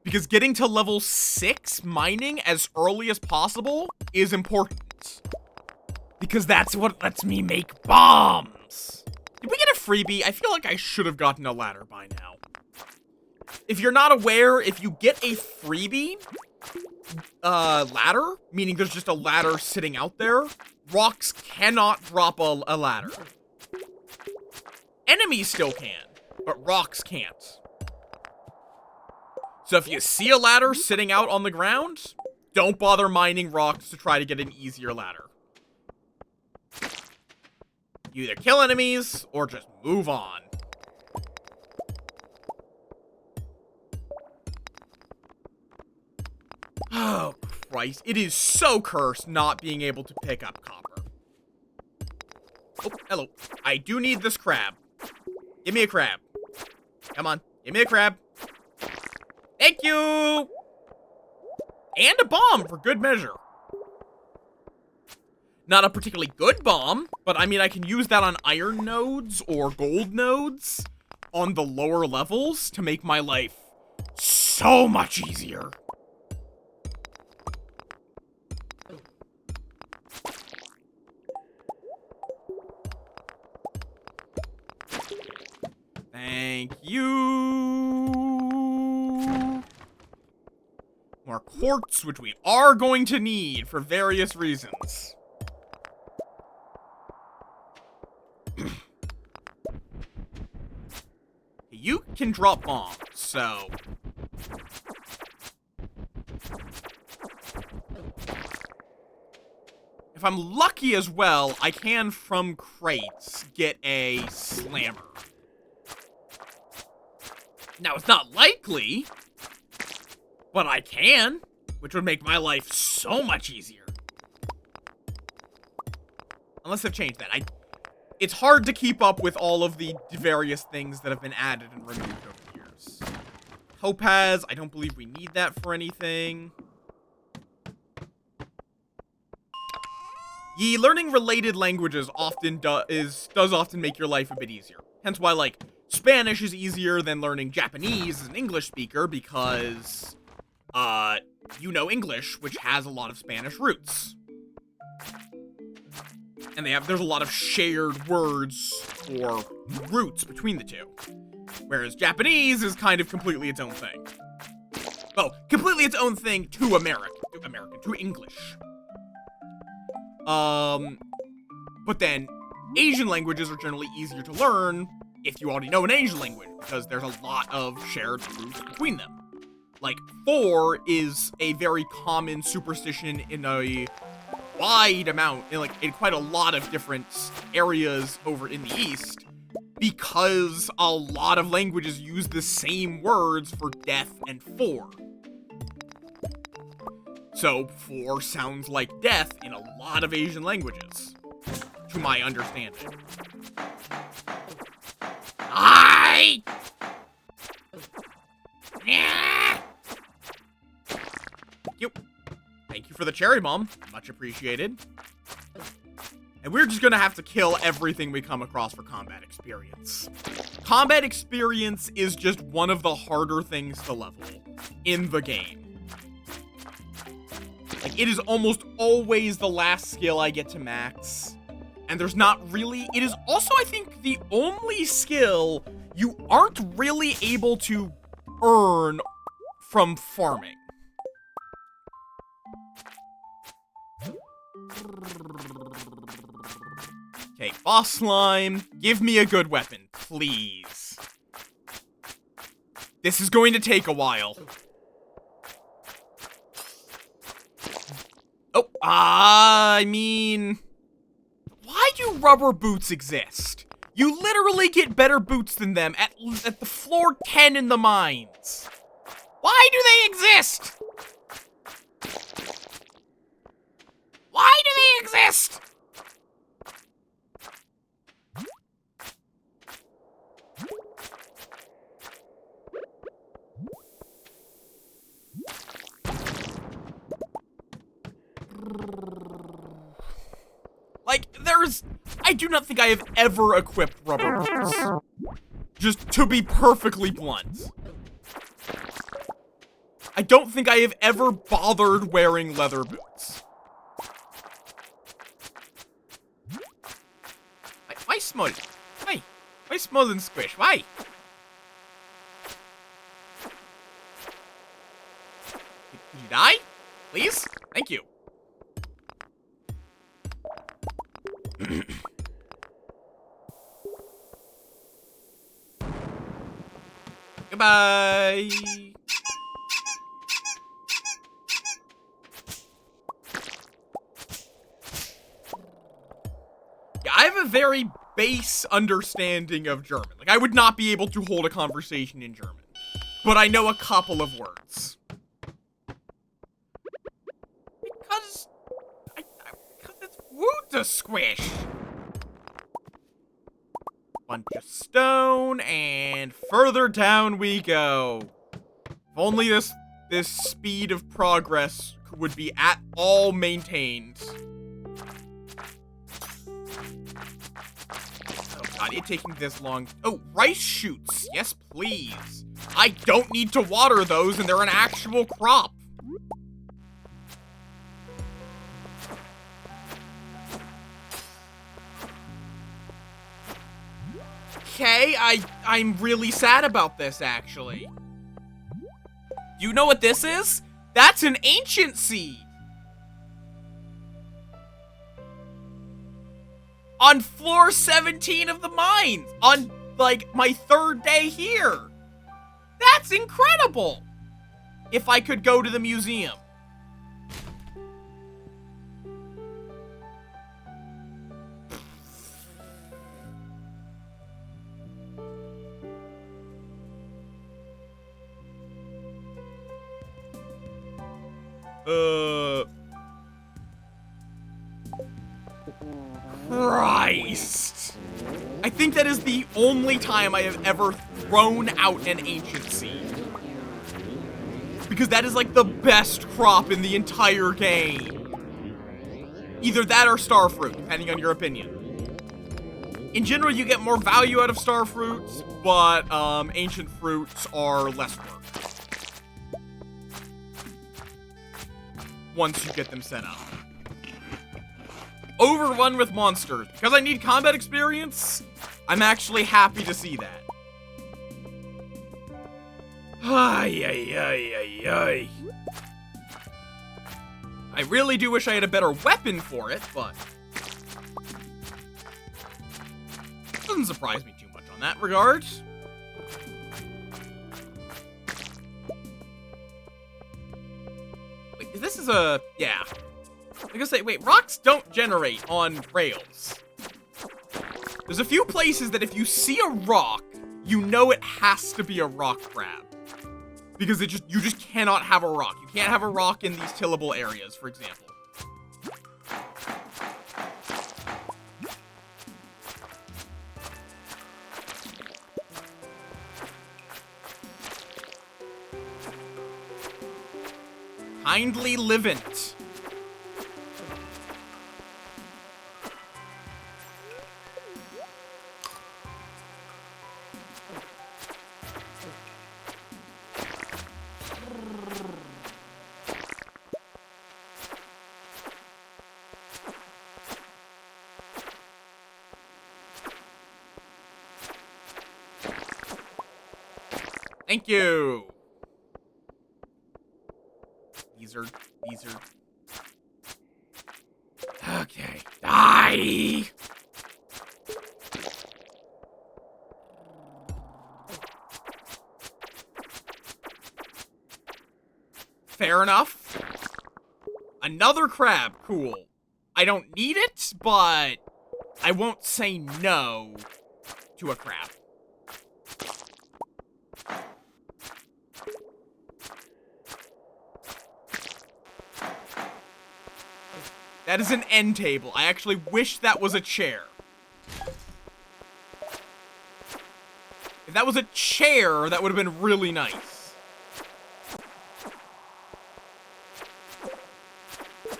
Because getting to level 6 mining as early as possible is important. Because that's what lets me make bombs. Did we get a freebie? I feel like I should have gotten a ladder by now. If you're not aware, if you get a freebie ladder, meaning there's just a ladder sitting out there, rocks cannot drop a ladder. Enemies still can, but rocks can't. So if you see a ladder sitting out on the ground, don't bother mining rocks to try to get an easier ladder. You either kill enemies, or just move on. Oh, Christ. It is so cursed not being able to pick up copper. Oh, hello. I do need this crab. Give me a crab. Come on. Give me a crab. Thank you! And a bomb, for good measure. Not a particularly good bomb, but I mean, I can use that on iron nodes or gold nodes on the lower levels to make my life so much easier. Thank you. More quartz, which we are going to need for various reasons. You can drop bombs, so... If I'm lucky as well, I can, from crates, get a slammer. Now, it's not likely, but I can, which would make my life so much easier. Unless they've changed that. It's hard to keep up with all of the various things that have been added and removed over the years. Topaz, I don't believe we need that for anything. Learning related languages often does often make your life a bit easier. Hence why, like, Spanish is easier than learning Japanese as an English speaker because, you know English, which has a lot of Spanish roots. And there's a lot of shared words or roots between the two. Whereas Japanese is kind of completely its own thing. Well, completely its own thing to to English. But then, Asian languages are generally easier to learn if you already know an Asian language, because there's a lot of shared roots between them. Like, 4 is a very common superstition in a wide amount, in quite a lot of different areas over in the East, because a lot of languages use the same words for death and 4. So, 4 sounds like death in a lot of Asian languages, to my understanding. Thank you for the cherry bomb. Much appreciated. And we're just gonna have to kill everything we come across for combat experience. Combat experience is just one of the harder things to level in the game. Like, it is almost always the last skill I get to max. And there's not really... It is also, I think, the only skill you aren't really able to earn from farming. Okay, boss slime, give me a good weapon, please. This is going to take a while. Oh, I mean... Why do rubber boots exist? You literally get better boots than them at the floor 10 in the mines. Why do they exist? Why do they exist? Like, they're I do not think I have ever equipped rubber boots. Just to be perfectly blunt. I don't think I have ever bothered wearing leather boots. Why small? Why small and squish? Why? Did you die? Please? Thank you. Goodbye. Yeah, I have a very base understanding of German. Like, I would not be able to hold a conversation in German. But I know a couple of words. Because it's woot to squish. Bunch of stone, and further down we go. If only this speed of progress would be at all maintained. Oh god, it taking this long. Oh, rice shoots. Yes, please. I don't need to water those, and they're an actual crop. Okay, I'm really sad about this, actually. You know what this is? That's an ancient seed! On floor 17 of the mine! On, like, my third day here! That's incredible! If I could go to the museum. Christ. I think that is the only time I have ever thrown out an ancient seed. Because that is like the best crop in the entire game. Either that or starfruit, depending on your opinion. In general, you get more value out of starfruits, but ancient fruits are less work. Once you get them set up. Overrun with monsters. Because I need combat experience, I'm actually happy to see that. Ay, ay, ay, ay, ay. I really do wish I had a better weapon for it, but doesn't surprise me too much on that regard. Wait, this is a... yeah. I was gonna say, wait, rocks don't generate on rails. There's a few places that if you see a rock, you know it has to be a rock crab. Because you just cannot have a rock. You can't have a rock in these tillable areas, for example. Kindly livent. Thank you. These are... okay. Die! Fair enough. Another crab. Cool. I don't need it, but I won't say no to a crab. That is an end table. I actually wish that was a chair. If that was a chair, that would have been really nice.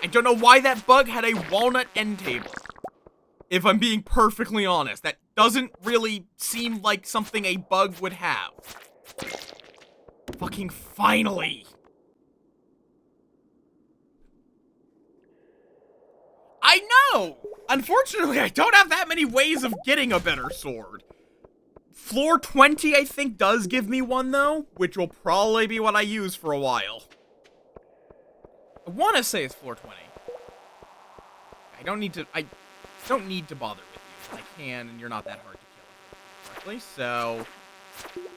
I don't know why that bug had a walnut end table. If I'm being perfectly honest, that doesn't really seem like something a bug would have. Fucking finally! I know! Unfortunately, I don't have that many ways of getting a better sword. Floor 20, I think, does give me one, though, which will probably be what I use for a while. I want to say it's floor 20. I don't need to bother with you. I can, and you're not that hard to kill correctly, so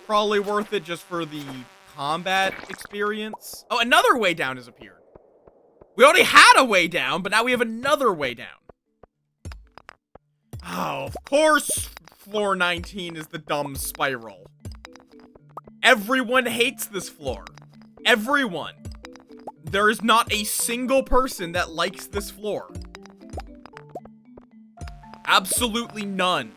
probably worth it just for the combat experience. Oh, another way down has appeared. We already had a way down, but now we have another way down. Oh, of course, floor 19 is the dumb spiral. Everyone hates this floor. Everyone. There is not a single person that likes this floor. Absolutely none.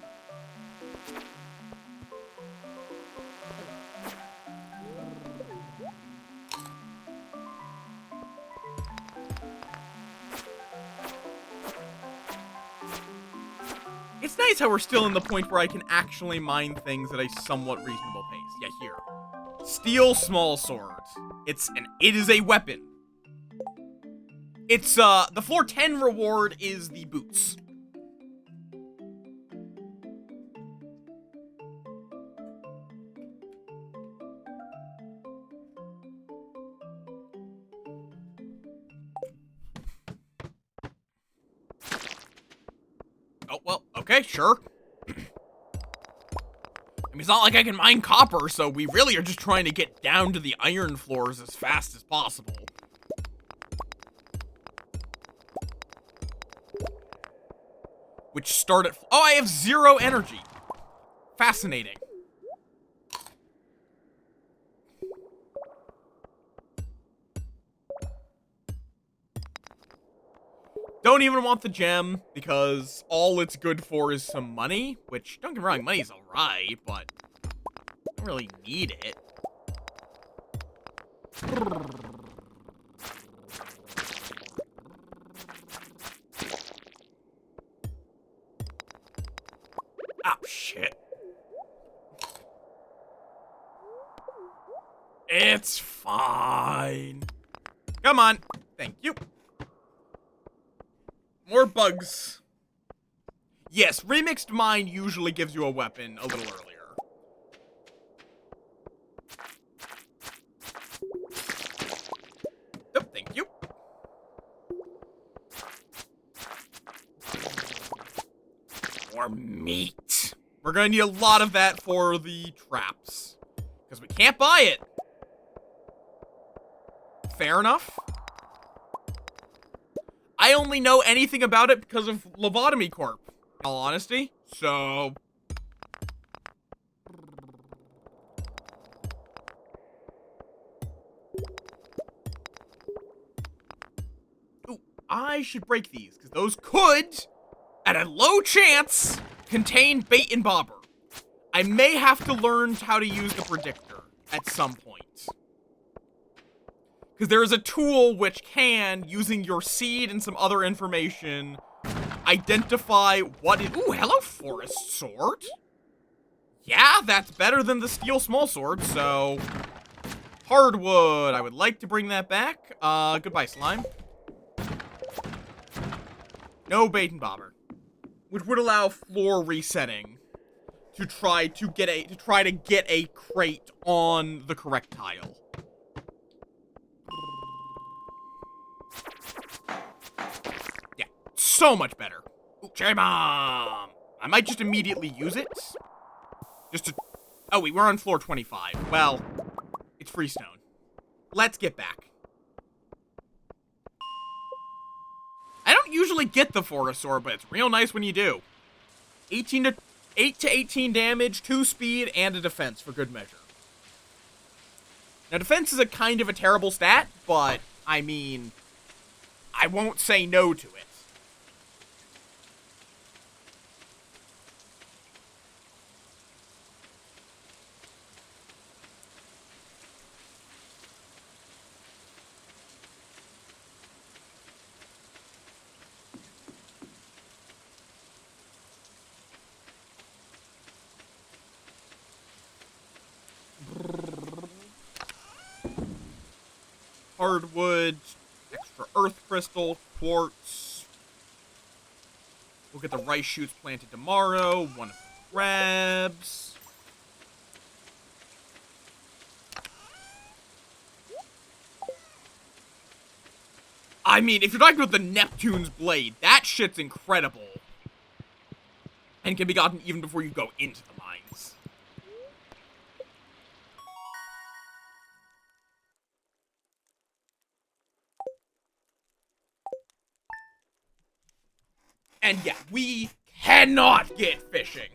It's nice how we're still in the point where I can actually mine things at a somewhat reasonable pace. Yeah, here. Steel small sword. It is a weapon. It's, the floor 10 reward is the boots. Oh, well, okay, sure. I mean, it's not like I can mine copper, so we really are just trying to get down to the iron floors as fast as possible. Which start at... Oh, I have 0 energy. Fascinating. Don't even want the gem, because all it's good for is some money, which, don't get me wrong, money's alright, but I don't really need it. Ah, shit. It's fine. Come on. Thank you. More bugs. Yes, remixed mine usually gives you a weapon a little earlier. Oh, thank you. More meat. We're gonna need a lot of that for the traps. Because we can't buy it. Fair enough. I only know anything about it because of Lobotomy Corp, in all honesty, so... Ooh, I should break these, because those could, at a low chance, contain bait and bobber. I may have to learn how to use the predictor at some point. Because there is a tool which can, using your seed and some other information, identify what it... Ooh, hello, forest sword. Yeah, that's better than the steel small sword, so... Hardwood, I would like to bring that back. Goodbye, slime. No bait and bobber. Which would allow floor resetting to try to get a crate on the correct tile. So much better. Ooh, cherry bomb. I might just immediately use it. Just to... Oh, wait, we're on floor 25. Well, it's freestone. Let's get back. I don't usually get the forest sword, but it's real nice when you do. 8 to 18 damage, 2 speed, and a defense for good measure. Now, defense is a kind of a terrible stat, but, I mean, I won't say no to it. hardwood, extra earth crystal, quartz. We'll get the rice shoots planted tomorrow. One of the crabs. I mean, if you're talking about the Neptune's blade, that shit's incredible. And can be gotten even before you go into the mines. And yeah, we cannot get fishing.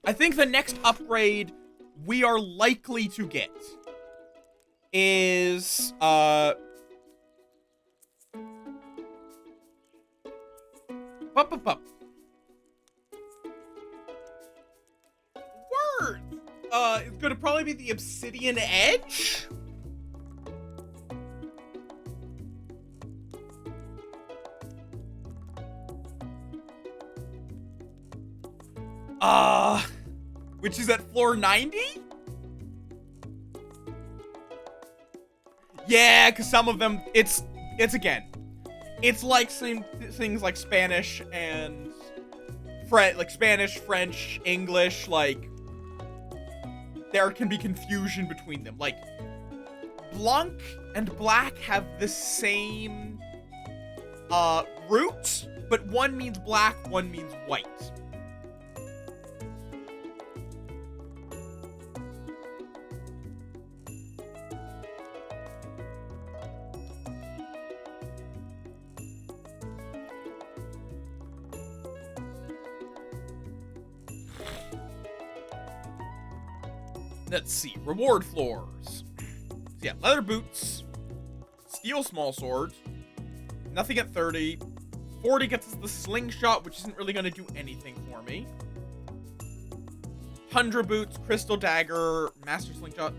I think the next upgrade we are likely to get is, Word! It's gonna probably be the Obsidian Edge? Which is at floor 90? Yeah, because some of them, it's again, it's like some things like Spanish and Spanish, French, English, like, there can be confusion between them. Like, Blanc and Black have the same, root, but one means black, one means white. Let's see, reward floors. So yeah, leather boots, steel small sword, nothing at 30. 40 gets us the slingshot, which isn't really gonna do anything for me. 100 boots, crystal dagger, master slingshot.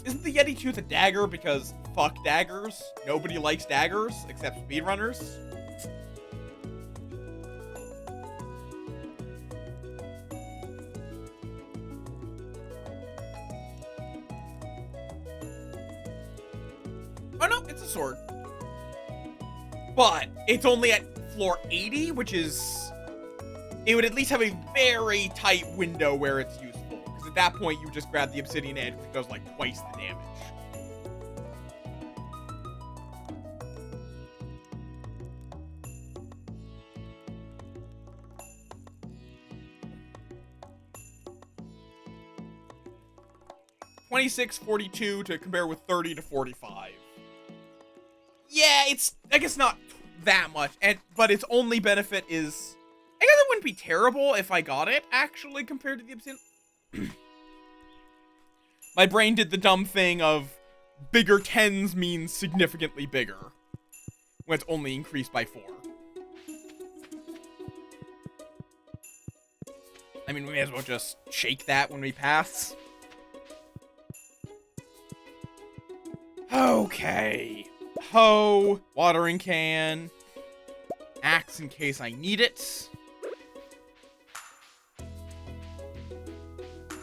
Isn't the Yeti Tooth a dagger because fuck daggers? Nobody likes daggers except speedrunners. Oh no, it's a sword. But it's only at floor 80, which is... It would at least have a very tight window where it's useful. Because at that point, you just grab the Obsidian Edge, which does like twice the damage. $26.42 to compare with 30 to 45. Yeah, it's, I guess, not that much, but its only benefit is, I guess it wouldn't be terrible if I got it, actually, compared to the Obsidian. My brain did the dumb thing of bigger 10s means significantly bigger, when it's only increased by 4. I mean, we may as well just shake that when we pass. Okay. Hoe, watering can, axe in case I need it.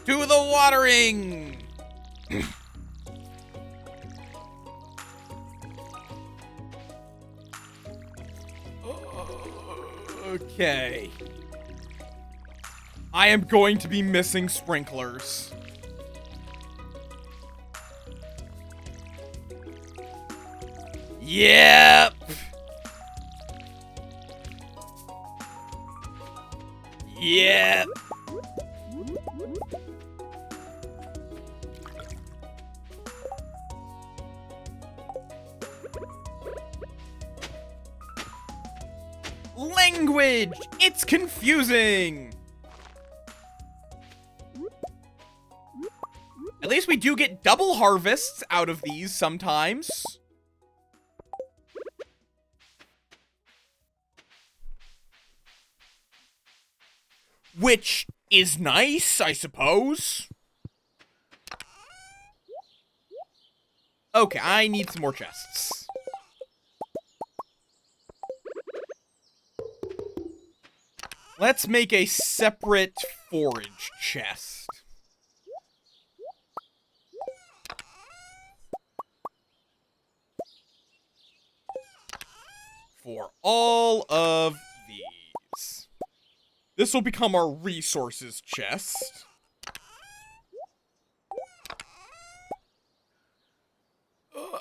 To the watering! Okay. I am going to be missing sprinklers. Yep. Yep. Language! It's confusing! At least we do get double harvests out of these sometimes. Which is nice, I suppose. Okay, I need some more chests. Let's make a separate forage chest. all of these. This will become our resources chest.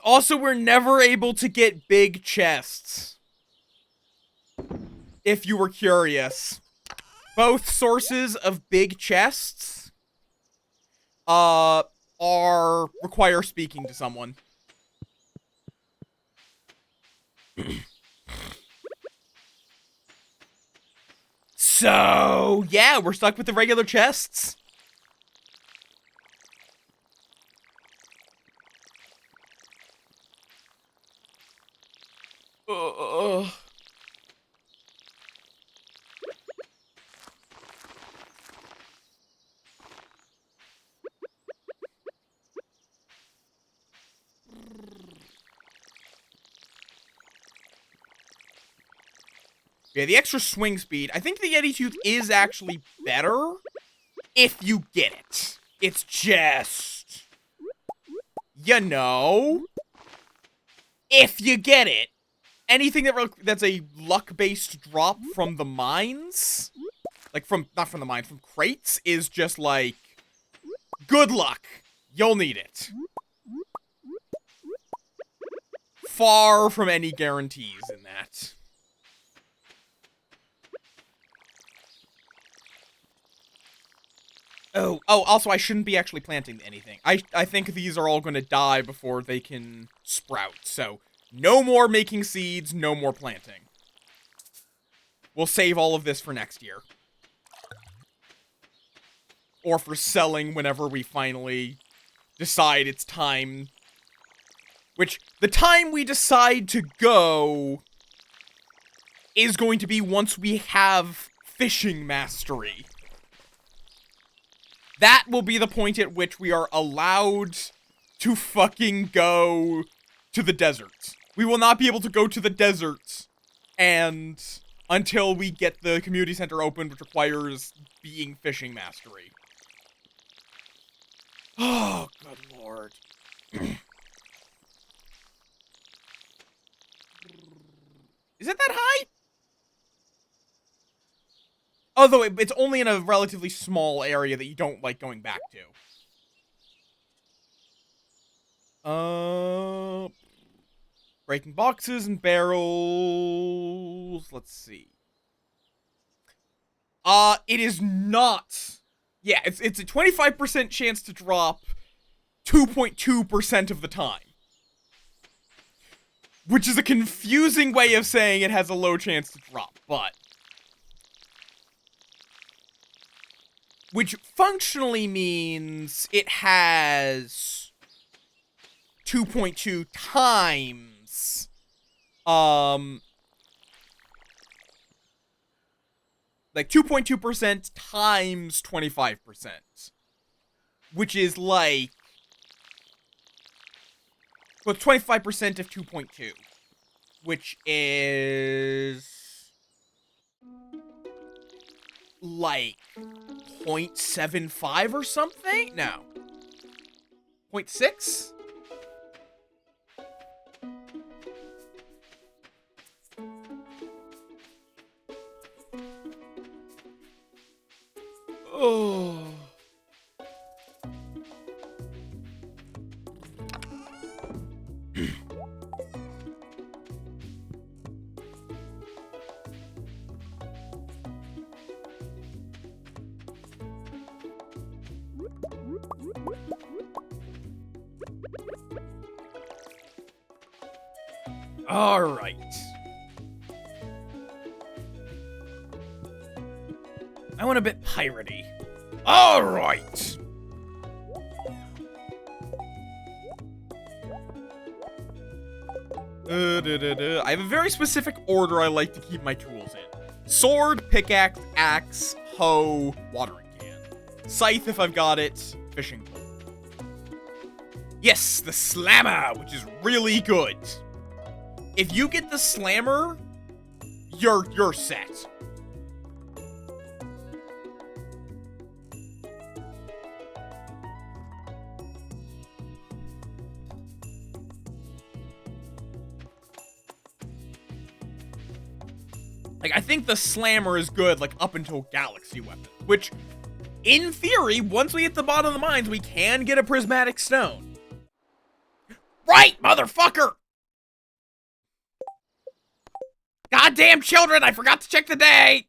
Also, we're never able to get big chests. If you were curious. Both sources of big chests require speaking to someone. So, yeah, we're stuck with the regular chests. Yeah, the extra swing speed. I think the Yeti Tooth is actually better if you get it. It's just, you know, if you get it. Anything that's a luck-based drop from the mines, like not from the mines, from crates, is just like, good luck. You'll need it. Far from any guarantees in that. Oh, also, I shouldn't be actually planting anything. I think these are all going to die before they can sprout, so no more making seeds, no more planting. We'll save all of this for next year. Or for selling whenever we finally decide it's time. Which, the time we decide to go is going to be once we have fishing mastery. That will be the point at which we are allowed to fucking go to the desert. We will not be able to go to the desert until we get the community center open, which requires being fishing mastery. Oh, good lord. Is it that high? Although it's only in a relatively small area that you don't like going back to. Breaking boxes and barrels. Let's see. It is not. Yeah, it's a 25% chance to drop 2.2% of the time. Which is a confusing way of saying it has a low chance to drop, but which functionally means it has 2.2 times, like 2.2% times 25%, which is like, well, 25% of 2.2, which is like 0.75 or something? No. 0.6? Oh. All right. I went a bit piratey. All right. I have a very specific order I like to keep my tools in. Sword, pickaxe, axe, hoe, watering can. Scythe if I've got it, fishing pole. Yes, the slammer, which is really good. If you get the slammer, you're set. I think the slammer is good, like, up until galaxy weapon. Which, in theory, once we hit the bottom of the mines, we can get a prismatic stone. Right, motherfucker! Goddamn children, I forgot to check the date!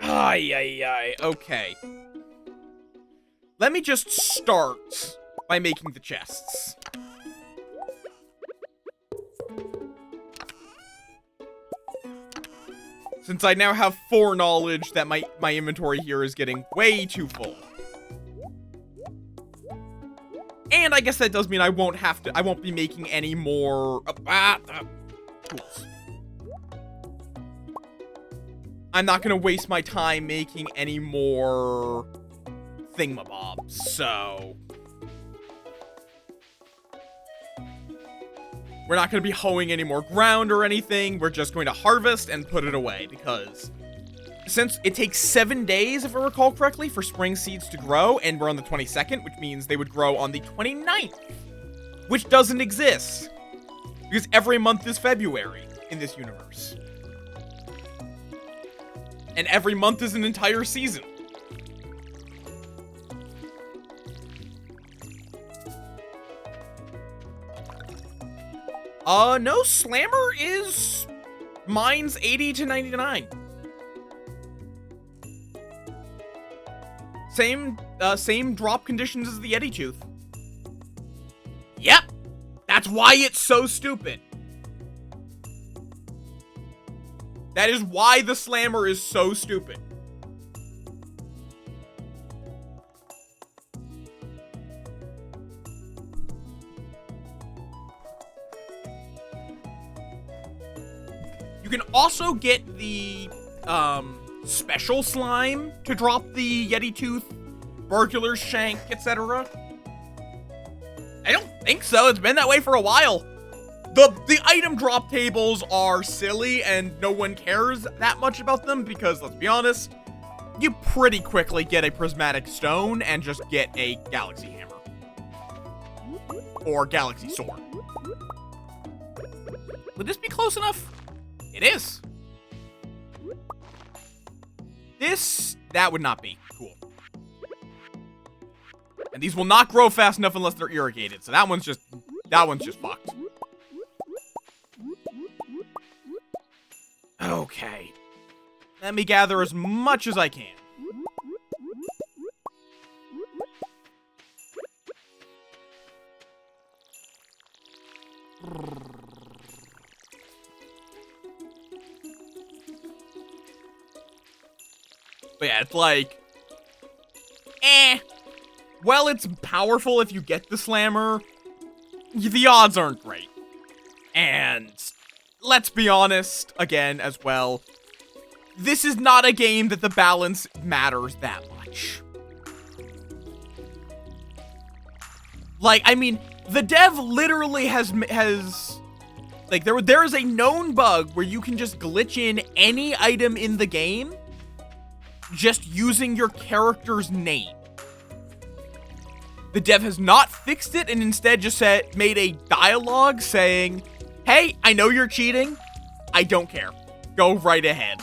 Ay, okay. Let me just start by making the chests. Since I now have foreknowledge that my inventory here is getting way too full. And I guess that does mean I won't be making any more tools. I'm not gonna waste my time making any more thingamabobs, so we're not gonna be hoeing any more ground or anything. We're just going to harvest and put it away, because since it takes 7 days, if I recall correctly, for spring seeds to grow, and we're on the 22nd, which means they would grow on the 29th, which doesn't exist, because every month is February in this universe. And every month is an entire season. No, Slammer is mines 80 to 99. Same drop conditions as the Yeti Tooth. Yep, that's why it's so stupid. That is why the Slammer is so stupid. You can also get the, special slime to drop the Yeti Tooth, Burglar's Shank, etc. I don't think so. It's been that way for a while. The item drop tables are silly, and no one cares that much about them, because, let's be honest, you pretty quickly get a prismatic stone and just get a galaxy hammer. Or galaxy sword. Would this be close enough? It is. That would not be cool. And these will not grow fast enough unless they're irrigated, so that one's just fucked. Okay. Let me gather as much as I can. But yeah, it's like, well, it's powerful if you get the Slammer. The odds aren't great. And let's be honest, again, as well, this is not a game that the balance matters that much. Like, I mean, the dev literally has like, there is a known bug where you can just glitch in any item in the game just using your character's name. The dev has not fixed it and instead just made a dialogue saying, hey, I know you're cheating. I don't care. Go right ahead.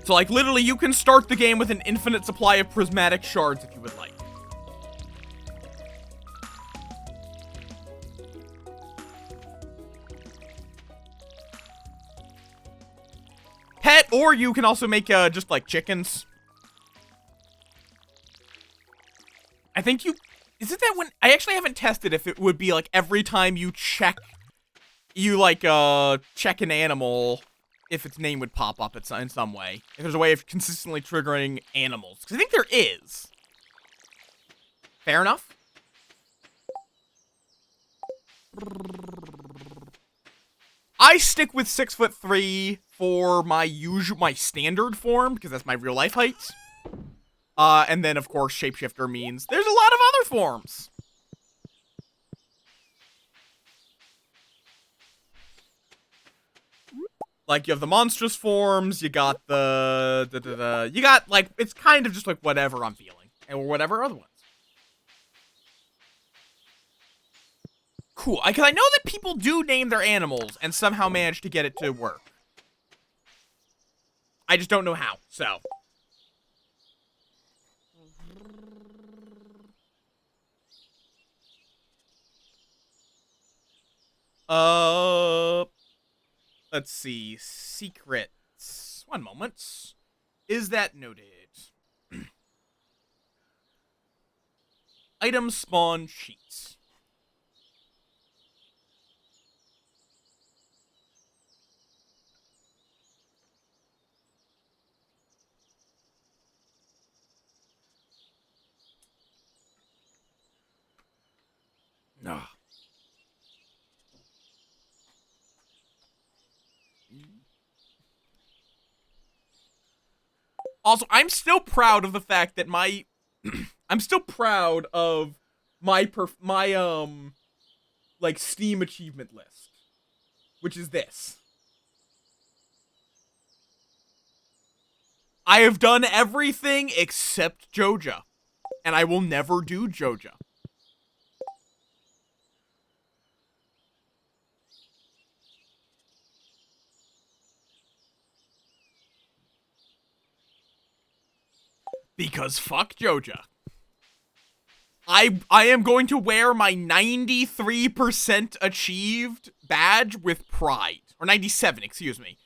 So, like, literally, you can start the game with an infinite supply of prismatic shards if you would like. Pet, or you can also make, just, like, chickens. I think is it that when, I actually haven't tested if it would be, like, every time you check an animal, if its name would pop up in some way. If there's a way of consistently triggering animals. Because I think there is. Fair enough? I stick with 6'3" for my standard form, because that's my real life height. And then, of course, shapeshifter means there's a lot of other forms. Like, you have the monstrous forms, you got you got, like, it's kind of just, like, whatever I'm feeling. Or whatever other ones. Cool. Because I know that people do name their animals and somehow manage to get it to work. I just don't know how, so. Let's see. Secrets. One moment. Is that noted? Item spawn sheets. Ugh. Also, I'm still proud of the fact that my I'm still proud of my like Steam achievement list, which is this. I have done everything except Joja, and I will never do Joja. Because fuck Joja. I am going to wear my 93% achieved badge with pride. Or 97, excuse me.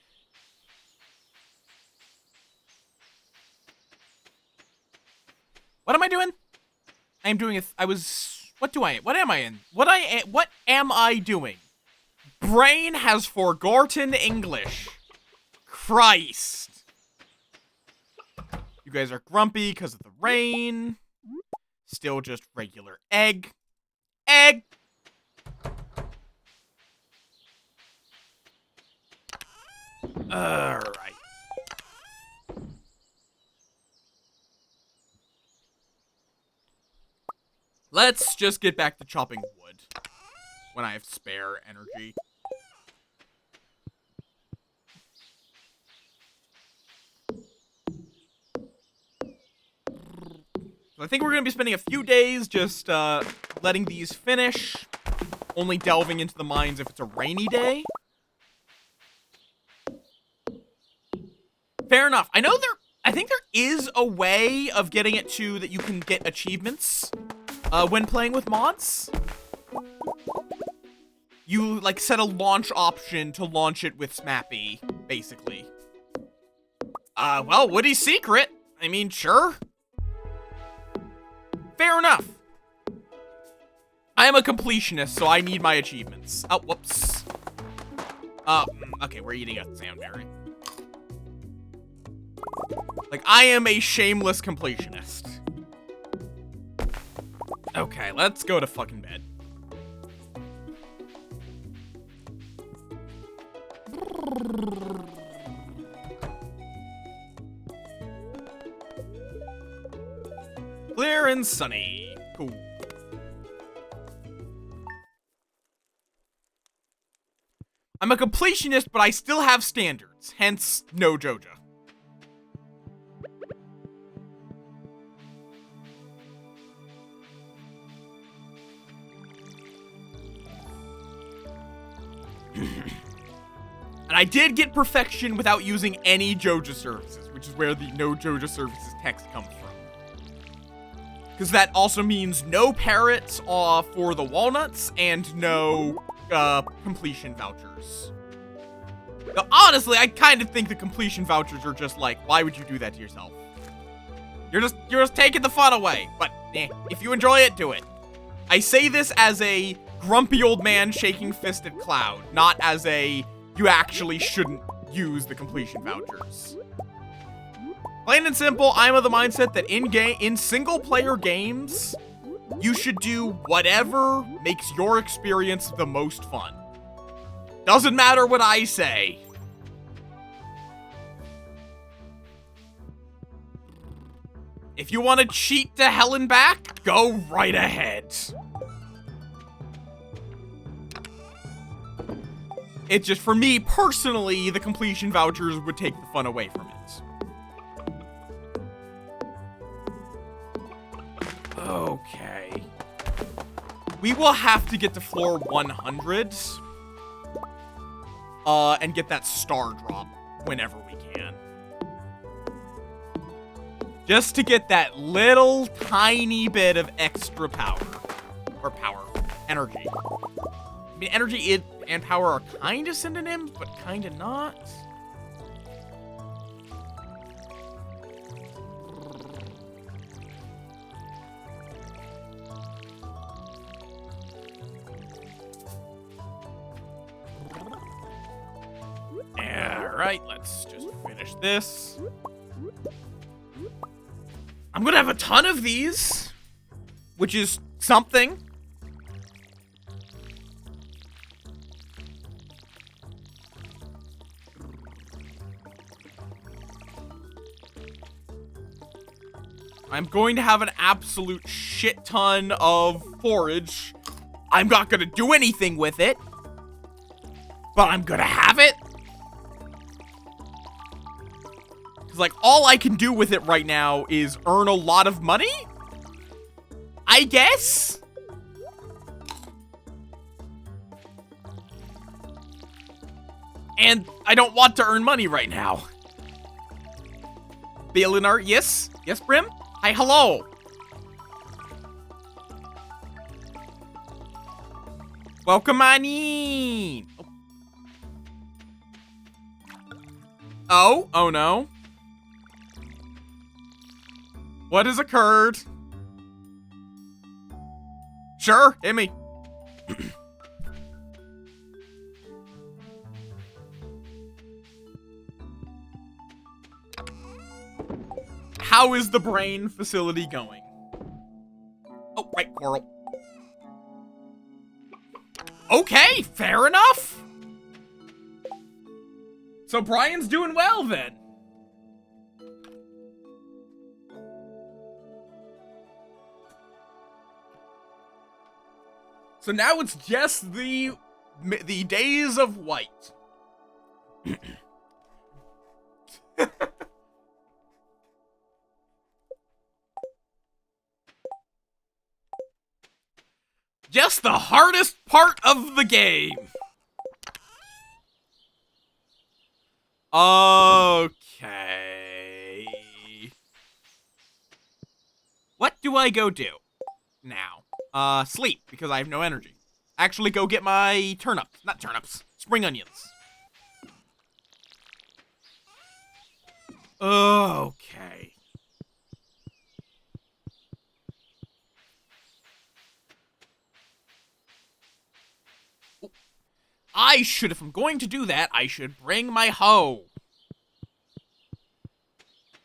What am I doing? I am doing what am I in? What am I doing? Brain has forgotten English. Christ. You guys are grumpy because of the rain. Still just regular egg. Egg! Alright. Let's just get back to chopping wood when I have spare energy. I think we're going to be spending a few days just letting these finish, only delving into the mines if it's a rainy day. Fair enough. I think there is a way of getting it to that you can get achievements when playing with mods. You, like, set a launch option to launch it with Smappy, basically. Well, Woody's secret. I mean, sure. Fair enough. I am a completionist, so I need my achievements. Oh, whoops. Okay, we're eating a sandberry. Like, I am a shameless completionist. Okay, let's go to fucking bed. Clear and sunny. Cool. I'm a completionist, but I still have standards. Hence, no Joja. And I did get perfection without using any Joja services, which is where the no Joja services text comes from. Because that also means no parrots for the walnuts and no completion vouchers. Now, honestly, I kind of think the completion vouchers are just like, why would you do that to yourself? You're just taking the fun away. But if you enjoy it, do it. I say this as a grumpy old man shaking fist at Cloud, not as a you actually shouldn't use the completion vouchers. Plain and simple, I'm of the mindset that in single-player games, you should do whatever makes your experience the most fun. Doesn't matter what I say. If you want to cheat to hell and back, go right ahead. It's just, for me, personally, the completion vouchers would take the fun away from it. Okay. We will have to get to floor 100. And get that star drop whenever we can. Just to get that little tiny bit of extra power. Or power. Energy. I mean, energy and power are kind of synonyms, but kind of not. Alright, let's just finish this. I'm gonna have a ton of these, which is something. I'm going to have an absolute shit ton of forage. I'm not gonna do anything with it, but I'm gonna have it. Because, like, all I can do with it right now is earn a lot of money? I guess? And I don't want to earn money right now. Balinar, yes? Yes, Brim? Hi, hello. Welcome on in. Oh no. What has occurred? Sure, hit me. How is the brain facility going? Oh, right, Coral. Okay, fair enough. So Brian's doing well then. So now it's just the days of white. Just the hardest part of the game. Okay. What do I go do now? Sleep, because I have no energy. Actually, go get my turnips. Not turnips. Spring onions. Okay. I should, if I'm going to do that, I should bring my hoe.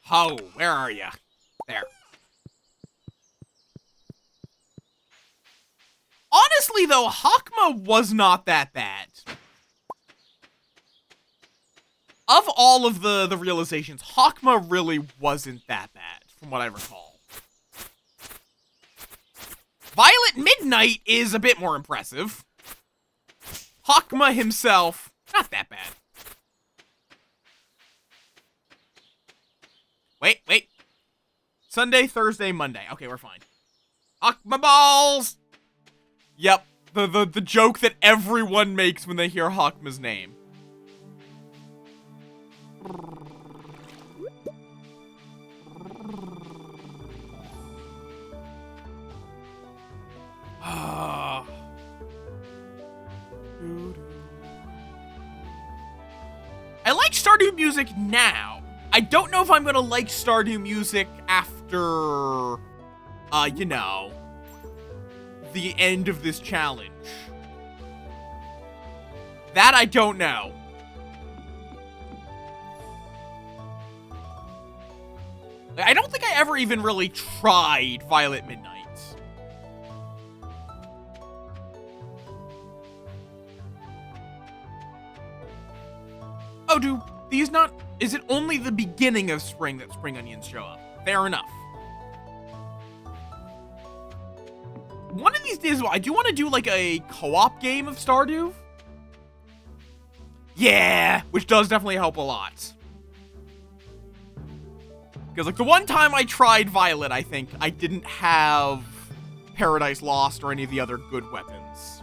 Hoe, where are ya? There. Honestly, though, Hakma was not that bad. Of all of the realizations, Hakma really wasn't that bad, from what I recall. Violet Midnight is a bit more impressive. Hakma himself, not that bad. Wait. Sunday, Thursday, Monday. Okay, we're fine. Hakma balls! Yep, the joke that everyone makes when they hear Hakma's name. I like Stardew music now. I don't know if I'm gonna like Stardew music after, you know, the end of this challenge. That I don't know. I don't think I ever even really tried Violet Midnight. Oh, do these not... Is it only the beginning of spring that spring onions show up? Fair enough. One of these days, I do want to do, like, a co-op game of Stardew. Yeah, which does definitely help a lot. Because, like, the one time I tried Violet, I think, I didn't have Paradise Lost or any of the other good weapons.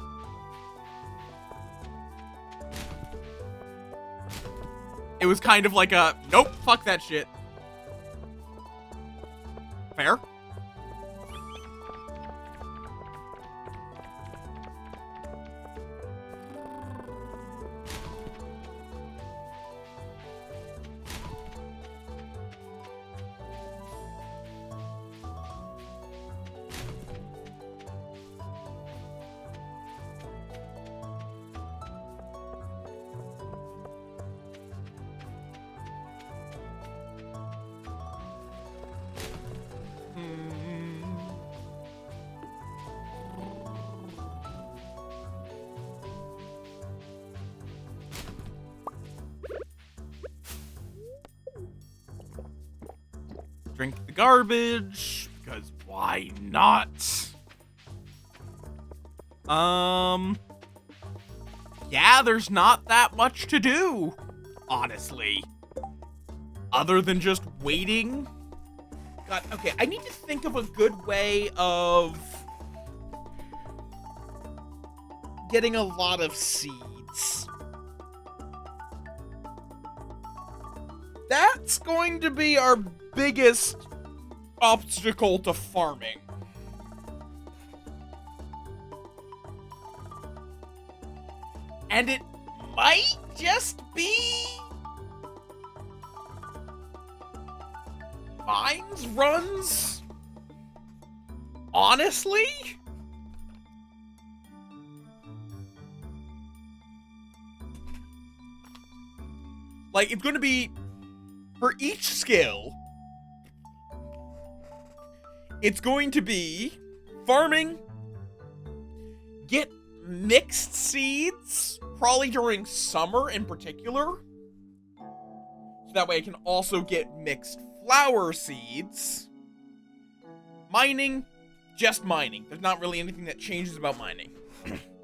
It was kind of like a, nope, fuck that shit. Fair? Drink the garbage, because why not? Yeah, there's not that much to do, honestly. Other than just waiting. God, okay, I need to think of a good way of getting a lot of seeds. That's going to be our biggest obstacle to farming. And it might just be mines runs? Honestly? Like, it's going to be, for each skill, it's going to be farming, get mixed seeds, probably during summer in particular. So that way I can also get mixed flower seeds. Mining, just mining. There's not really anything that changes about mining.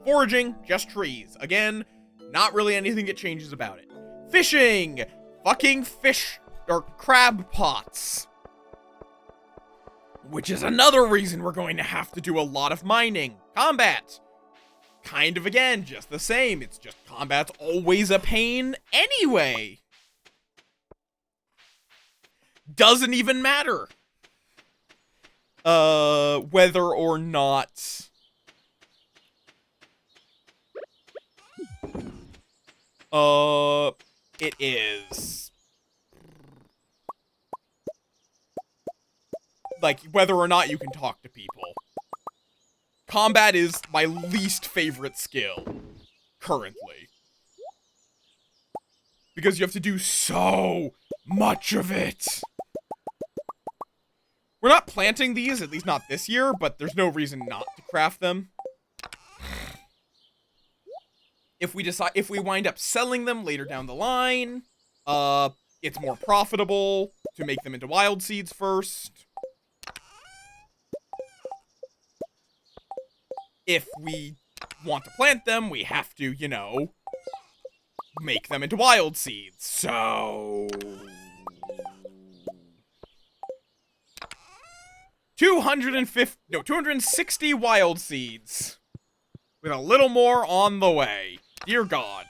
Foraging, just trees. Again, not really anything that changes about it. Fishing, fucking fish or crab pots. Which is another reason we're going to have to do a lot of mining. Combat. Kind of, again, just the same. It's just combat's always a pain anyway. Doesn't even matter. Whether or not it is. Like, whether or not you can talk to people. Combat is my least favorite skill, currently. Because you have to do so much of it. We're not planting these, at least not this year, but there's no reason not to craft them. If we wind up selling them later down the line, it's more profitable to make them into wild seeds first. If we want to plant them, we have to, you know, make them into wild seeds. So 260 wild seeds. With a little more on the way. Dear God.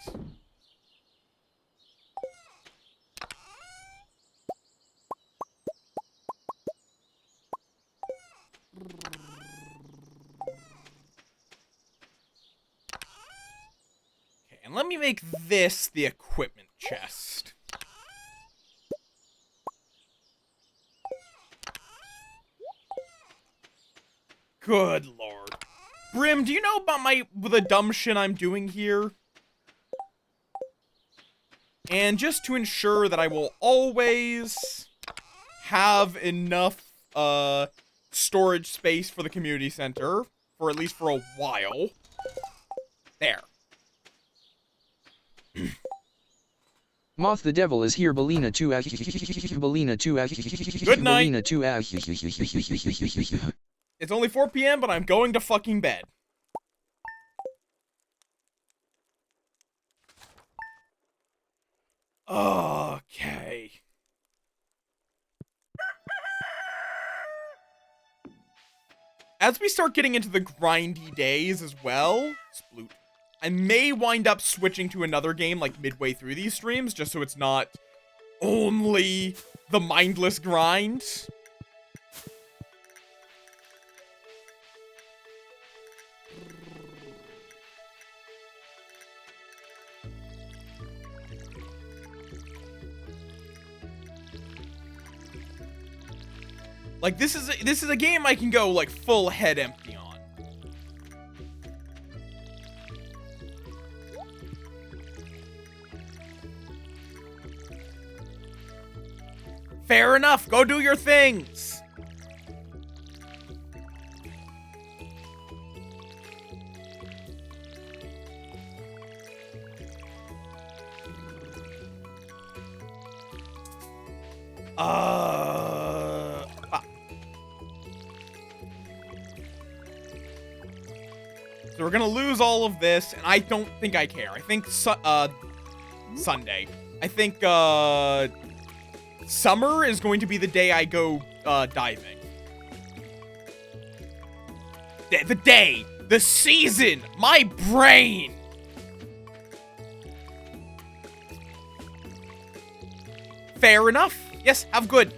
Okay, and let me make this the equipment chest. Good Lord. Brim, do you know about the dumb shit I'm doing here? And just to ensure that I will always have enough, storage space for the community center, for at least for a while. There. Moth the devil is here, Belina 2 Belina 2 Good night. Belina 2 It's only 4 p.m., but I'm going to fucking bed. Okay. As we start getting into the grindy days as well, Sploot, I may wind up switching to another game like midway through these streams, just so it's not only the mindless grind. Like, this is a game I can go, like, full head empty on. Fair enough, go do your things! So we're gonna lose all of this, and I don't think I care. I think, Sunday. I think, summer is going to be the day I go, diving. The day! The season! My brain! Fair enough. Yes, have good.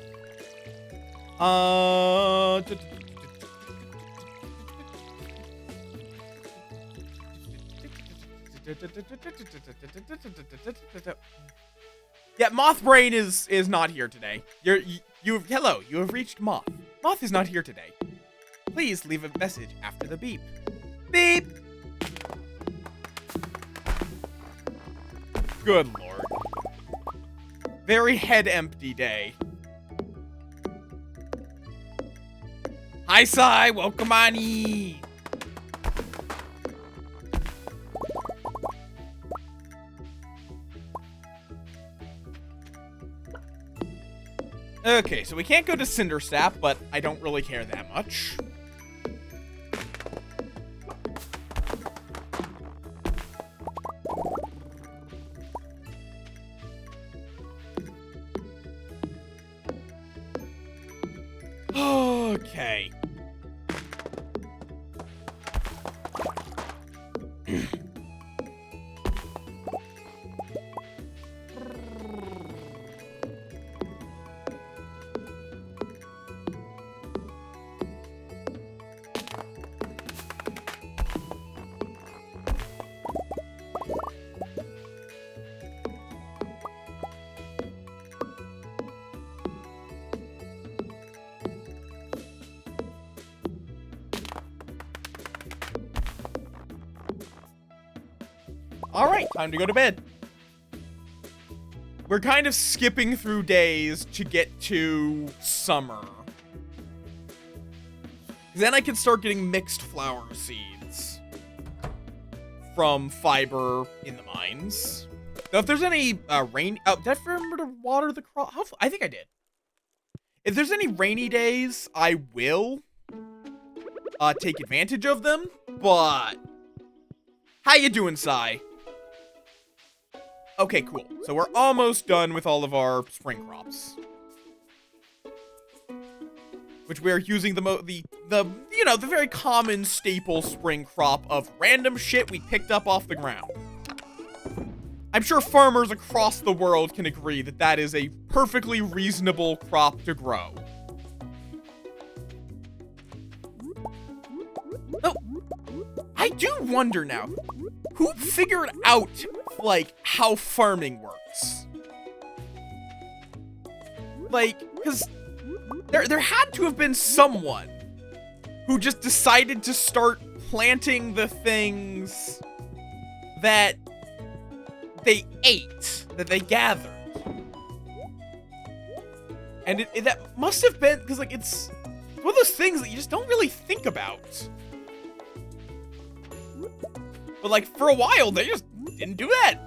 Yeah, Moth Brain is not here today. Hello, you have reached Moth. Moth is not here today. Please leave a message after the beep. Beep. Good lord. Very head empty day. Hi, Sai. Welcome on in. Okay, so we can't go to Cindersap, but I don't really care that much. Okay. Alright, time to go to bed. We're kind of skipping through days to get to summer. Then I can start getting mixed flower seeds from fiber in the mines. So if there's any rain... Oh, did I remember to water the crop? I think I did. If there's any rainy days, I will take advantage of them, but... How you doing, Sai? Okay, cool. So we're almost done with all of our spring crops. Which we are using the very common staple spring crop of random shit we picked up off the ground. I'm sure farmers across the world can agree that that is a perfectly reasonable crop to grow. Oh, I do wonder now, who figured out, like, how farming works? Like, because there had to have been someone who just decided to start planting the things that they ate, that they gathered. And that must have been, because, like, it's one of those things that you just don't really think about. But, like, for a while, they just didn't do that.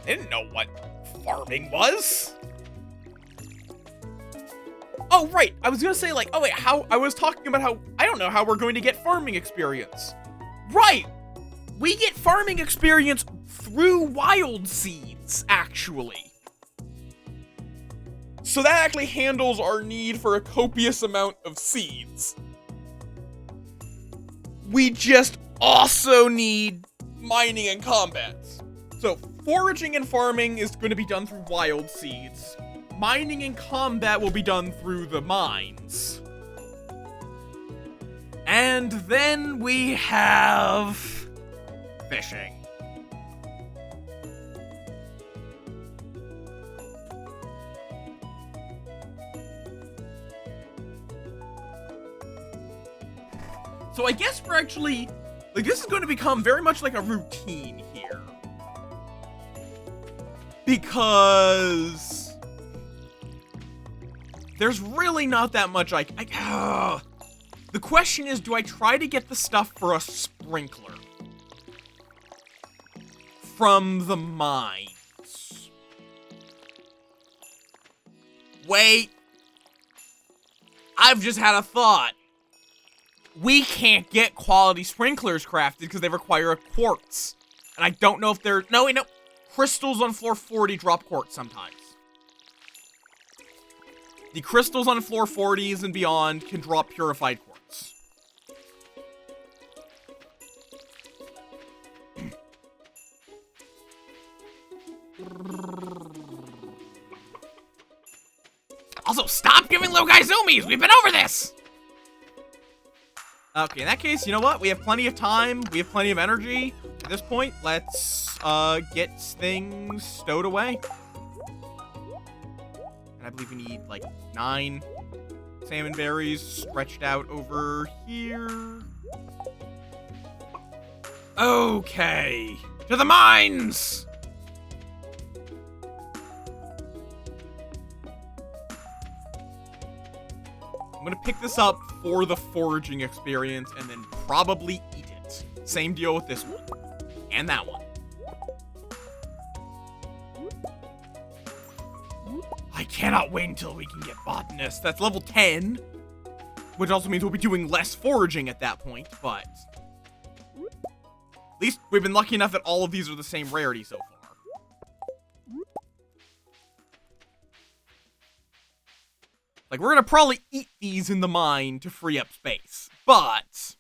They didn't know what farming was. Oh, right. I was gonna say, like, oh, wait, I was talking about how, I don't know how we're going to get farming experience. Right. We get farming experience through wild seeds, actually. So that actually handles our need for a copious amount of seeds. We just also need mining and combat. So foraging and farming is going to be done through wild seeds. Mining and combat will be done through the mines. And then we have fishing. So I guess we're actually, like, this is going to become very much like a routine here. Because there's really not that much the question is, do I try to get the stuff for a sprinkler from the mines? Wait. I've just had a thought. We can't get quality sprinklers crafted because they require a quartz. And I don't know if they're... No, wait, no. Crystals on floor 40 drop quartz sometimes. The crystals on floor 40s and beyond can drop purified quartz. Also, stop giving little guys zoomies! We've been over this! Okay, in that case, you know what? We have plenty of time. We have plenty of energy. At this point, let's get things stowed away. And I believe we need, like, 9 salmon berries stretched out over here. Okay. To the mines! I'm gonna pick this up for the foraging experience and then probably eat it. Same deal with this one. And that one. I cannot wait until we can get botanist. That's level 10. Which also means we'll be doing less foraging at that point, but... At least we've been lucky enough that all of these are the same rarity so far. Like, we're gonna probably eat these in the mine to free up space. But...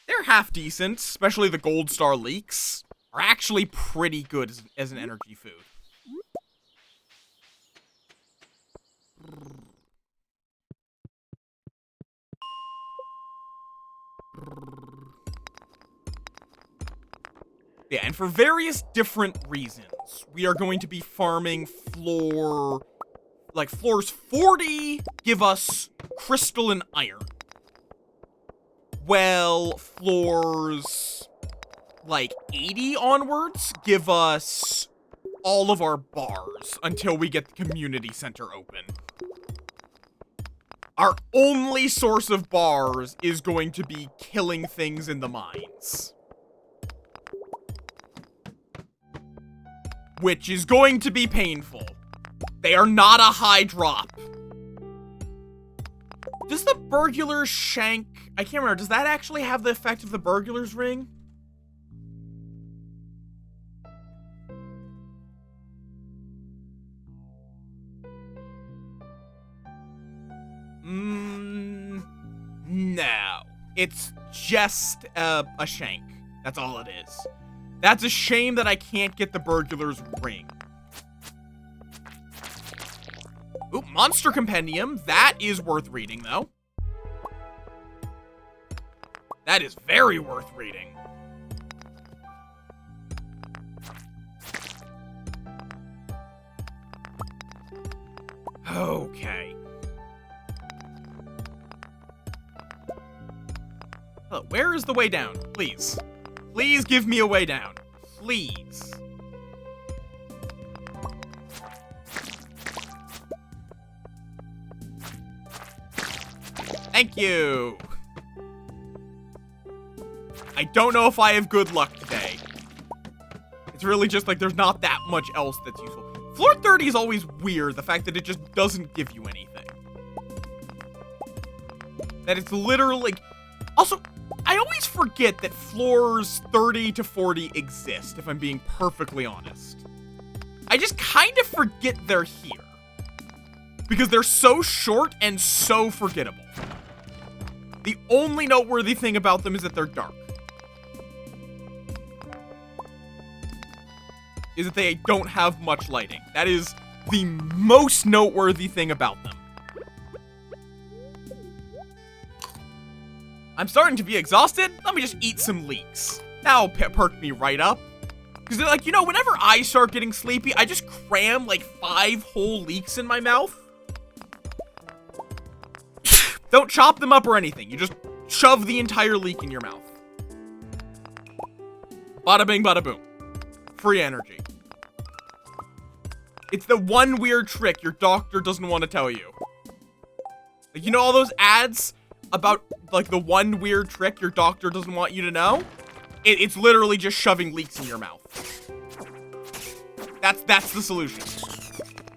they're half decent, especially the gold star leeks. Are actually pretty good as an energy food. Yeah, and for various different reasons, we are going to be farming floors 40 give us crystal and iron. Well, floors, 80 onwards give us all of our bars until we get the community center open. Our only source of bars is going to be killing things in the mines. Which is going to be painful. They are not a high drop. Does the burglar's shank... I can't remember. Does that actually have the effect of the burglar's ring? No. It's just a shank. That's all it is. That's a shame that I can't get the burglar's ring. Ooh, Monster Compendium. That is worth reading, though. That is very worth reading. Okay. Hello, where is the way down? Please. Please give me a way down. Please. Thank you. I don't know if I have good luck today. It's really just there's not that much else that's useful. Floor 30 is always weird, the fact that it just doesn't give you anything. That it's literally... Also, I always forget that floors 30 to 40 exist, if I'm being perfectly honest. I just kind of forget they're here. because they're so short and so forgettable. The only noteworthy thing about them is that they're dark. Is that they don't have much lighting. That is the most noteworthy thing about them. I'm starting to be exhausted. Let me just eat some leeks. That'll perk me right up. Because they're like, you know, whenever I start getting sleepy, I just cram like 5 whole leeks in my mouth. Don't chop them up or anything. You just shove the entire leek in your mouth. Bada bing, bada boom. Free energy. It's the one weird trick your doctor doesn't want to tell you. Like, you know all those ads about, like, the one weird trick your doctor doesn't want you to know? It's literally just shoving leeks in your mouth. That's the solution.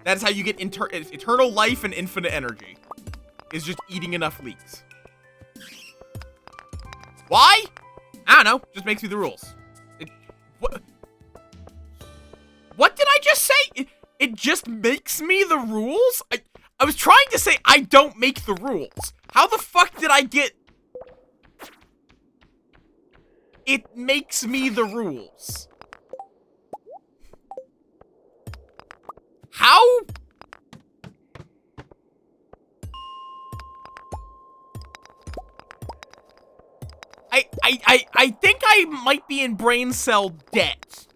That's how you get eternal life and infinite energy. Is just eating enough leeks. Why? I don't know. Just makes me the rules. What did I just say? It just makes me the rules? I was trying to say I don't make the rules. How the fuck did I get... It makes me the rules. How? I think I might be in brain cell debt.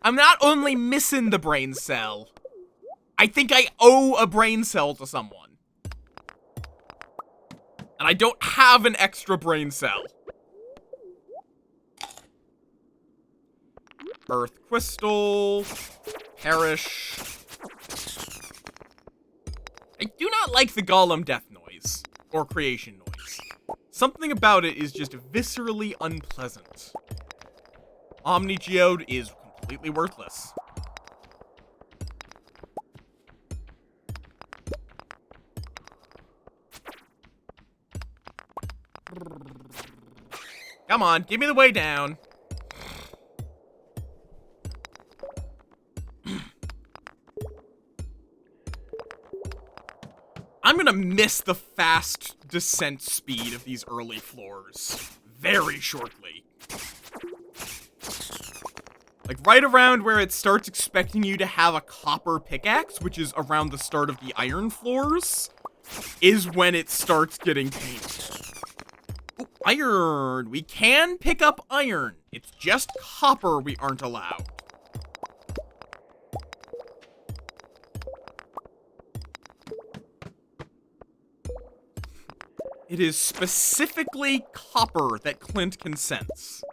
I'm not only missing the brain cell. I think I owe a brain cell to someone. And I don't have an extra brain cell. Earth crystal. Perish. I do not like the golem death noise. Or creation noise. Something about it is just viscerally unpleasant. Omni Geode is completely worthless. Come on, give me the way down. I'm gonna miss the fast descent speed of these early floors very shortly. Like, right around where it starts expecting you to have a copper pickaxe, which is around the start of the iron floors, is when it starts getting painful. Ooh, iron! We can pick up iron. It's just copper we aren't allowed. It is specifically copper that Clint can sense.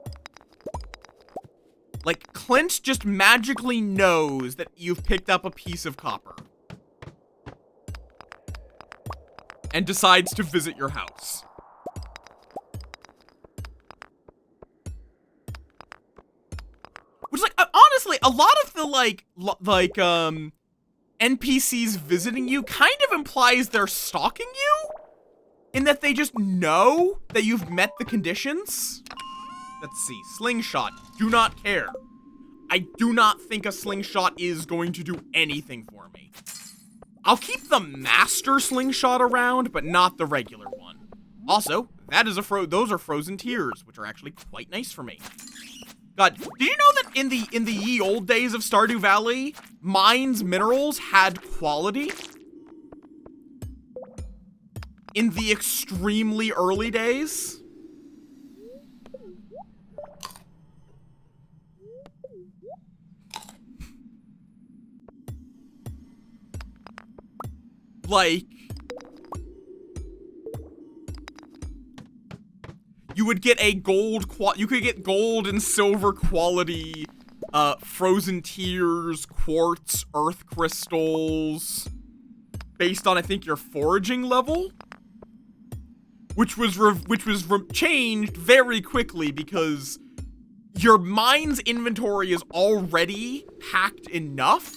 Like, Clint just magically knows that you've picked up a piece of copper. And decides to visit your house. Which, like, honestly, a lot of the, NPCs visiting you kind of implies they're stalking you? In that they just know that you've met the conditions? Let's see. Slingshot. Do not care. I do not think a slingshot is going to do anything for me. I'll keep the master slingshot around, but not the regular one. Also, that is those are frozen tears, which are actually quite nice for me. God, did you know that in the ye old days of Stardew Valley, mines minerals had quality? In the extremely early days? Like, you would get a you could get gold and silver quality, frozen tears, quartz, earth crystals, based on, I think, your foraging level, which was changed very quickly because your mine's inventory is already packed enough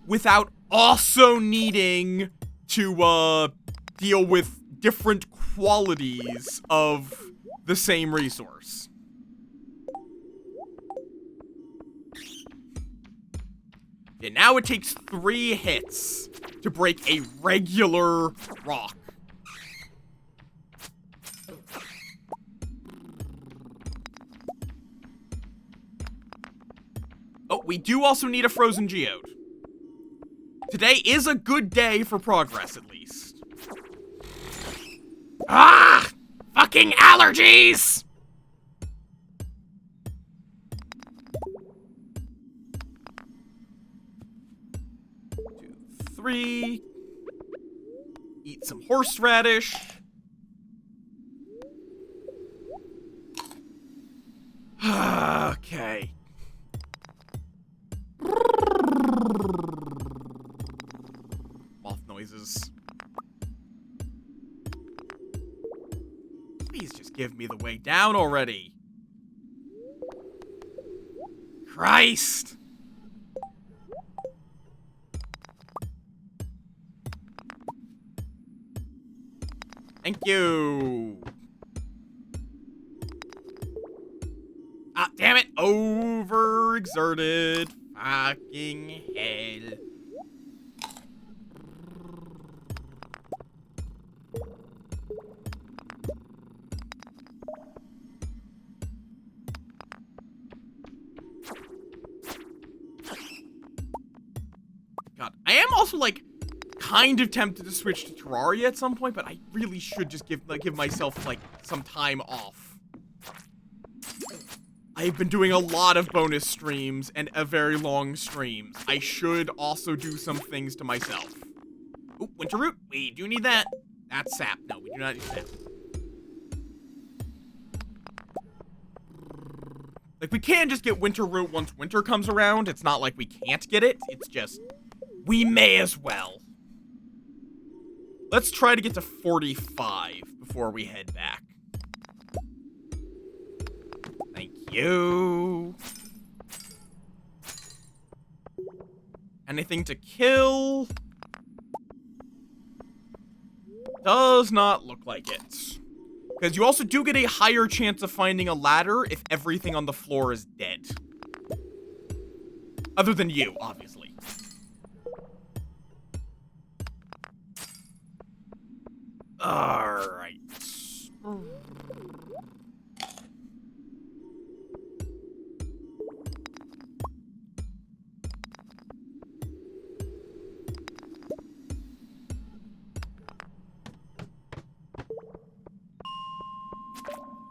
without also needing to deal with different qualities of the same resource. Yeah, now it takes 3 hits to break a regular rock. Oh, we do also need a frozen geode. Today is a good day for progress, at least. Ah! Fucking allergies! 2, 3. Eat some horseradish. Okay. Moth noises. Please just give me the way down already. Christ! Thank you. Ah, damn it. Overexerted. Fucking hell. God, I am also, like, kind of tempted to switch to Terraria at some point, but I really should just give myself, like, some time off. I've been doing a lot of bonus streams and a very long streams. I should also do some things to myself. Ooh, winter root. We do need that. That's sap. No, we do not need sap. Like, we can just get winter root once winter comes around. It's not like we can't get it. It's just, we may as well. Let's try to get to 45 before we head back. Thank you. Anything to kill? Does not look like it. Because you also do get a higher chance of finding a ladder if everything on the floor is dead. Other than you, obviously. Alright.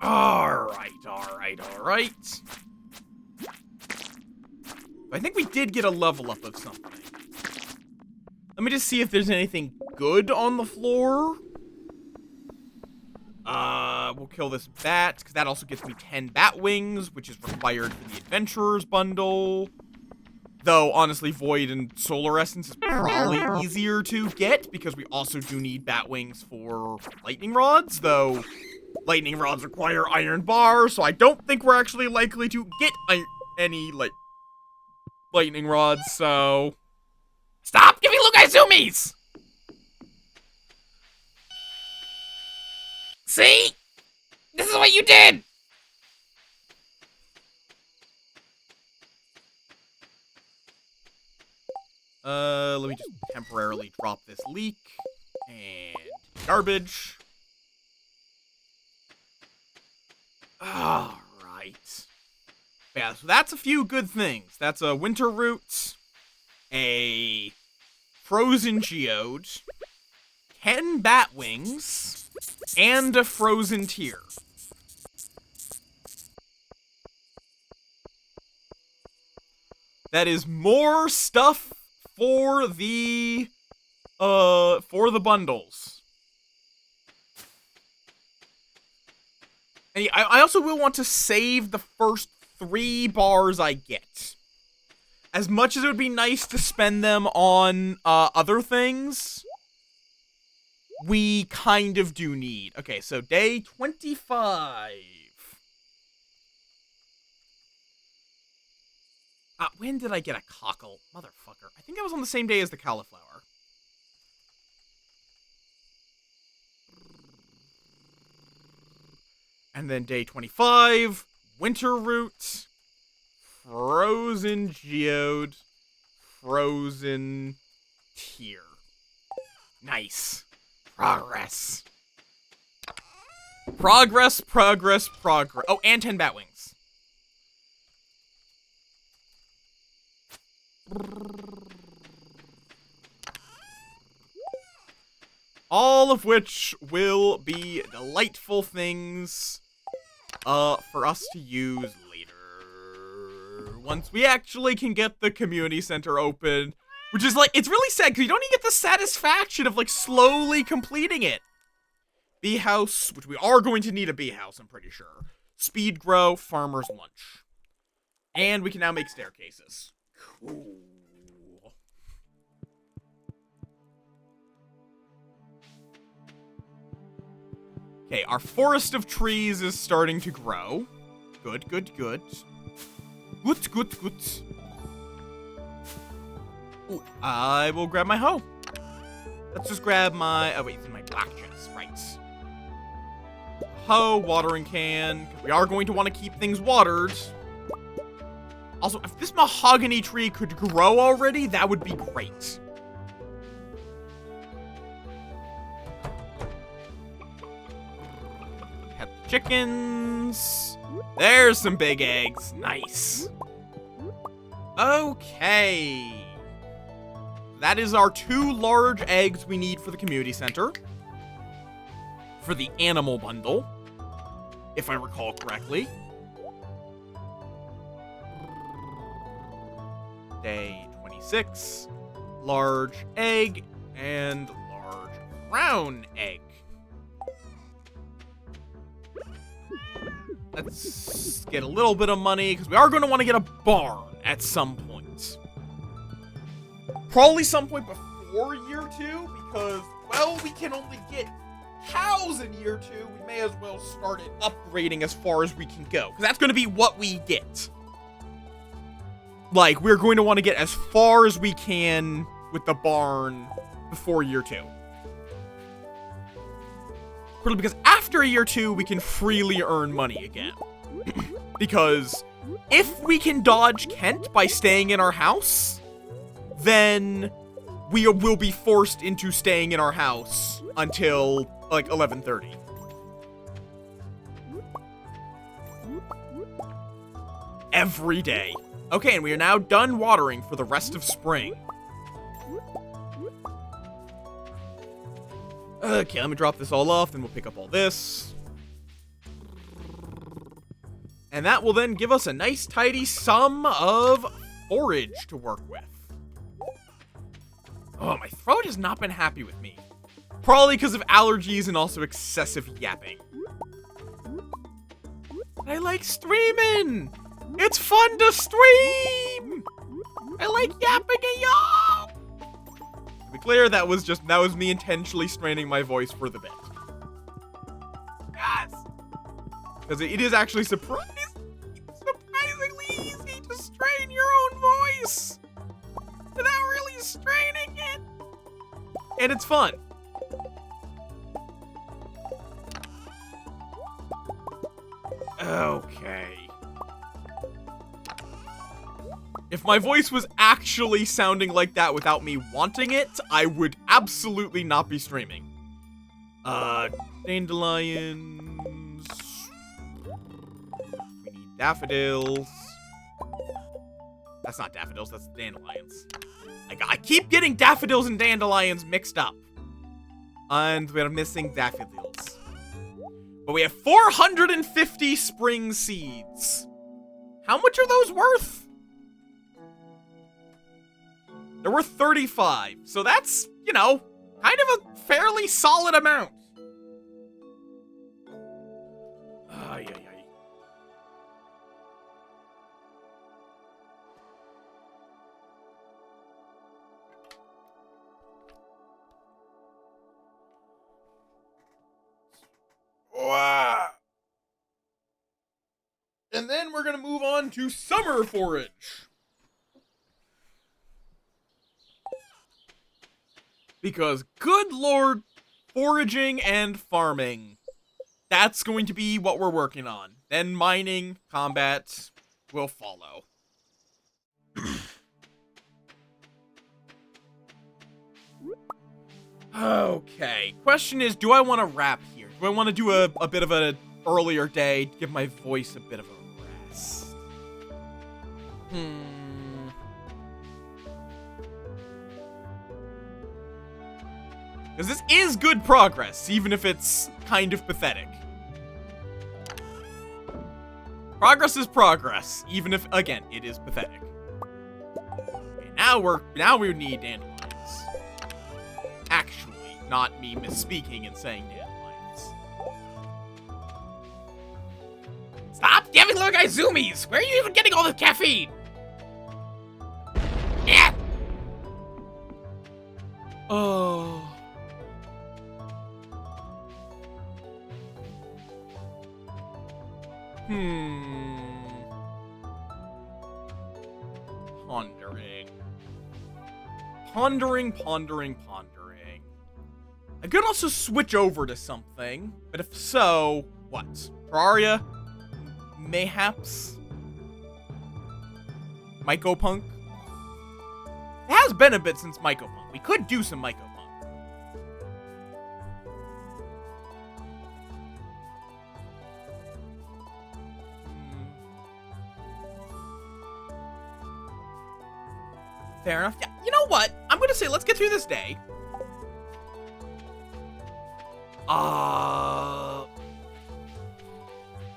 Alright. I think we did get a level up of something. Let me just see if there's anything good on the floor. We'll kill this bat, because that also gets me 10 bat wings, which is required for the Adventurer's bundle. Though, honestly, Void and Solar Essence is probably easier to get, because we also do need bat wings for lightning rods, though lightning rods require iron bars, so I don't think we're actually likely to get any, lightning rods, so... Stop giving Lugai zoomies! See? This is what you did! Let me just temporarily drop this leak. And garbage. Alright. Yeah, so that's a few good things. That's a winter root, a frozen geode, 10 bat wings, and a frozen tear. That is more stuff for the bundles. And I also will want to save the first 3 bars I get. As much as it would be nice to spend them on other things, we kind of do need. Okay, so day 25. When did I get a cockle? Motherfucker. I think that was on the same day as the cauliflower. And then day 25, winter root, frozen geode, frozen tear. Nice. Progress. Progress, progress, progress. Oh, and 10 bat wings. All of which will be delightful things for us to use later. Once we actually can get the community center open. Which is like, it's really sad because you don't even get the satisfaction of like slowly completing it. Bee house, which we are going to need a bee house, I'm pretty sure. Speed grow, farmer's lunch. And we can now make staircases. Cool. Okay, our forest of trees is starting to grow. Good, good, good. Good, good, good. Ooh, I will grab my hoe. Let's just grab my... Oh, wait, it's in my black chest. Right. Hoe, watering can. We are going to want to keep things watered. Also, if this mahogany tree could grow already, that would be great. Have the chickens. There's some big eggs. Nice. Okay. That is our 2 large eggs we need for the community center. For the animal bundle. If I recall correctly. Day 26. Large egg and large brown egg. Let's get a little bit of money, because we are going to want to get a barn at some point. Probably some point before year 2, because, well, we can only get cows in year 2. We may as well start it upgrading as far as we can go, because that's going to be what we get. Like, we're going to want to get as far as we can with the barn before year 2. Probably because after year 2, we can freely earn money again. Because if we can dodge Kent by staying in our house, then we will be forced into staying in our house until, like, 11:30. Every day. Okay, and we are now done watering for the rest of spring. Okay, let me drop this all off, then we'll pick up all this. And that will then give us a nice tidy sum of forage to work with. Oh, my throat has not been happy with me. Probably because of allergies and also excessive yapping. I like streaming! It's fun to stream! I like yapping at y'all! To be clear, that was me intentionally straining my voice for the bit. Yes! Because it is actually surprisingly easy to strain your own voice! Without really straining it. And it's fun. Okay. If my voice was actually sounding like that without me wanting it, I would absolutely not be streaming. Dandelions. We need daffodils. That's not daffodils, that's dandelions. I keep getting daffodils and dandelions mixed up. And we're missing daffodils. But we have 450 spring seeds. How much are those worth? They're worth 35. So that's, you know, kind of a fairly solid amount. Ay, ay, ay. And then we're going to move on to summer forage. Because, good lord, foraging and farming. That's going to be what we're working on. Then mining, combat will follow. Okay. Question is, do I want to wrap here? Do I want to do a bit of an earlier day, give my voice a bit of a rest? Because this is good progress, even if it's kind of pathetic. Progress is progress, even if, again, it is pathetic. Okay, now we need dandelions. Actually, not me misspeaking and saying dandelions. Stop giving little guy zoomies! Where are you even getting all this caffeine? Yeah. Oh. Pondering. I could also switch over to something, but if so, what? Terraria? Mayhaps? Mycopunk? It has been a bit since Mycopunk. We could do some Mycopunk. Fair enough. Yeah, you know what? I'm gonna say let's get through this day.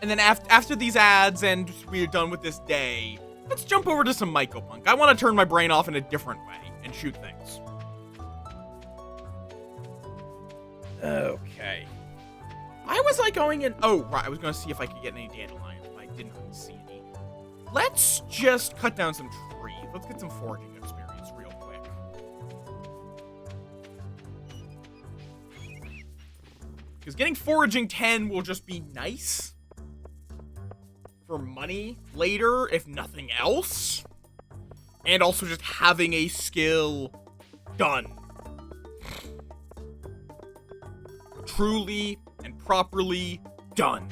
And then after these ads and we're done with this day, let's jump over to some Mycopunk. I want to turn my brain off in a different way and shoot things. Okay. Why was I going in? Oh, right. I was going to see if I could get any dandelions, but I didn't really see any. Let's just cut down some trees. Let's get some foraging experience real quick. Because getting foraging 10 will just be nice for money later, if nothing else. And also just having a skill done. Truly and properly done.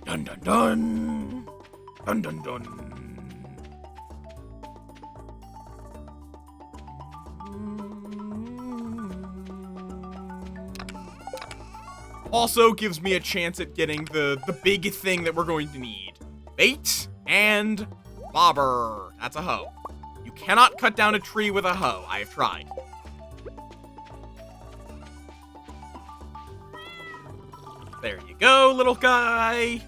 Dun dun dun. Dun dun dun. Also gives me a chance at getting the big thing that we're going to need. Bait and bobber. That's a hoe. You cannot cut down a tree with a hoe. I have tried. There you go, little guy.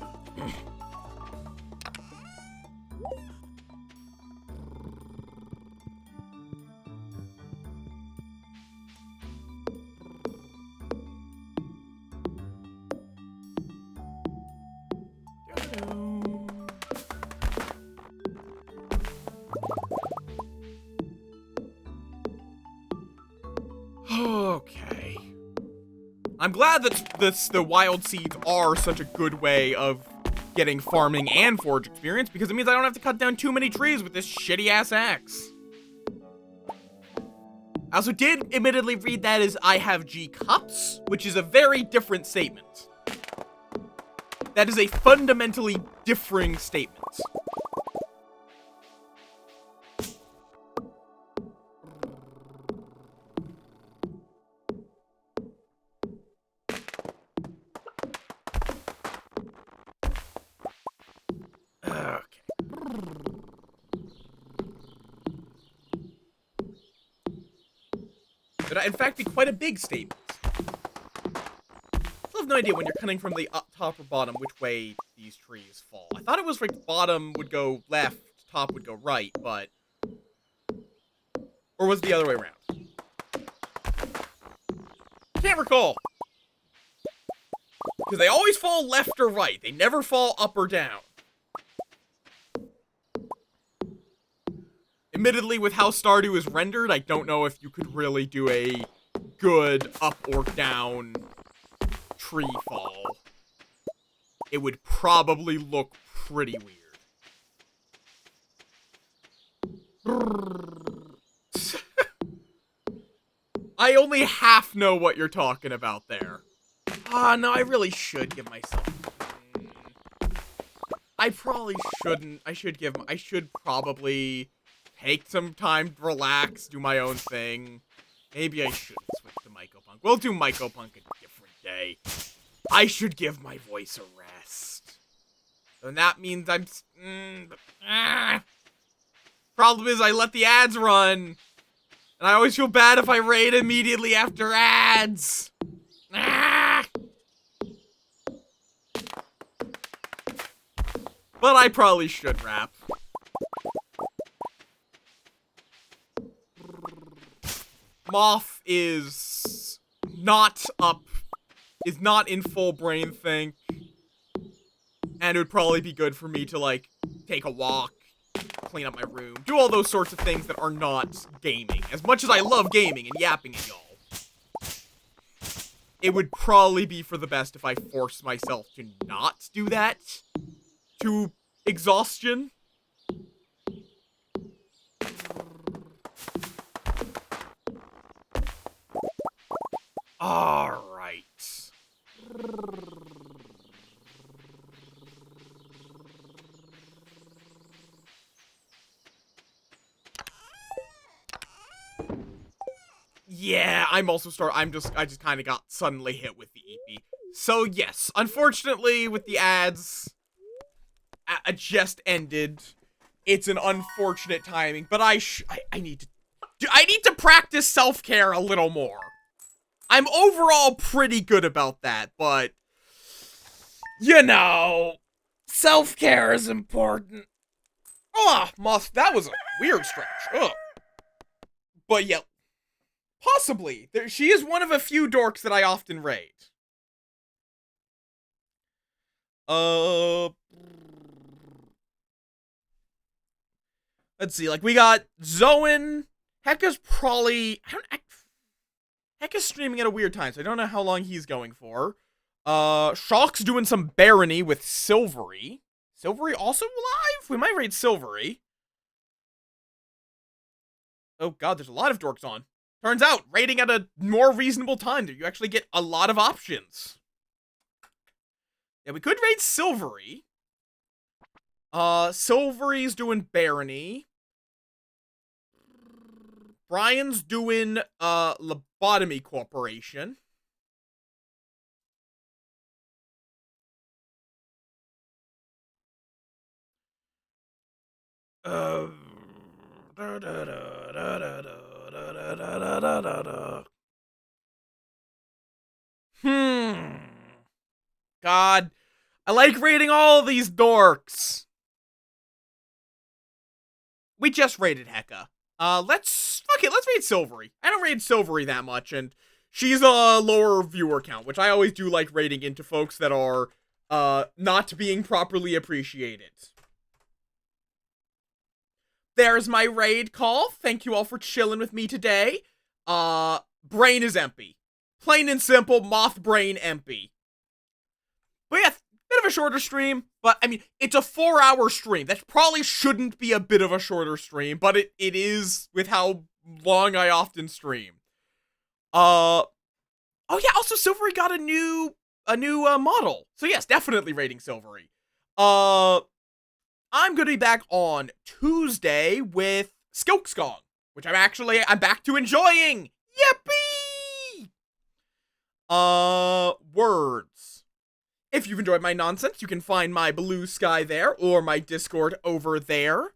Okay. I'm glad that the wild seeds are such a good way of getting farming and forage experience, because it means I don't have to cut down too many trees with this shitty-ass axe. I also did admittedly read that as I have G cups, which is a very different statement. That is a fundamentally differing statement. That in fact be quite a big statement. I still have no idea when you're cutting from the top or bottom which way these trees fall. I thought it was like bottom would go left, top would go right, but... Or was it the other way around? Can't recall. Because they always fall left or right. They never fall up or down. Admittedly, with how Stardew is rendered, I don't know if you could really do a good up or down tree fall. It would probably look pretty weird. I only half know what you're talking about there. No, I really should give myself... I probably shouldn't. I should probably... take some time to relax, do my own thing. Maybe I should switch to Mycopunk. We'll do Mycopunk a different day. I should give my voice a rest. And that means I'm... Problem is, I let the ads run. And I always feel bad if I raid immediately after ads. But I probably should rap. Moff is not in full brain think. And it would probably be good for me to, like, take a walk, clean up my room, do all those sorts of things that are not gaming. As much as I love gaming and yapping at y'all, it would probably be for the best if I force myself to not do that to exhaustion. Alright. Yeah, I just kind of got suddenly hit with the EP. So yes, unfortunately with the ads, just ended. It's an unfortunate timing, but I need to practice self-care a little more. I'm overall pretty good about that, but you know, self-care is important. Oh, Moff, that was a weird stretch. Ugh. But yeah, possibly. She is one of a few dorks that I often raid. Let's see, like, we got Zoan. Hecka's probably... Hecka's streaming at a weird time, so I don't know how long he's going for. Shock's doing some barony with Silvery. Silvery also live? We might raid Silvery. Oh god, there's a lot of dorks on. Turns out, raiding at a more reasonable time, you actually get a lot of options. Yeah, we could raid Silvery. Silvery's doing barony. Brian's doing, Lobotomy Corporation. God, I like raiding all these dorks. We just raided Hecka. Let's raid Silvery. I don't raid Silvery that much, and she's a lower viewer count, which I always do like raiding into folks that are, not being properly appreciated. There's my raid call. Thank you all for chilling with me today. Brain is empty. Plain and simple, Moth brain empty. But yeah, bit of a shorter stream, but I mean, it's a 4-hour stream. That probably shouldn't be a bit of a shorter stream, but it is with how long I often stream. Oh yeah, also Silvery got a new model. So yes, definitely rating Silvery. I'm gonna be back on Tuesday with Skilkskong, which I'm back to enjoying. Yippee! Words. If you've enjoyed my nonsense, you can find my blue sky there, or my Discord over there.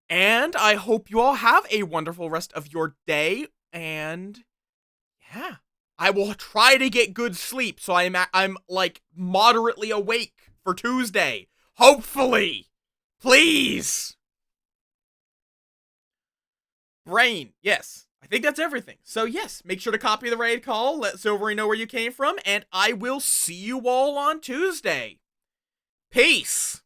And I hope you all have a wonderful rest of your day, and yeah. I will try to get good sleep, so I'm like, moderately awake for Tuesday. Hopefully! Please! Brain, yes. I think that's everything. So yes, make sure to copy the raid call, let Silvery know where you came from, and I will see you all on Tuesday. Peace!